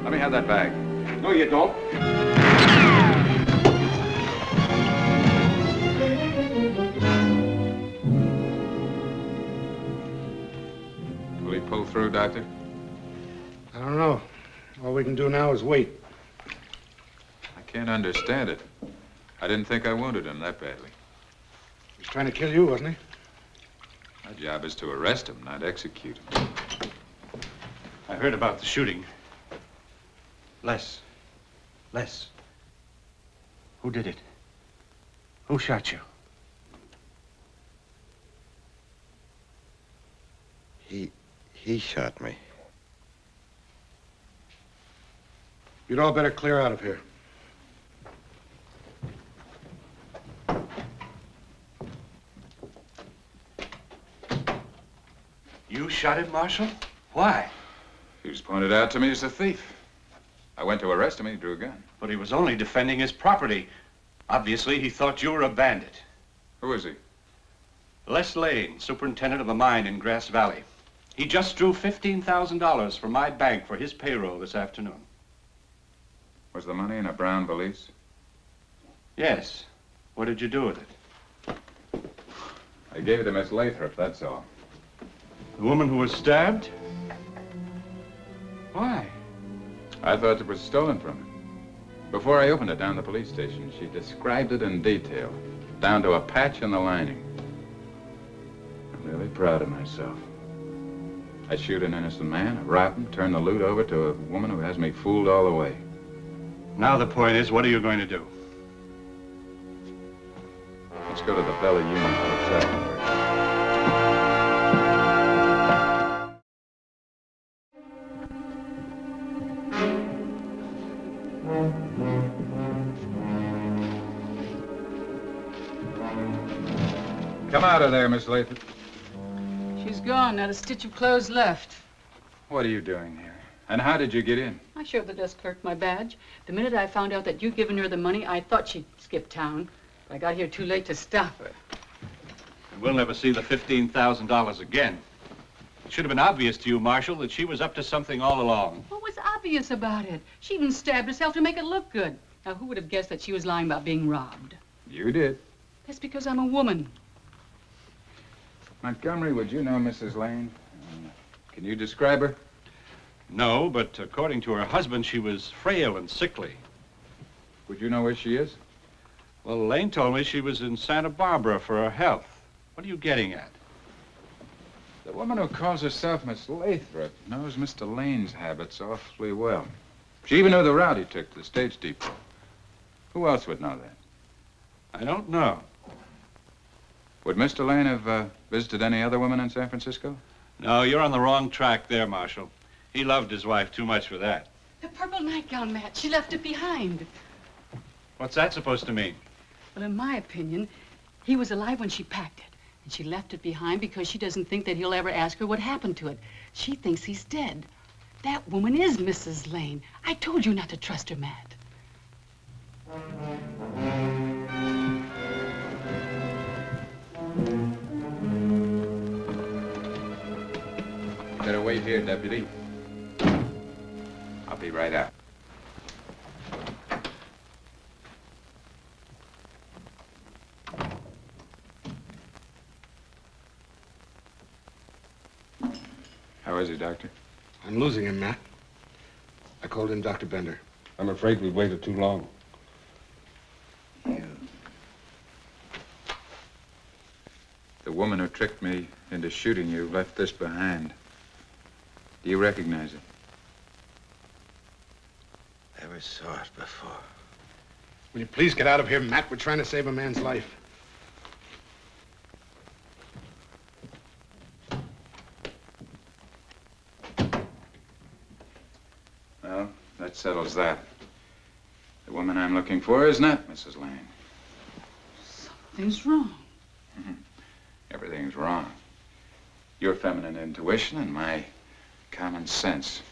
Let me have that bag. No, you don't. Will he pull through, Doctor? I don't know. All we can do now is wait. I can't understand it. I didn't think I wounded him that badly. He was trying to kill you, wasn't he? My job is to arrest him, not execute him. I heard about the shooting. Les. Who did it? Who shot you? He shot me. You'd all better clear out of here. You shot him, Marshal? Why? He was pointed out to me as a thief. I went to arrest him and he drew a gun. But he was only defending his property. Obviously, he thought you were a bandit. Who is he? Les Lane, superintendent of a mine in Grass Valley. He just drew $15,000 from my bank for his payroll this afternoon. Was the money in a brown valise? Yes. What did you do with it? I gave it to Miss Lathrop, that's all. The woman who was stabbed? Why? I thought it was stolen from her. Before I opened it down the police station, she described it in detail, down to a patch in the lining. I'm really proud of myself. I shoot an innocent man, rob him, turn the loot over to a woman who has me fooled all the way. Now the point is, what are you going to do? Let's go to the Bella Union Hotel first. Come out of there, Miss Lathrop. She's gone, not a stitch of clothes left. What are you doing here? And how did you get in? I showed the desk clerk my badge. The minute I found out that you'd given her the money, I thought she'd skip town. But I got here too late to stop her. And we'll never see the $15,000 again. It should have been obvious to you, Marshal, that she was up to something all along. What was obvious about it? She even stabbed herself to make it look good. Now, who would have guessed that she was lying about being robbed? You did. That's because I'm a woman. Montgomery, would you know Mrs. Lane? Can you describe her? No, but according to her husband, she was frail and sickly. Would you know where she is? Well, Lane told me she was in Santa Barbara for her health. What are you getting at? The woman who calls herself Miss Lathrop knows Mr. Lane's habits awfully well. She even knew the route he took to the stage depot. Who else would know that? I don't know. Would Mr. Lane have visited any other women in San Francisco? No, you're on the wrong track there, Marshal. He loved his wife too much for that. The purple nightgown, Matt. She left it behind. What's that supposed to mean? Well, in my opinion, he was alive when she packed it. And she left it behind because she doesn't think that he'll ever ask her what happened to it. She thinks he's dead. That woman is Mrs. Lane. I told you not to trust her, Matt. Better wait here, Deputy. I'll be right out. How is he, Doctor? I'm losing him, Matt. I called in Dr. Bender. I'm afraid we waited too long. The woman who tricked me into shooting you left this behind. Do you recognize it? Never saw it before. Will you please get out of here, Matt? We're trying to save a man's life. Well, that settles that. The woman I'm looking for is not Mrs. Lane. Something's wrong. Everything's wrong. Your feminine intuition and my common sense.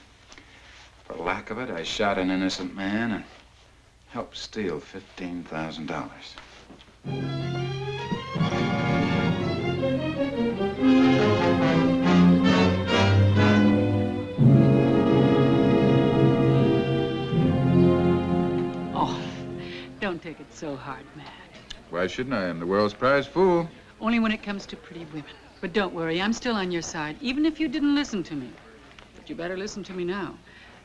For lack of it, I shot an innocent man and helped steal $15,000. Oh, don't take it so hard, Matt. Why shouldn't I? I'm the world's prize fool. Only when it comes to pretty women. But don't worry, I'm still on your side, even if you didn't listen to me. But you better listen to me now.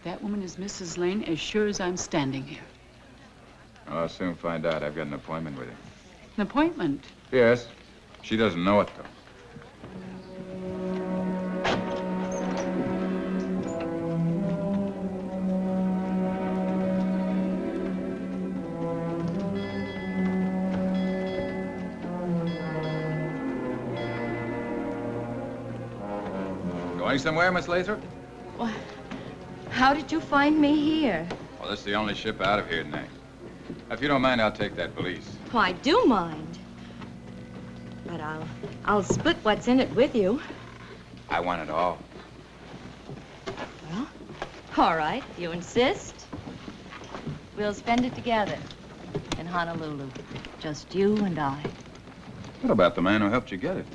That woman is Mrs. Lane as sure as I'm standing here. I'll soon find out. I've got an appointment with her. An appointment? Yes. She doesn't know it, though. Going somewhere, Miss Lathrop? Well, how did you find me here? Well, this is the only ship out of here tonight. If you don't mind, I'll take that valise. Oh, I do mind. But I'll split what's in it with you. I want it all. Well, all right, if you insist. We'll spend it together in Honolulu. Just you and I. What about the man who helped you get it?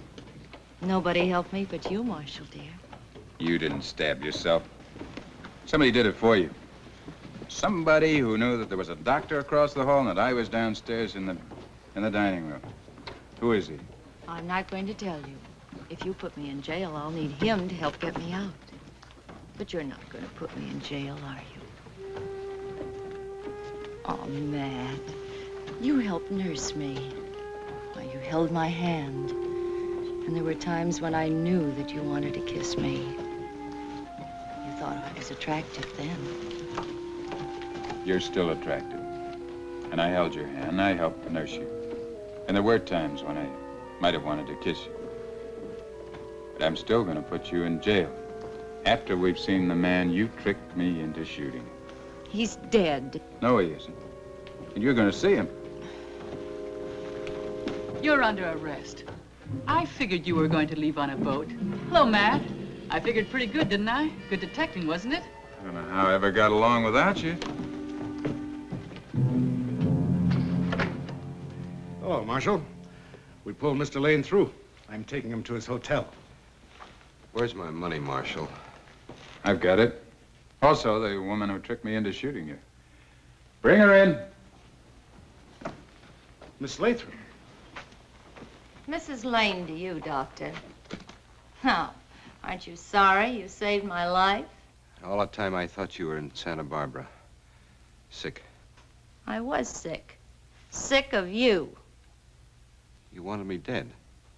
Nobody helped me but you, Marshal, dear. You didn't stab yourself. Somebody did it for you. Somebody who knew that there was a doctor across the hall and that I was downstairs in the dining room. Who is he? I'm not going to tell you. If you put me in jail, I'll need him to help get me out. But you're not going to put me in jail, are you? Oh, Matt, you helped nurse me. Why, you held my hand. And there were times when I knew that you wanted to kiss me. You thought I was attractive then. You're still attractive. And I held your hand, and I helped nurse you. And there were times when I might have wanted to kiss you. But I'm still going to put you in jail. After we've seen the man you tricked me into shooting. He's dead. No, he isn't. And you're going to see him. You're under arrest. I figured you were going to leave on a boat. Hello, Matt. I figured pretty good, didn't I? Good detecting, wasn't it? I don't know how I ever got along without you. Hello, Marshal. We pulled Mr. Lane through. I'm taking him to his hotel. Where's my money, Marshal? I've got it. Also, the woman who tricked me into shooting you. Bring her in. Miss Lathrop. Mrs. Lane to you, Doctor. Now, aren't you sorry you saved my life? All the time I thought you were in Santa Barbara. Sick. I was sick. Sick of you. You wanted me dead.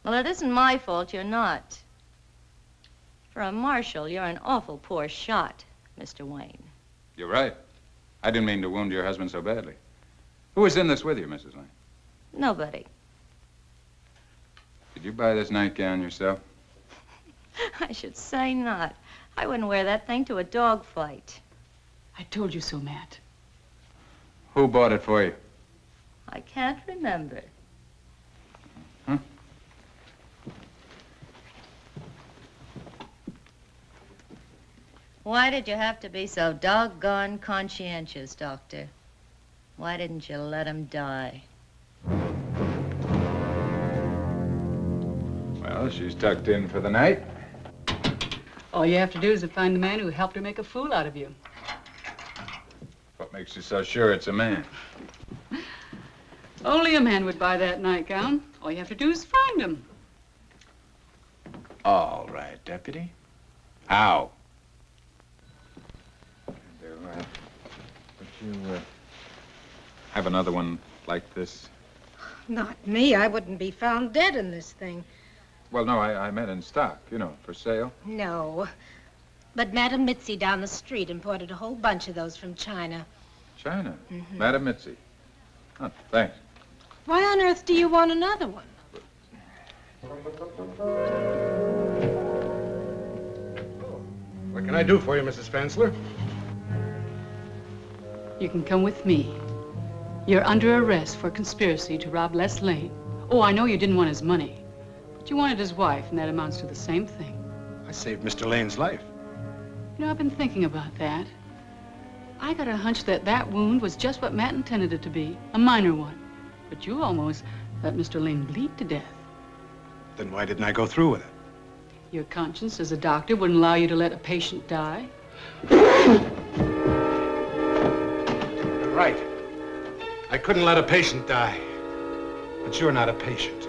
Well, it isn't my fault you're not. For a marshal, you're an awful poor shot, Mr. Wayne. You're right. I didn't mean to wound your husband so badly. Who was in this with you, Mrs. Lane? Nobody. Did you buy this nightgown yourself? I should say not. I wouldn't wear that thing to a dog fight. I told you so, Matt. Who bought it for you? I can't remember. Huh? Why did you have to be so doggone conscientious, Doctor? Why didn't you let him die? Well, she's tucked in for the night. All you have to do is to find the man who helped her make a fool out of you. What makes you so sure it's a man? Only a man would buy that nightgown. All you have to do is find him. All right, Deputy. How? Would you have another one like this? Not me. I wouldn't be found dead in this thing. Well, no, I meant in stock, you know, for sale. No. But Madame Mitzi down the street imported a whole bunch of those from China. China? Madame Mitzi. Oh, thanks. Why on earth do you want another one? What can I do for you, Mrs. Fansler? You can come with me. You're under arrest for conspiracy to rob Les Lane. Oh, I know you didn't want his money, but you wanted his wife, and that amounts to the same thing. I saved Mr. Lane's life. You know, I've been thinking about that. I got a hunch that that wound was just what Matt intended it to be, a minor one. But you almost let Mr. Lane bleed to death. Then why didn't I go through with it? Your conscience as a doctor wouldn't allow you to let a patient die. You're right. I couldn't let a patient die. But you're not a patient.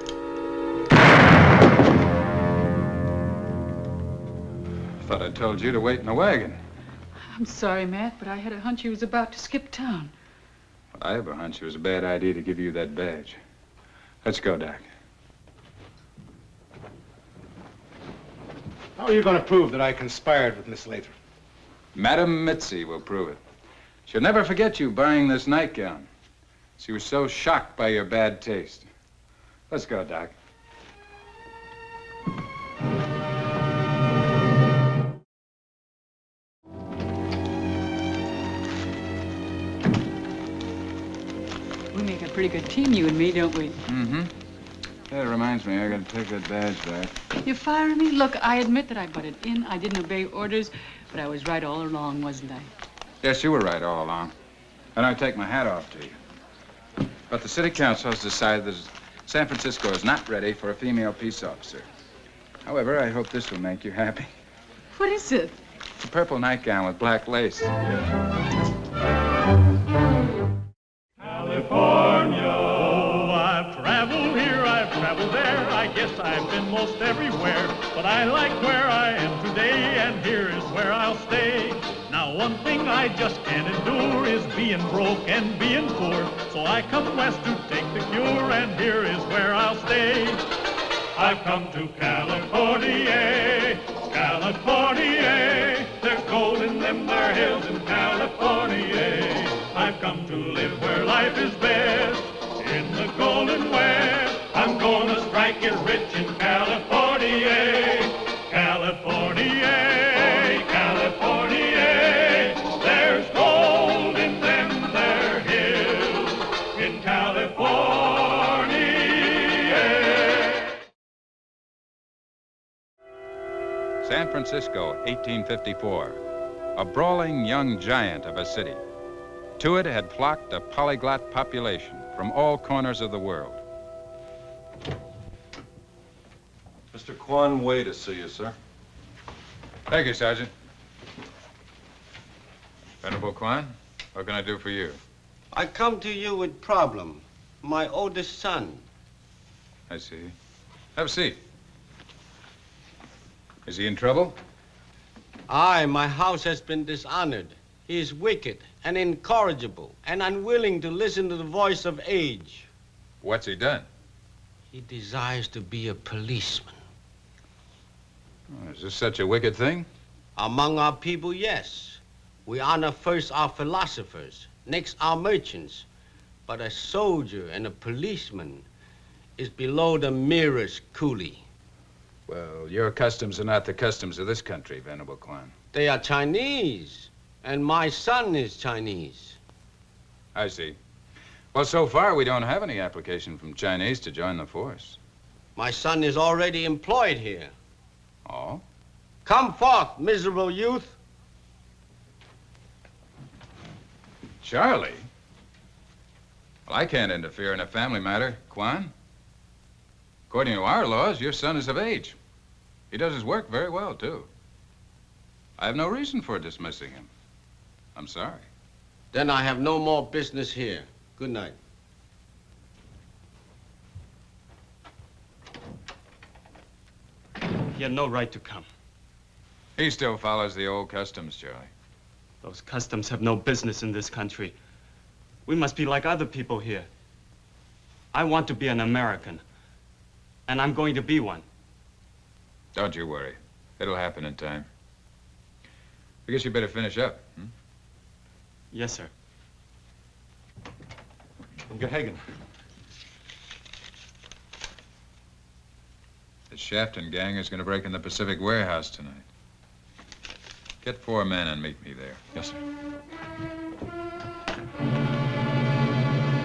Thought I told you to wait in the wagon. I'm sorry, Matt, but I had a hunch he was about to skip town. I have a hunch it was a bad idea to give you that badge. Let's go, Doc. How are you going to prove that I conspired with Miss Lathrop? Madame Mitzi will prove it. She'll never forget you buying this nightgown. She was so shocked by your bad taste. Let's go, Doc. We make a pretty good team, you and me, don't we? Mm-hmm. That reminds me, I gotta take that badge back. You firing me? Look, I admit that I butted in. I didn't obey orders, but I was right all along, wasn't I? Yes, you were right all along. And I take my hat off to you. But the city council has decided that San Francisco is not ready for a female peace officer. However, I hope this will make you happy. What is it? A purple nightgown with black lace. California. Oh, I've traveled here, I've traveled there. I guess I've been most everywhere. But I like where I am today, and here is where I'll stay. Now, one thing I just can't endure is being broke and being poor. So I come west to take the cure, and here is where I'll stay. I've come to California, California. There's gold in them there hills in California. I've come to live where life is best, in the Golden West. I'm gonna strike it rich in California, California, California. There's gold in them there hills in California. San Francisco, 1854. A brawling young giant of a city. To it had flocked a polyglot population from all corners of the world. Mr. Quan Wei to see you, sir. Thank you, Sergeant. Venerable Quan, what can I do for you? I come to you with problem. My oldest son. I see. Have a seat. Is he in trouble? Aye, my house has been dishonored. He is wicked and incorrigible and unwilling to listen to the voice of age. What's he done? He desires to be a policeman. Oh, is this such a wicked thing? Among our people, yes. We honor first our philosophers, next our merchants. But a soldier and a policeman is below the merest coolie. Well, your customs are not the customs of this country, Venerable Quan. They are Chinese, and my son is Chinese. I see. Well, so far, we don't have any application from Chinese to join the force. My son is already employed here. Oh? Come forth, miserable youth. Charlie? Well, I can't interfere in a family matter, Quan. According to our laws, your son is of age. He does his work very well, too. I have no reason for dismissing him. I'm sorry. Then I have no more business here. Good night. He had no right to come. He still follows the old customs, Charlie. Those customs have no business in this country. We must be like other people here. I want to be an American, and I'm going to be one. Don't you worry. It'll happen in time. I guess you better finish up. Yes, sir. Gehagen. The Shafton gang is going to break in the Pacific warehouse tonight. Get 4 men and meet me there. Yes, sir.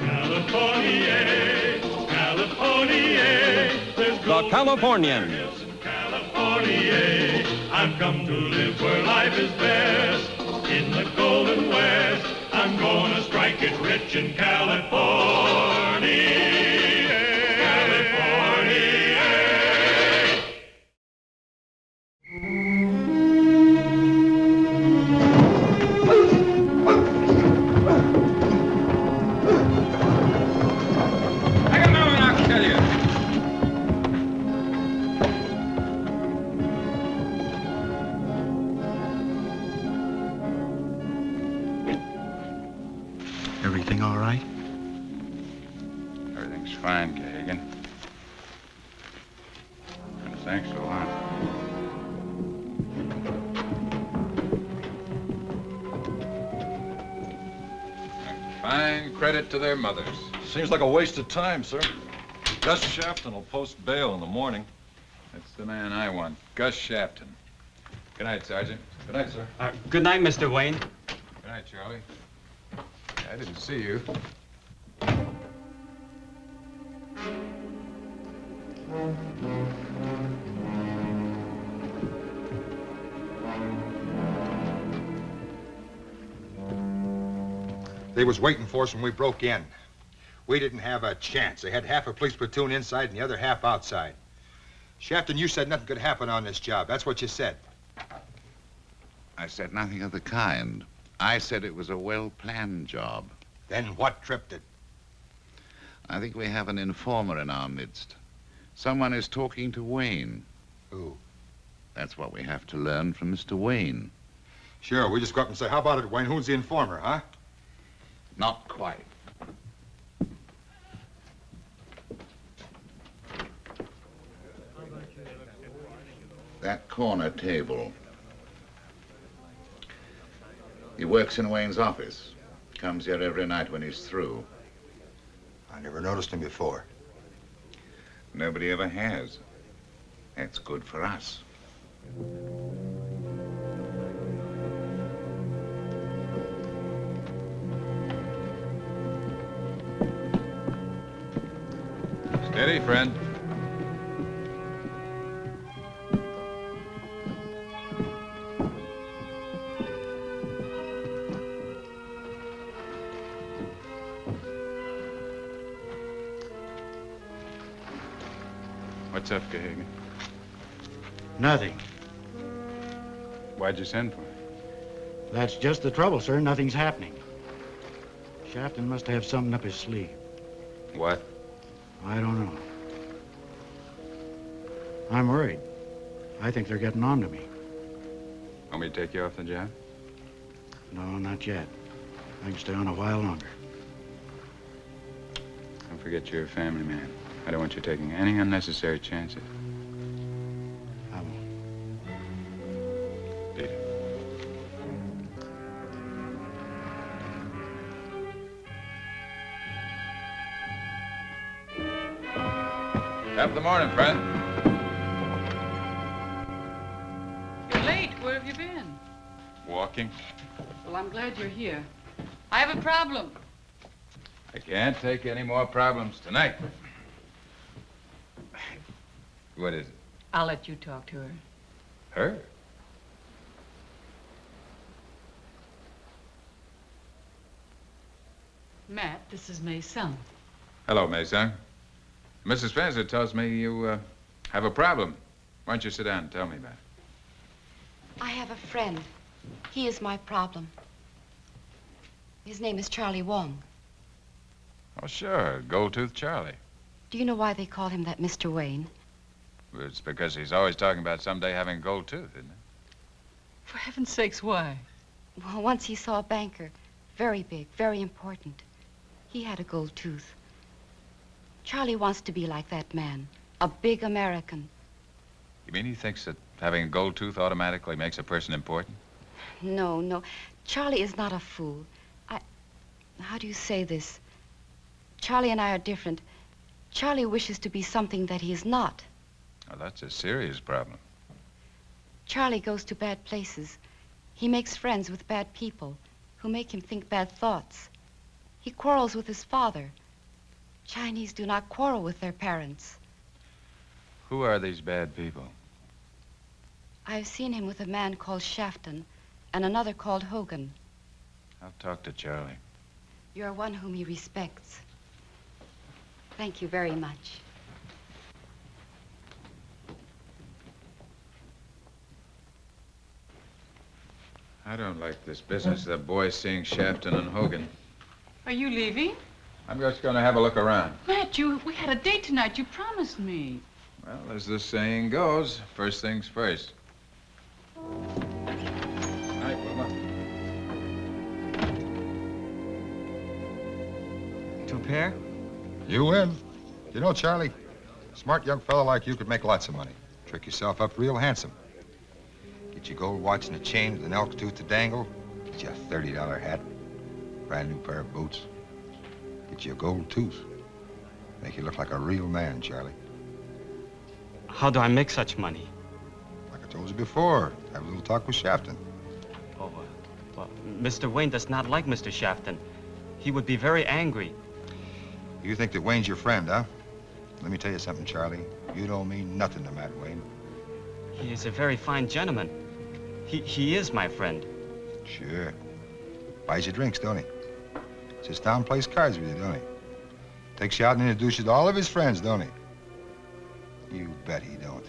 California, California, The Californians. California, I've come to live where life is best. In the Golden West, I'm gonna strike it rich in California. Everything all right? Everything's fine, Gehagen. And thanks a lot. Fine credit to their mothers. Seems like a waste of time, sir. Gus Shafton will post bail in the morning. That's the man I want, Gus Shafton. Good night, Sergeant. Good night, sir. Good night, Mr. Wayne. Good night, Charlie. I didn't see you. They was waiting for us when we broke in. We didn't have a chance. They had half a police platoon inside and the other half outside. Shafton, you said nothing could happen on this job. That's what you said. I said nothing of the kind. I said it was a well-planned job. Then what tripped it? I think we have an informer in our midst. Someone is talking to Wayne. Who? That's what we have to learn from Mr. Wayne. Sure, we just go up and say, how about it, Wayne? Who's the informer, huh? Not quite. That corner table. He works in Wayne's office. Comes here every night when he's through. I never noticed him before. Nobody ever has. That's good for us. Steady, friend. What's up, Gehagen? Nothing. Why'd you send for me? That's just the trouble, sir. Nothing's happening. Shafton must have something up his sleeve. What? I don't know. I'm worried. I think they're getting on to me. Want me to take you off the job? No, not yet. I can stay on a while longer. Don't forget you're a family man. I don't want you taking any unnecessary chances. I won't. Top of the morning, friend. You're late. Where have you been? Walking. Well, I'm glad you're here. I have a problem. I can't take any more problems tonight. What is it? I'll let you talk to her. Her? Matt, this is May's son. Hello, Mason. Mrs. Spencer tells me you have a problem. Why don't you sit down and tell me about it? I have a friend. He is my problem. His name is Charlie Wong. Oh, sure. Gold-toothed Charlie. Do you know why they call him that, Mr. Wayne? It's because he's always talking about someday having a gold tooth, isn't it? For heaven's sakes, why? Well, once he saw a banker. Very big, very important. He had a gold tooth. Charlie wants to be like that man. A big American. You mean he thinks that having a gold tooth automatically makes a person important? No, no. Charlie is not a fool. How do you say this? Charlie and I are different. Charlie wishes to be something that he is not. Oh, that's a serious problem. Charlie goes to bad places. He makes friends with bad people who make him think bad thoughts. He quarrels with his father. Chinese do not quarrel with their parents. Who are these bad people? I've seen him with a man called Shafton and another called Hogan. I'll talk to Charlie. You're one whom he respects. Thank you very much. I don't like this business of the boys seeing Shafton and Hogan. Are you leaving? I'm just going to have a look around. Matt, we had a date tonight. You promised me. Well, as the saying goes, first things first. Night, Wilma. Two pair? You win. You know, Charlie, a smart young fellow like you could make lots of money. Trick yourself up real handsome. Get you gold watch and a chain with an elk tooth to dangle. Get you a $30 hat. Brand new pair of boots. Get you a gold tooth. Make you look like a real man, Charlie. How do I make such money? Like I told you before, have a little talk with Shafton. Oh, well, Mr. Wayne does not like Mr. Shafton. He would be very angry. You think that Wayne's your friend, huh? Let me tell you something, Charlie. You don't mean nothing to Matt Wayne. He is a very fine gentleman. He is my friend. Sure. Buys you drinks, don't he? Sits down and plays cards with you, don't he? Takes you out and introduces you to all of his friends, don't he? You bet he don't.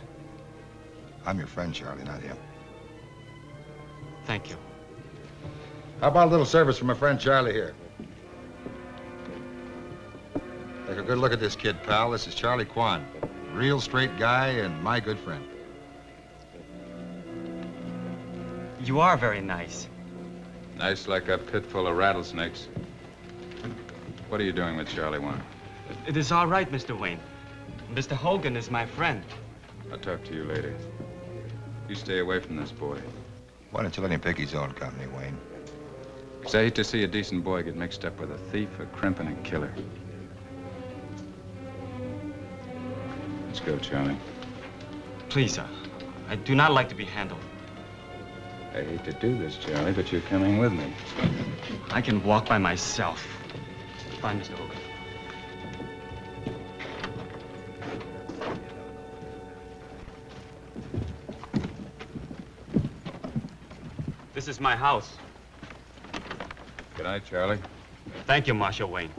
I'm your friend, Charlie, not him. Thank you. How about a little service from my friend Charlie here? Take a good look at this kid, pal. This is Charlie Kwan. Real straight guy and my good friend. You are very nice. Nice like a pit full of rattlesnakes. What are you doing with Charlie Wan? It is all right, Mr. Wayne. Mr. Hogan is my friend. I'll talk to you later. You stay away from this boy. Why don't you let him pick his own company, Wayne? 'Cause I hate to see a decent boy get mixed up with a thief, a crimp, and a killer. Let's go, Charlie. Please, sir. I do not like to be handled. I hate to do this, Charlie, but you're coming with me. I can walk by myself. Bye, Mr. Hogan. This is my house. Good night, Charlie. Thank you, Marshal Wayne.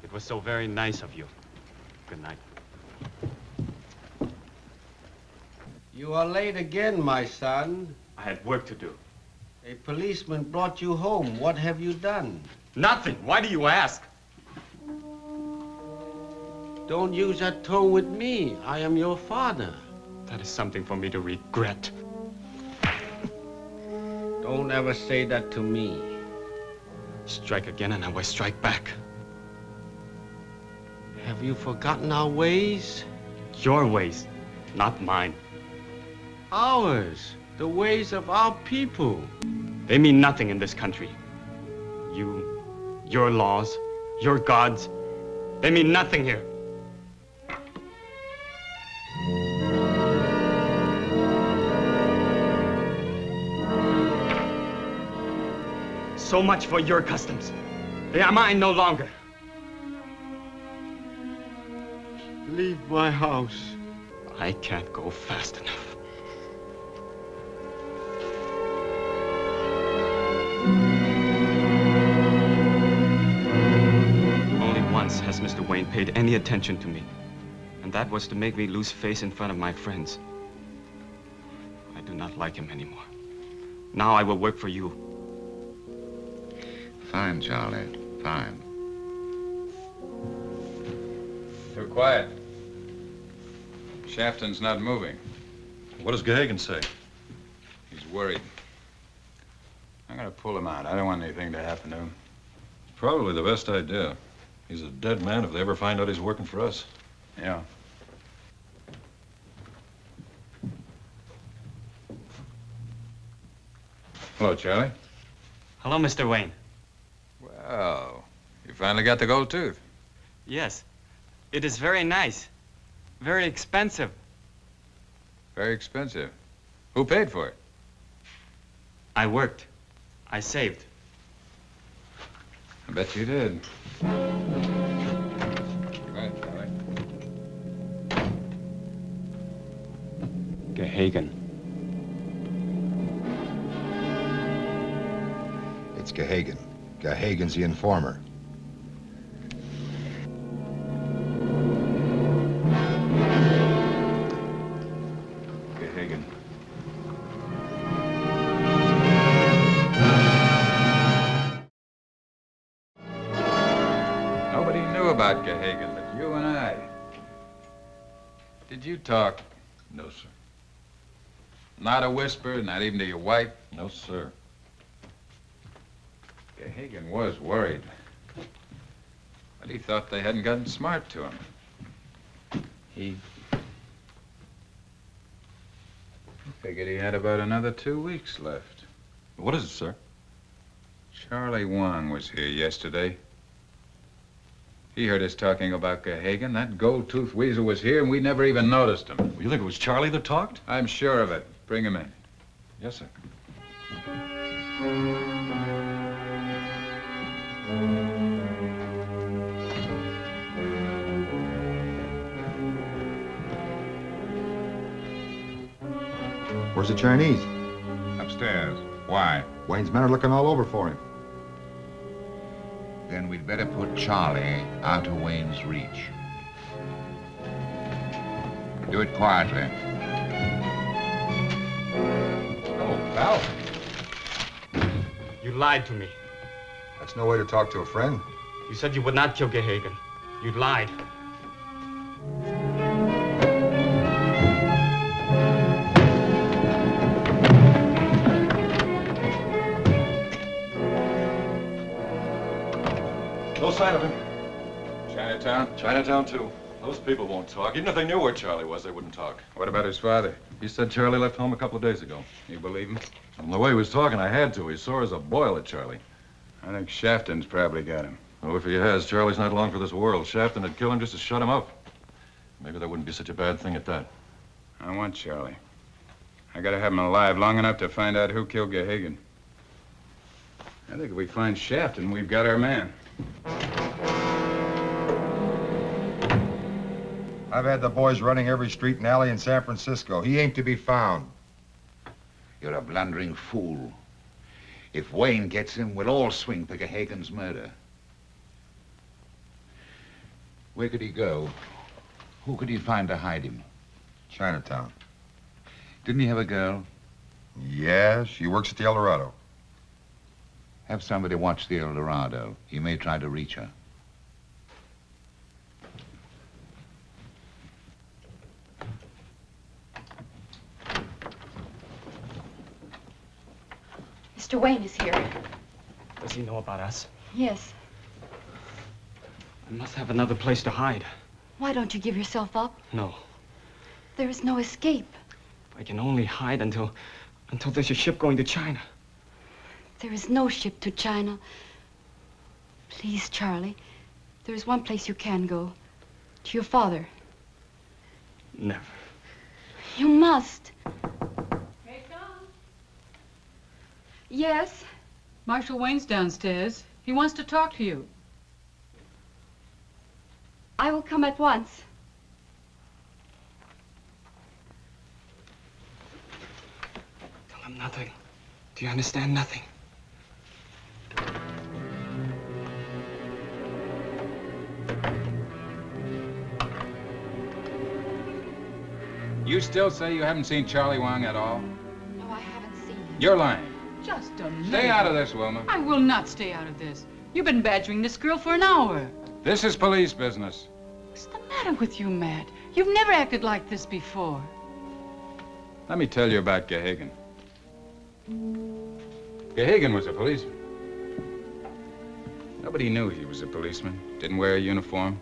It was so very nice of you. Good night. You are late again, my son. I had work to do. A policeman brought you home. What have you done? Nothing. Why do you ask? Don't use that tone with me. I am your father. That is something for me to regret. Don't ever say that to me. Strike again and I will strike back. Have you forgotten our ways? Your ways, not mine. Ours. The ways of our people. They mean nothing in this country. You, your laws, your gods, they mean nothing here. So much for your customs. They are mine no longer. Leave my house. I can't go fast enough. Only once has Mr. Wayne paid any attention to me, and that was to make me lose face in front of my friends. I do not like him anymore. Now I will work for you. Fine, Charlie, fine. Too quiet. Shafton's not moving. What does Gahagan say? He's worried. I'm gonna pull him out. I don't want anything to happen to him. Probably the best idea. He's a dead man if they ever find out he's working for us. Yeah. Hello, Charlie. Hello, Mr. Wayne. Well, you finally got the gold tooth. Yes. It is very nice. Very expensive. Very expensive. Who paid for it? I worked. I saved. I bet you did. Right, Charlie. Gahagan. It's Gahagan. Gahagan's the informer. Gahagan. Nobody knew about Gahagan but you and I. Did you talk? No, sir. Not a whisper, not even to your wife? No, sir. Gahagan was worried. But he thought they hadn't gotten smart to him. He figured he had about another 2 weeks left. What is it, sir? Charlie Wong was here yesterday. He heard us talking about Gahagan. That gold-toothed weasel was here, and we never even noticed him. You think it was Charlie that talked? I'm sure of it. Bring him in. Yes, sir. Where's the Chinese? Upstairs. Why? Wayne's men are looking all over for him. Then we'd better put Charlie out of Wayne's reach. Do it quietly. Oh, pal. You lied to me. That's no way to talk to a friend. You said you would not kill Gahagan. You lied. No sign of him. Chinatown? Chinatown, too. Those people won't talk. Even if they knew where Charlie was, they wouldn't talk. What about his father? He said Charlie left home a couple of days ago. You believe him? From the way he was talking, I had to. He's sore as a boil at Charlie. I think Shafton's probably got him. Oh, if he has, Charlie's not long for this world. Shafton would kill him just to shut him up. Maybe that wouldn't be such a bad thing at that. I want Charlie. I gotta have him alive long enough to find out who killed Gahagan. I think if we find Shafton, we've got our man. I've had the boys running every street and alley in San Francisco. He ain't to be found. You're a blundering fool. If Wayne gets him, we'll all swing for Gahagan's murder. Where could he go? Who could he find to hide him? Chinatown. Didn't he have a girl? Yeah, she works at the El Dorado. Have somebody watch the El Dorado. He may try to reach her. Mr. Wayne is here. Does he know about us? Yes. I must have another place to hide. Why don't you give yourself up? No. There is no escape. I can only hide until there's a ship going to China. There is no ship to China. Please, Charlie. There is one place you can go. To your father. Never. You must. Yes? Marshal Wayne's downstairs. He wants to talk to you. I will come at once. Tell him nothing. Do you understand? Nothing. You still say you haven't seen Charlie Wang at all? No, I haven't seen him. You're lying. Just a minute. Stay out of this, Wilma. I will not stay out of this. You've been badgering this girl for an hour. This is police business. What's the matter with you, Matt? You've never acted like this before. Let me tell you about Gahagan. Gahagan was a policeman. Nobody knew he was a policeman. Didn't wear a uniform.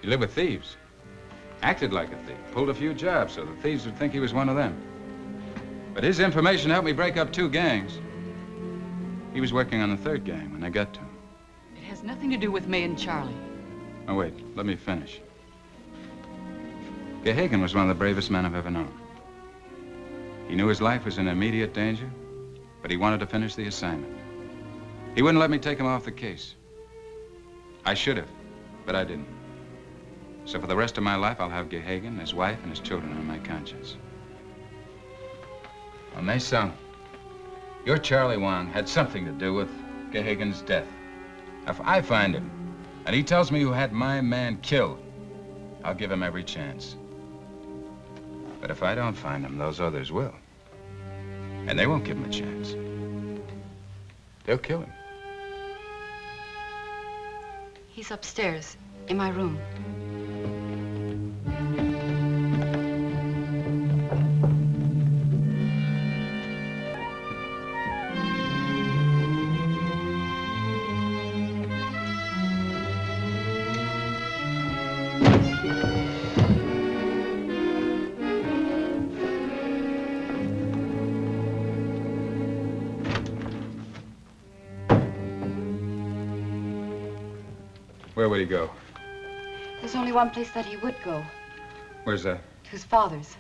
He lived with thieves. Acted like a thief. Pulled a few jobs so the thieves would think he was one of them. But his information helped me break up 2 gangs. He was working on the 3rd gang when I got to him. It has nothing to do with May and Charlie. Oh, wait. Let me finish. Gahagan was one of the bravest men I've ever known. He knew his life was in immediate danger, but he wanted to finish the assignment. He wouldn't let me take him off the case. I should have, but I didn't. So for the rest of my life, I'll have Gahagan, his wife, and his children on my conscience. Well, Mason, your Charlie Wang had something to do with Gahagan's death. If I find him, and he tells me who had my man killed, I'll give him every chance. But if I don't find him, those others will. And they won't give him a chance. They'll kill him. He's upstairs, in my room. Where would he go? There's only one place that he would go. Where's that? To his father's.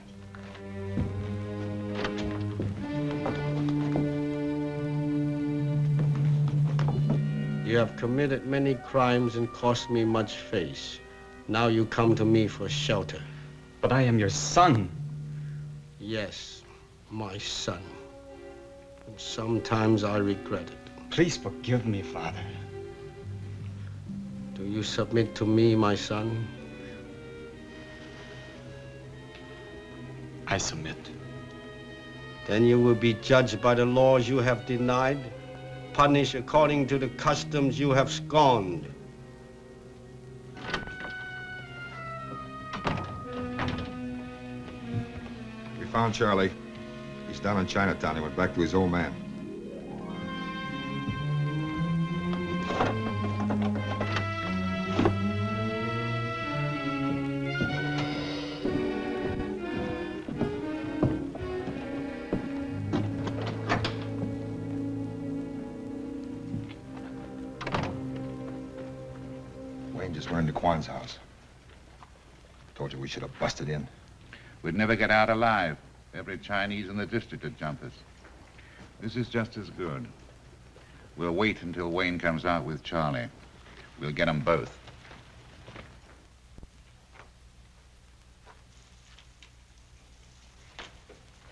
You have committed many crimes and cost me much face. Now you come to me for shelter. But I am your son. Yes, my son. And sometimes I regret it. Please forgive me, Father. Do you submit to me, my son? I submit. Then you will be judged by the laws you have denied, punished according to the customs you have scorned. We found Charlie. He's down in Chinatown. He went back to his old man. Wayne just went into Kwan's house. Told you we should have busted in. We'd never get out alive. Every Chinese in the district would jump us. This is just as good. We'll wait until Wayne comes out with Charlie. We'll get them both.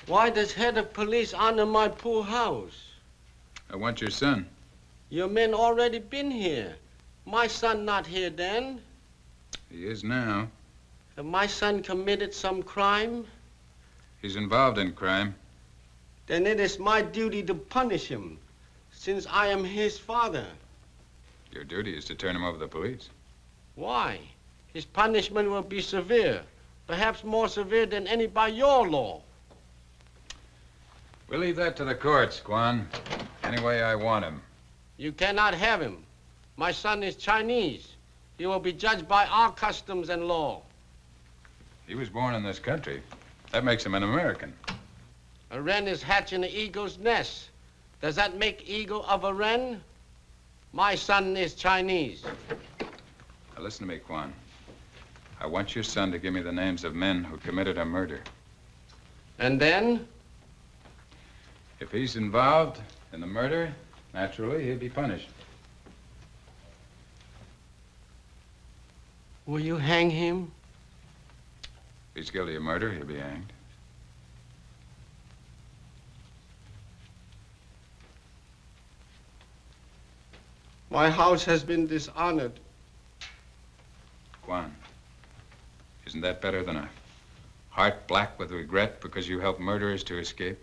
Why does head of police honor my poor house? I want your son. Your men already been here. My son not here then. He is now. Have my son committed some crime? He's involved in crime. Then it is my duty to punish him, since I am his father. Your duty is to turn him over to the police. Why? His punishment will be severe, perhaps more severe than any by your law. We'll leave that to the courts, Quan. Any way I want him. You cannot have him. My son is Chinese. He will be judged by our customs and law. He was born in this country. That makes him an American. A wren is hatched in an eagle's nest. Does that make eagle of a wren? My son is Chinese. Now listen to me, Quan. I want your son to give me the names of men who committed a murder. And then? If he's involved in the murder, Naturally, he'll be punished. Will you hang him? If he's guilty of murder, he'll be hanged. My house has been dishonored. Juan, isn't that better than a heart black with regret because you helped murderers to escape?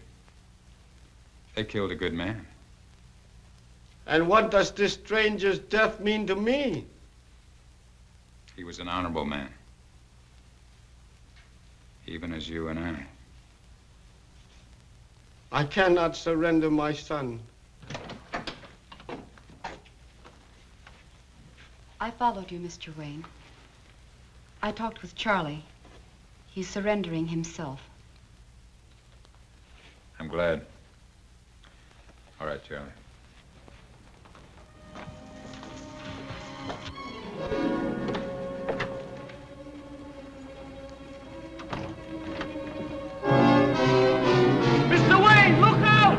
They killed a good man. And what does this stranger's death mean to me? He was an honorable man. Even as you and I. I cannot surrender my son. I followed you, Mr. Wayne. I talked with Charlie. He's surrendering himself. I'm glad. All right, Charlie. Mr. Wayne, look out!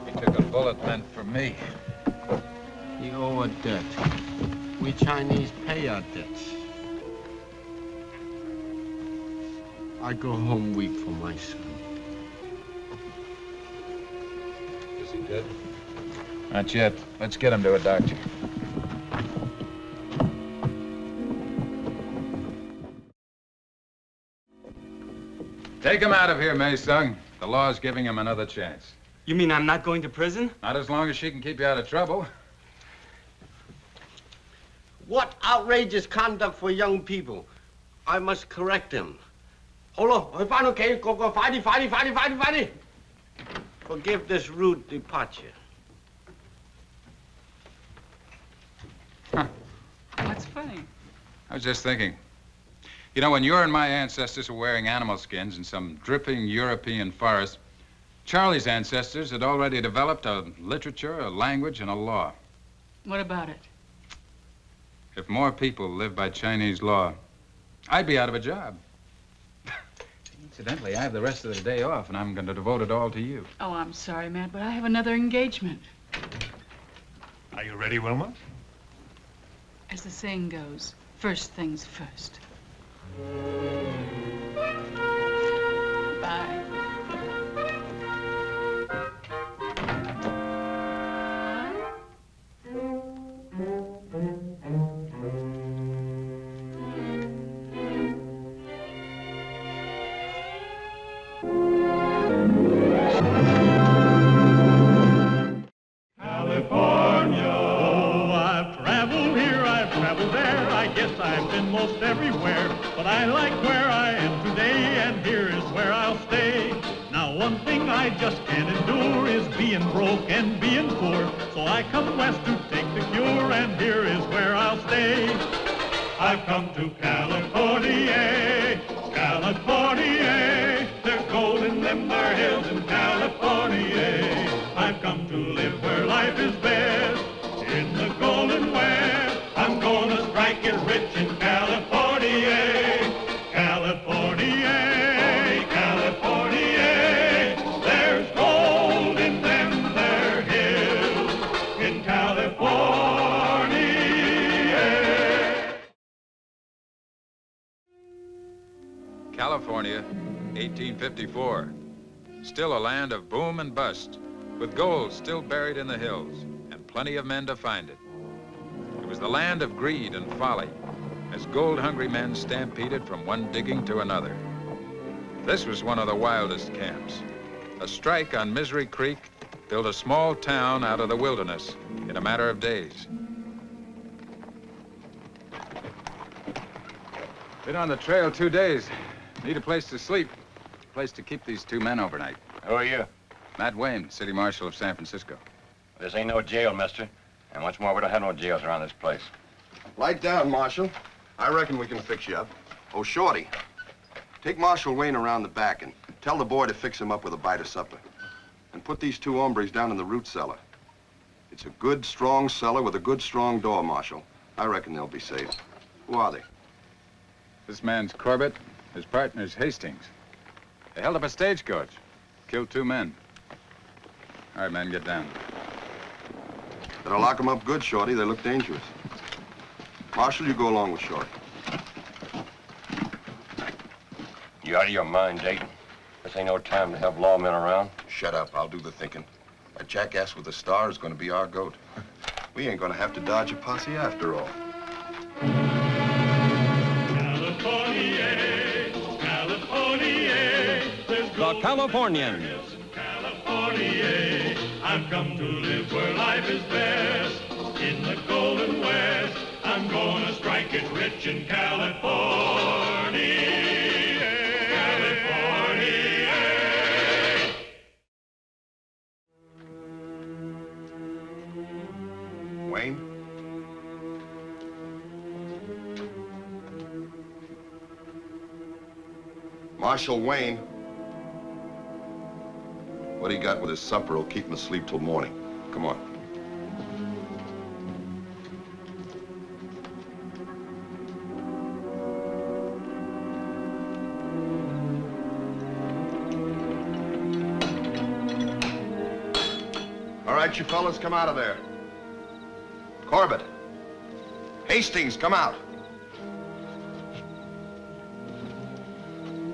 He took a bullet meant for me. You owe a debt. We Chinese pay our debts. I go home weak for my son. Is he dead? Not yet. Let's get him to a doctor. Take him out of here, Mei-sung. The law's giving him another chance. You mean I'm not going to prison? Not as long as she can keep you out of trouble. What outrageous conduct for young people. I must correct them. Forgive this rude departure. What's funny? I was just thinking. You know, when your and my ancestors were wearing animal skins in some dripping European forest, Charlie's ancestors had already developed a literature, a language, and a law. What about it? If more people lived by Chinese law, I'd be out of a job. Incidentally, I have the rest of the day off, and I'm going to devote it all to you. Oh, I'm sorry, Matt, but I have another engagement. Are you ready, Wilma? As the saying goes, first things first. Bye. California. Oh, I've traveled here, I've traveled there. I guess I've been most everywhere. But I like where I am today, and here is where I'll stay. Now, one thing I just can't endure is being broke and being poor. So I come west to take the cure, and here is where I'll stay. I've come to California, California. There's gold in them there hills in California. I've come to live where life is best, in the Golden West. I'm gonna strike it rich in California, California, California. There's gold in them there hills in California. California, 1854. Still a land of boom and bust, with gold still buried in the hills, and plenty of men to find it. It was the land of greed and folly, as gold-hungry men stampeded from one digging to another. This was one of the wildest camps. A strike on Misery Creek built a small town out of the wilderness in a matter of days. Been on the trail 2 days. Need a place to sleep. A place to keep these two men overnight. Who are you? Matt Wayne, City Marshal of San Francisco. This ain't no jail, mister. And what's more, we don't have no jails around this place. Light down, Marshal. I reckon we can fix you up. Oh, Shorty, take Marshal Wayne around the back and tell the boy to fix him up with a bite of supper. And put these two hombres down in the root cellar. It's a good, strong cellar with a good, strong door, Marshal. I reckon they'll be safe. Who are they? This man's Corbett. His partner's Hastings. They held up a stagecoach. Killed 2 men. All right, men, get down. Better lock them up good, Shorty. They look dangerous. Marshal, you go along with Shorty. You out of your mind, Dayton? This ain't no time to have lawmen around. Shut up. I'll do the thinking. That jackass with the star is going to be our goat. We ain't going to have to dodge a posse after all. The Californians. California, I've come to live where life is best. In the Golden West, I'm gonna strike it rich in California. California. Wayne? Marshal Wayne. What he got with his supper will keep him asleep till morning. Come on. All right, you fellas, come out of there. Corbett. Hastings, come out.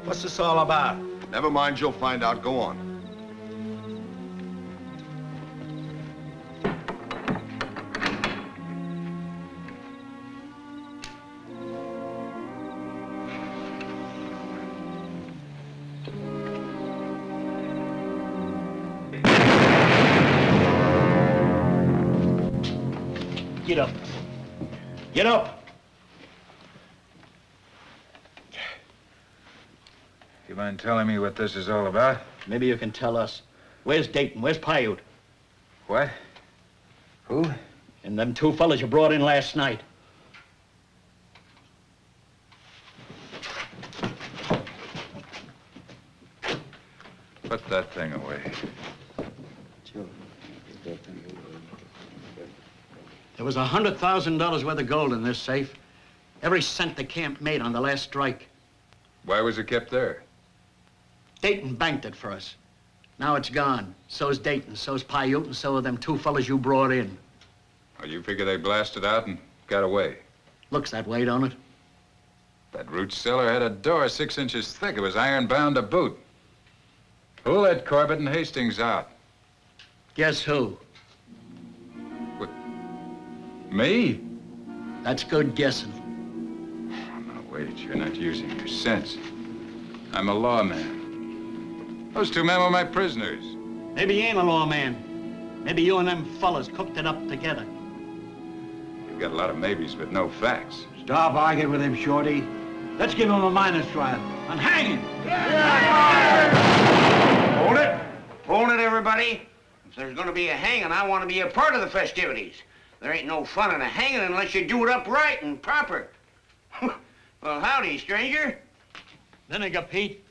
What's this all about? Never mind, you'll find out. Go on. Get up. Get up. You mind telling me what this is all about? Maybe you can tell us. Where's Dayton? Where's Paiute? What? Who? And them 2 fellas you brought in last night. Put that thing away. There was $100,000 worth of gold in this safe. Every cent the camp made on the last strike. Why was it kept there? Dayton banked it for us. Now it's gone. So's Dayton, so's Paiute, and so are them 2 fellas you brought in. Oh, you figure they blasted out and got away? Looks that way, don't it? That root cellar had a door 6 inches thick. It was iron-bound to boot. Who let Corbett and Hastings out? Guess who? What? Me? That's good guessing. Now, wait, you're not using your sense. I'm a lawman. Those 2 men were my prisoners. Maybe you ain't a lawman. Maybe you and them fellas cooked it up together. You've got a lot of maybes, but no facts. Stop arguing with him, Shorty. Let's give him a miners trial and hang him. Hold it. Hold it, everybody. If there's going to be a hanging, I want to be a part of the festivities. There ain't no fun in a hanging unless you do it upright and proper. Well, howdy, stranger. Vinegar, Pete.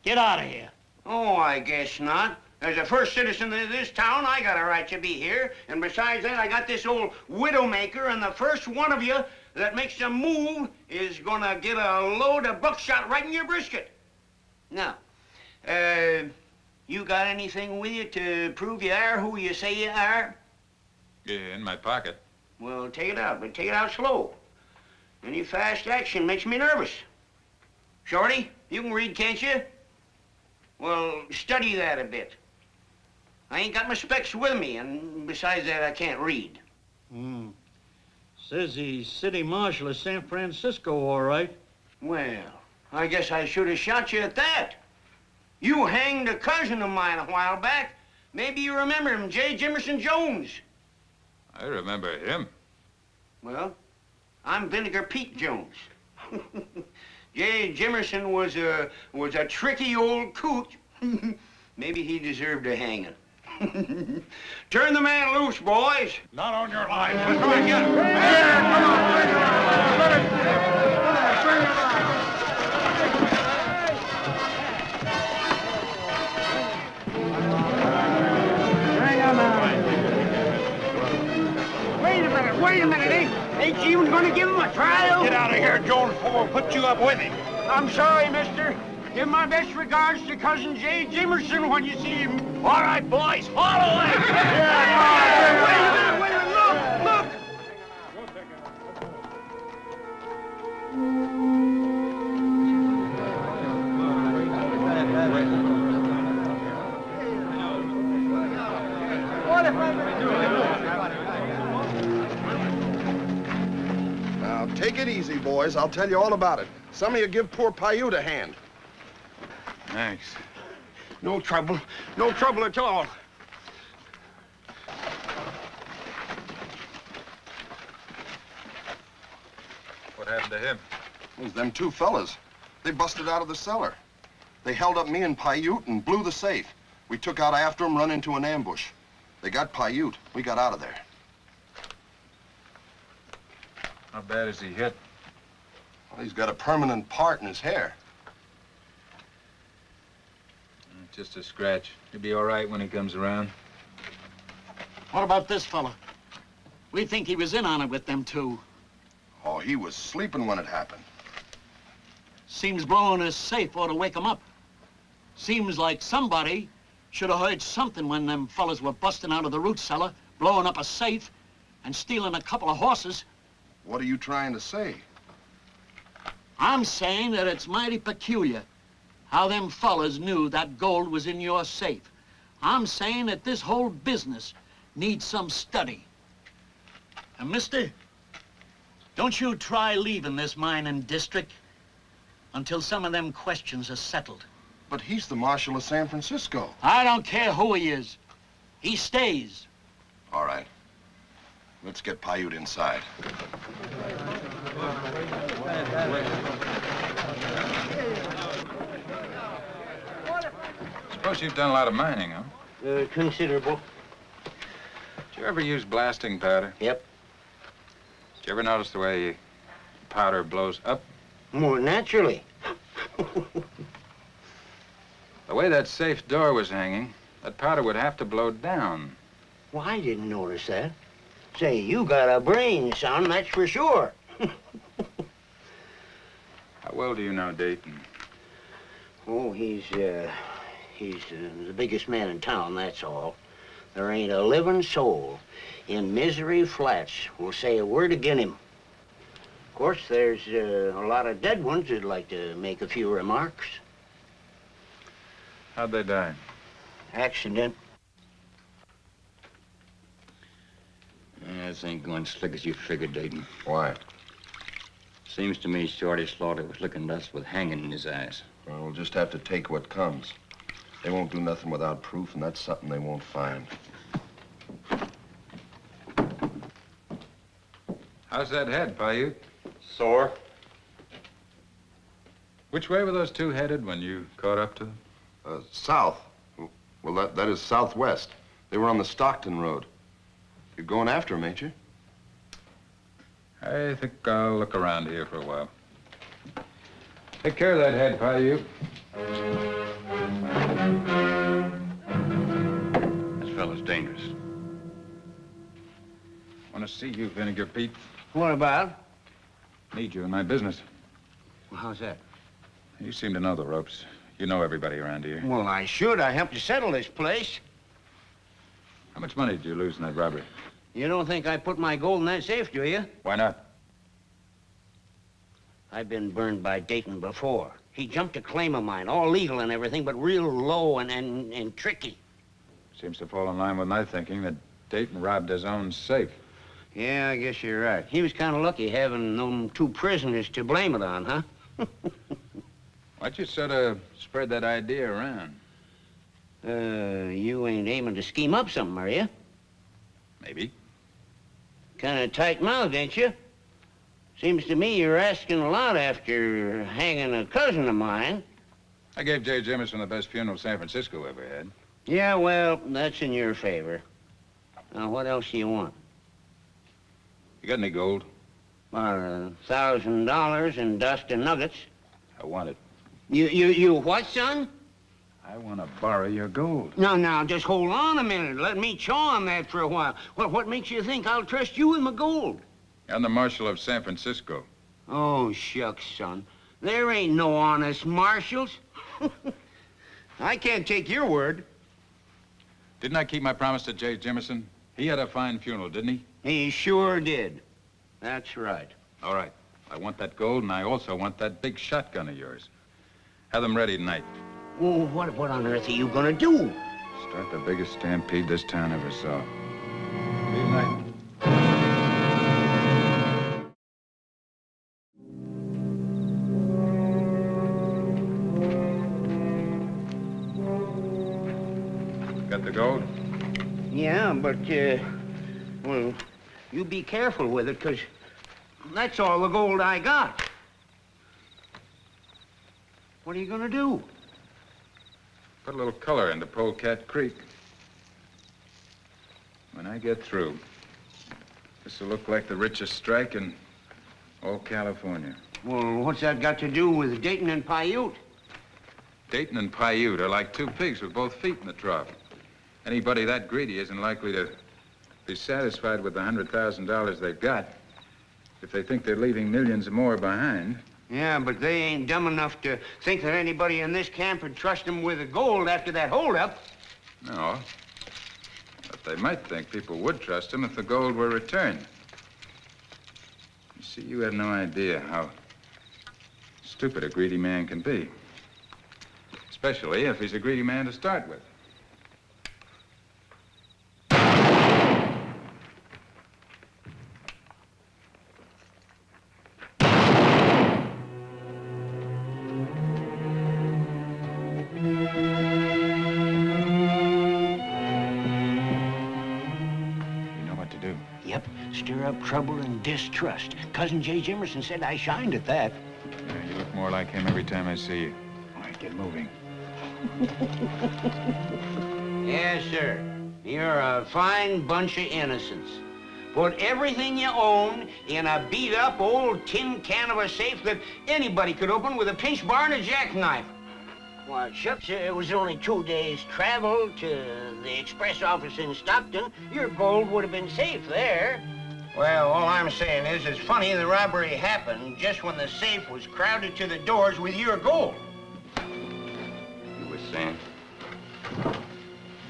Get out of here. Oh, I guess not. As a first citizen of this town, I got a right to be here. And besides that, I got this old widowmaker, and the first one of you that makes a move is gonna get a load of buckshot right in your brisket. Now, you got anything with you to prove you are who you say you are? Yeah, in my pocket. Well, take it out, but take it out slow. Any fast action makes me nervous. Shorty, you can read, can't you? Well, study that a bit. I ain't got my specs with me, and besides that, I can't read. Says he's city marshal of San Francisco, all right. Well, I guess I should have shot you at that. You hanged a cousin of mine a while back. Maybe you remember him, J. Jimerson Jones. I remember him. Well, I'm Vinegar Pete Jones. J. Jimerson was a tricky old coot. Maybe he deserved a hanging. Turn the man loose, boys. Not on your life. Let's go again. a trial? Get out of here, Jones, before we'll put you up with him. I'm sorry, mister. Give my best regards to Cousin Jay Jimerson when you see him. All right, boys, haul away. Wait a minute, wait a minute. Look, look. Now, take it easy, boys. I'll tell you all about it. Some of you give poor Paiute a hand. Thanks. No trouble. No trouble at all. What happened to him? It was them two fellas. They busted out of the cellar. They held up me and Paiute and blew the safe. We took out after them, run into an ambush. They got Paiute. We got out of there. How bad is he hit? Well, he's got a permanent part in his hair. Just a scratch. He'll be all right when he comes around. What about this fella? We think he was in on it with them two. Oh, he was sleeping when it happened. Seems blowing his safe ought to wake him up. Seems like somebody should have heard something when them fellas were busting out of the root cellar, blowing up a safe, and stealing a couple of horses. What are you trying to say? I'm saying that it's mighty peculiar how them fellas knew that gold was in your safe. I'm saying that this whole business needs some study. And mister, don't you try leaving this mining district until some of them questions are settled. But he's the Marshal of San Francisco. I don't care who he is. He stays. All right. Let's get Paiute inside. Suppose you've done a lot of mining, huh? Considerable. Did you ever use blasting powder? Yep. Did you ever notice the way powder blows up? More naturally. The way that safe door was hanging, that powder would have to blow down. Well, I didn't notice that. Say, you got a brain, son, that's for sure. How well do you know Dayton? Oh, he's the biggest man in town, that's all. There ain't a living soul in Misery Flats will say a word agin him. Of course, there's a lot of dead ones that'd like to make a few remarks. How'd they die? Accident. This ain't going slick as you figured, Dayton. Why? Seems to me Shorty Slaughter was licking dust with hanging in his ass. Well, we'll just have to take what comes. They won't do nothing without proof, and that's something they won't find. How's that head, Paiute? Sore. Which way were those two headed when you caught up to them? South. Well, that is southwest. They were on the Stockton Road. You're going after them, ain't you? I think I'll look around here for a while. Take care of that head, Paiute. This fellow's dangerous. Want to see you, Vinegar Pete. What about? Need you in my business. Well, how's that? You seem to know the ropes. You know everybody around here. Well, I should. I helped you settle this place. How much money did you lose in that robbery? You don't think I put my gold in that safe, do you? Why not? I've been burned by Dayton before. He jumped a claim of mine, all legal and everything, but real low and tricky. Seems to fall in line with my thinking that Dayton robbed his own safe. Yeah, I guess you're right. He was kind of lucky having them two prisoners to blame it on, huh? Why'd you sort of spread that idea around? You ain't aiming to scheme up something, are you? Maybe. Kind of tight-mouthed, ain't you? Seems to me you're asking a lot after hanging a cousin of mine. I gave Jay Jimerson the best funeral San Francisco ever had. Yeah, well, that's in your favor. Now, what else do you want? You got any gold? About $1,000 in dust and nuggets. I want it. You what, son? I want to borrow your gold. Now, just hold on a minute. Let me chaw on that for a while. What makes you think I'll trust you with my gold? And the Marshal of San Francisco. Oh, shucks, son. There ain't no honest marshals. I can't take your word. Didn't I keep my promise to Jay Jimerson? He had a fine funeral, didn't he? He sure did. That's right. All right. I want that gold, and I also want that big shotgun of yours. Have them ready tonight. Well, what on earth are you gonna do? Start the biggest stampede this town ever saw. Leave night. Got the gold? Yeah, but, well, you be careful with it, 'cause that's all the gold I got. What are you gonna do? Put a little color into Polecat Creek. When I get through, this will look like the richest strike in all California. Well, what's that got to do with Dayton and Paiute? Dayton and Paiute are like two pigs with both feet in the trough. Anybody that greedy isn't likely to be satisfied with the $100,000 they've got if they think they're leaving millions more behind. Yeah, but they ain't dumb enough to think that anybody in this camp would trust them with the gold after that holdup. No. But they might think people would trust them if the gold were returned. You see, you have no idea how stupid a greedy man can be. Especially if he's a greedy man to start with. Yep, stir up trouble and distrust. Cousin Jay Jimerson said I shined at that. Yeah, you look more like him every time I see you. All right, get moving. Yes, sir. You're a fine bunch of innocents. Put everything you own in a beat-up old tin can of a safe that anybody could open with a pinch bar and a jackknife. Why, shucks, it was only 2 days' travel to the express office in Stockton. Your gold would have been safe there. Well, all I'm saying is it's funny the robbery happened just when the safe was crowded to the doors with your gold. You were saying?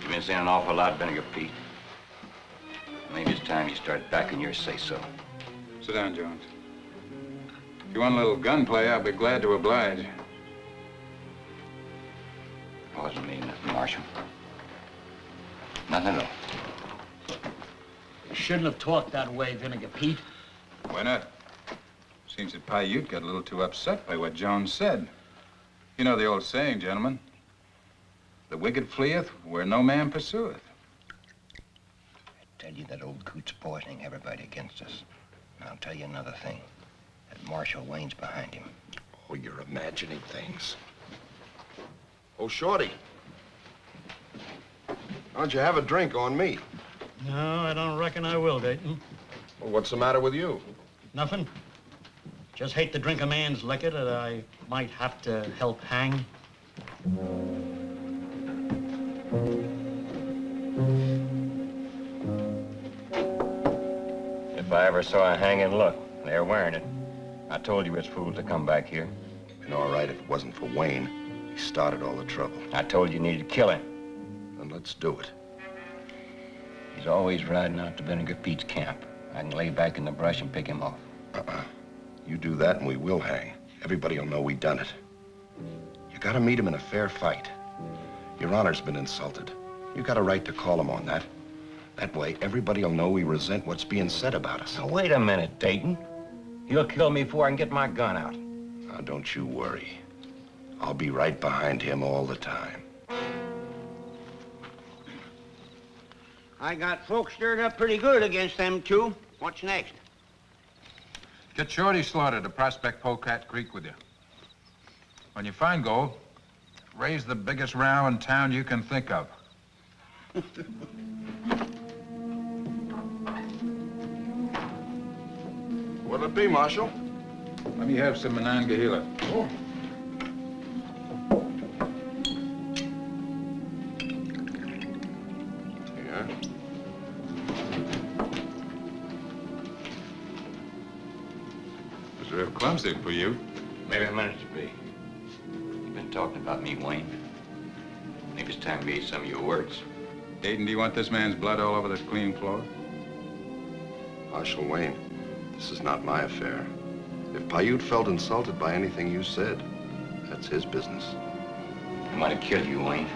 You've been saying an awful lot, Vinegar Pete. Maybe it's time you start backing your say-so. Sit down, Jones. If you want a little gunplay, I'll be glad to oblige. Wasn't mean nothing, Marshal. Nothing at all. You shouldn't have talked that way, Vinegar Pete. Why not? Seems that Paiute got a little too upset by what Jones said. You know the old saying, gentlemen. The wicked fleeth where no man pursueth. I tell you, that old coot's poisoning everybody against us. And I'll tell you another thing. That Marshal Wayne's behind him. Oh, you're imagining things. Oh, Shorty. Why don't you have a drink on me? No, I don't reckon I will, Dayton. Well, what's the matter with you? Nothing. Just hate to drink a man's liquor that I might have to help hang. If I ever saw a hanging, look, they're wearing it. I told you it's fools to come back here. And all right if it wasn't for Wayne. He started all the trouble. I told you needed to kill him. Then let's do it. He's always riding out to Vinegar Pete's camp. I can lay back in the brush and pick him off. You do that and we will hang. Everybody'll know we done it. You gotta meet him in a fair fight. Your honor's been insulted. You got a right to call him on that. That way, everybody'll know we resent what's being said about us. Now, wait a minute, Dayton. He'll kill me before I can get my gun out. Now, don't you worry. I'll be right behind him all the time. I got folks stirred up pretty good against them two. What's next? Get Shorty slaughtered to prospect Polecat Creek with you. When you find gold, raise the biggest row in town you can think of. What'll it be, Marshal? Let me have some Monongahela. Oh. It's real clumsy for you. Maybe I meant it to be. You've been talking about me, Wayne. Maybe it's time to eat some of your words. Dayton, do you want this man's blood all over this clean floor? Marshal Wayne, this is not my affair. If Paiute felt insulted by anything you said, that's his business. I might have killed you, Wayne.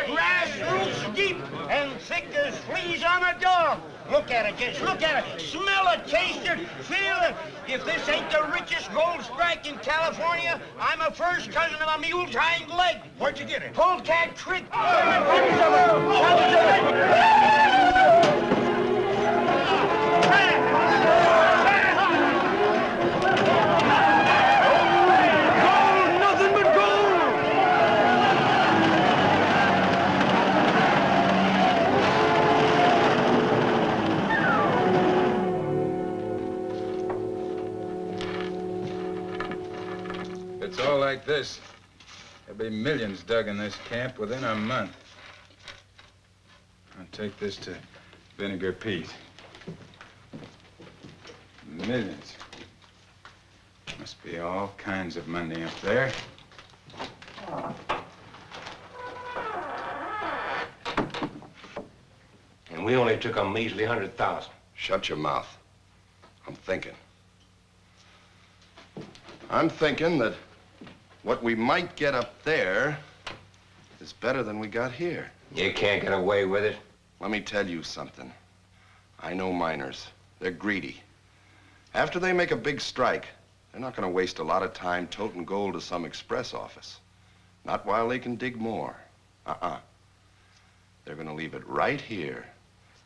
Grassroots deep and thick as fleas on a dog. Look at it, just look at it. Smell it, taste it, feel it. If this ain't the richest gold strike in California, I'm a first cousin of a mule's hind leg. Where'd you get it? Polecat Creek. It's all like this. There'll be millions dug in this camp within a month. I'll take this to Vinegar Pete. Millions. Must be all kinds of money up there. And we only took a measly 100,000. Shut your mouth. I'm thinking. I'm thinking that what we might get up there is better than we got here. You can't get away with it. Let me tell you something. I know miners. They're greedy. After they make a big strike, they're not going to waste a lot of time toting gold to some express office. Not while they can dig more. They're going to leave it right here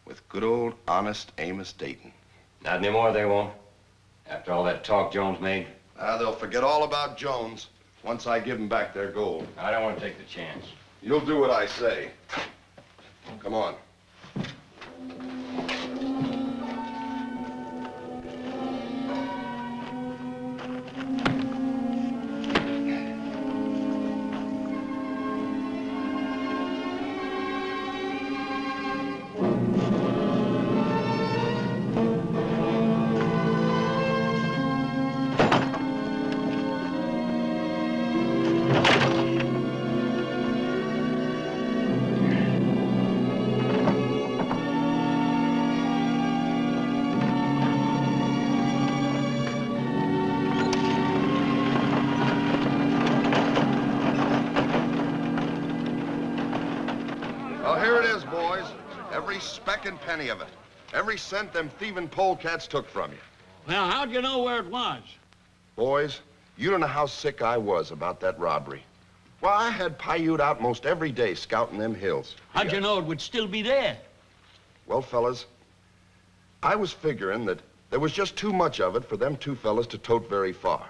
with good old honest Amos Dayton. Not anymore, they won't. After all that talk Jones made. They'll forget all about Jones once I give them back their gold. I don't want to take the chance. You'll do what I say. Come on. Well, here it is, boys. Every speck and penny of it. Every cent them thieving polecats took from you. Well, how'd you know where it was? Boys, you don't know how sick I was about that robbery. Well, I had Paiute out most every day scouting them hills. How'd you know it would still be there? Well, fellas, I was figuring that there was just too much of it for them two fellas to tote very far.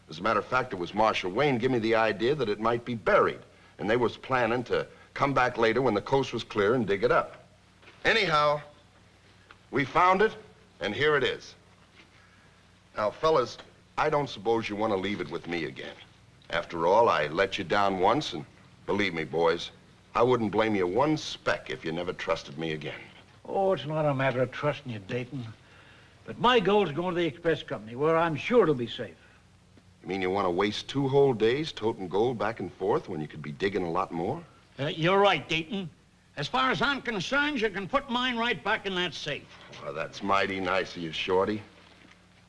As a matter of fact, it was Marshal Wayne give me the idea that it might be buried, and they was planning to come back later when the coast was clear and dig it up. Anyhow, we found it, and here it is. Now, fellas, I don't suppose you want to leave it with me again. After all, I let you down once, and believe me, boys, I wouldn't blame you one speck if you never trusted me again. Oh, it's not a matter of trusting you, Dayton. But my gold's going to the express company, where I'm sure it'll be safe. You mean you want to waste 2 whole days toting gold back and forth when you could be digging a lot more? You're right, Dayton. As far as I'm concerned, you can put mine right back in that safe. Well, that's mighty nice of you, Shorty.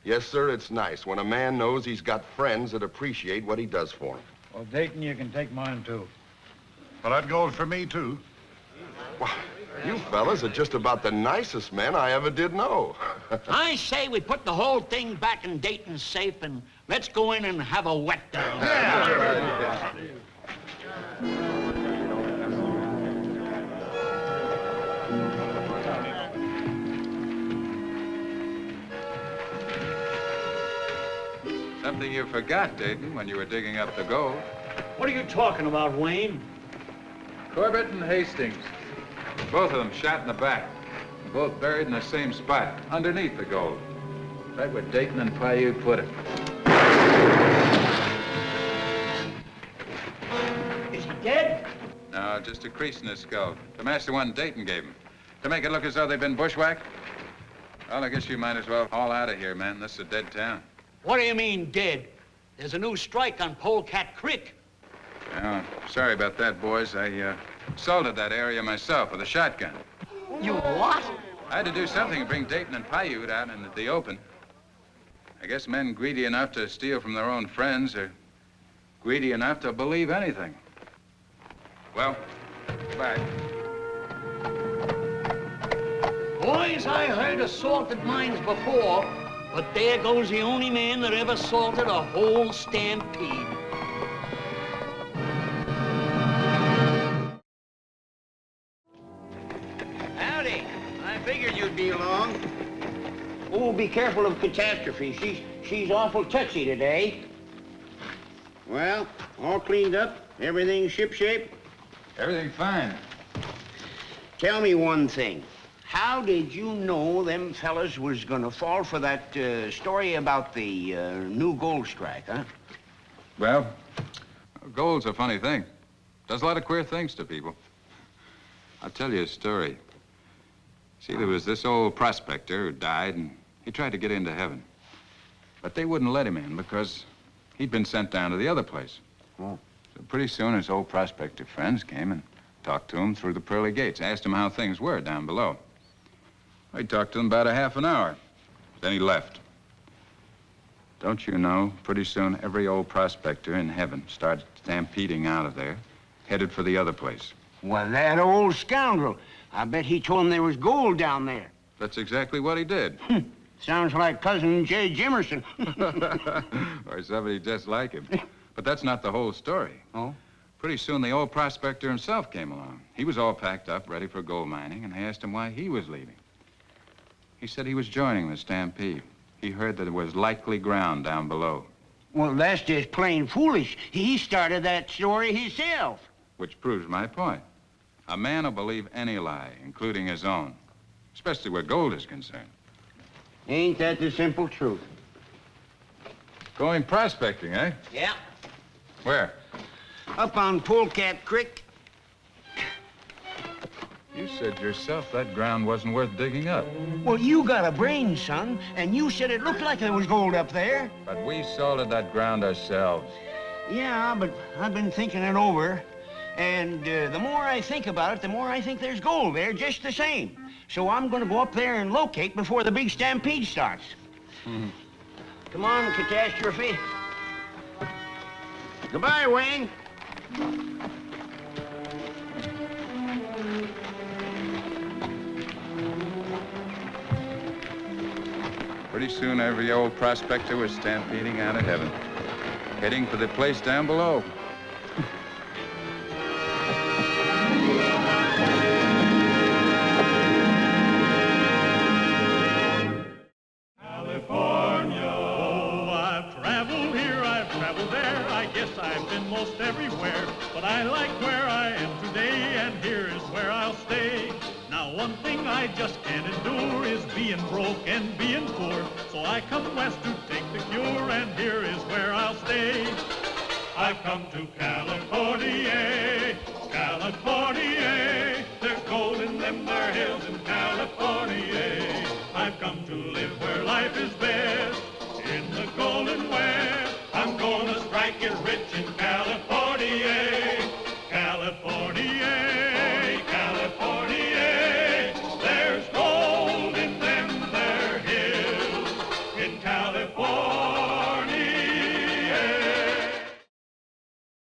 Yes, sir, it's nice when a man knows he's got friends that appreciate what he does for him. Well, Dayton, you can take mine, too. Well, that gold for me, too. Well, you fellas are just about the nicest men I ever did know. I say we put the whole thing back in Dayton's safe and let's go in and have a wet down. Yeah. Something you forgot, Dayton, when you were digging up the gold. What are you talking about, Wayne? Corbett and Hastings. Both of them shot in the back. Both buried in the same spot, underneath the gold. Right where Dayton and Paiute put it. Is he dead? No, just a crease in his skull. To match the one Dayton gave him. To make it look as though they've been bushwhacked? Well, I guess you might as well haul out of here, man. This is a dead town. What do you mean, dead? There's a new strike on Polecat Creek. Oh, sorry about that, boys. I assaulted that area myself with a shotgun. You what? I had to do something to bring Dayton and Paiute out in the open. I guess men greedy enough to steal from their own friends are greedy enough to believe anything. Well, bye. Boys, I heard assaulted mines before, but there goes the only man that ever assaulted a whole stampede. Howdy. I figured you'd be along. Oh, be careful of catastrophe. She's awful touchy today. Well, all cleaned up? Everything shipshape? Everything fine. Tell me one thing. How did you know them fellas was gonna fall for that story about the new gold strike, huh? Well, gold's a funny thing. Does a lot of queer things to people. I'll tell you a story. See, there was this old prospector who died, and he tried to get into heaven. But they wouldn't let him in because he'd been sent down to the other place. Oh. So pretty soon his old prospector friends came and talked to him through the pearly gates, asked him how things were down below. He talked to them about a half an hour. Then he left. Don't you know, pretty soon every old prospector in heaven started stampeding out of there, headed for the other place. Well, that old scoundrel. I bet he told him there was gold down there. That's exactly what he did. Sounds like Cousin Jay Jimerson. Or somebody just like him. But that's not the whole story. Oh? Pretty soon the old prospector himself came along. He was all packed up, ready for gold mining, and they asked him why he was leaving. He said he was joining the Stampede. He heard that there was likely ground down below. Well, that's just plain foolish. He started that story himself. Which proves my point. A man will believe any lie, including his own, especially where gold is concerned. Ain't that the simple truth? Going prospecting, eh? Yeah. Where? Up on Polecat Creek. You said yourself that ground wasn't worth digging up. Well, you got a brain, son, and you said it looked like there was gold up there. But we salted that ground ourselves. Yeah, but I've been thinking it over, and the more I think about it, the more I think there's gold there just the same. So I'm gonna go up there and locate before the big stampede starts. Come on, Catastrophe. Goodbye, Wayne. Pretty soon, every old prospector was stampeding out of heaven, heading for the place down below. California. Oh, I've traveled here, I've traveled there. I guess I've been most everywhere. But I like where I am today, and here is where I'll stay. Now, one thing I just can't endure is being broke and being poor. So I come west to take the cure, and here is where I'll stay. I've come to California.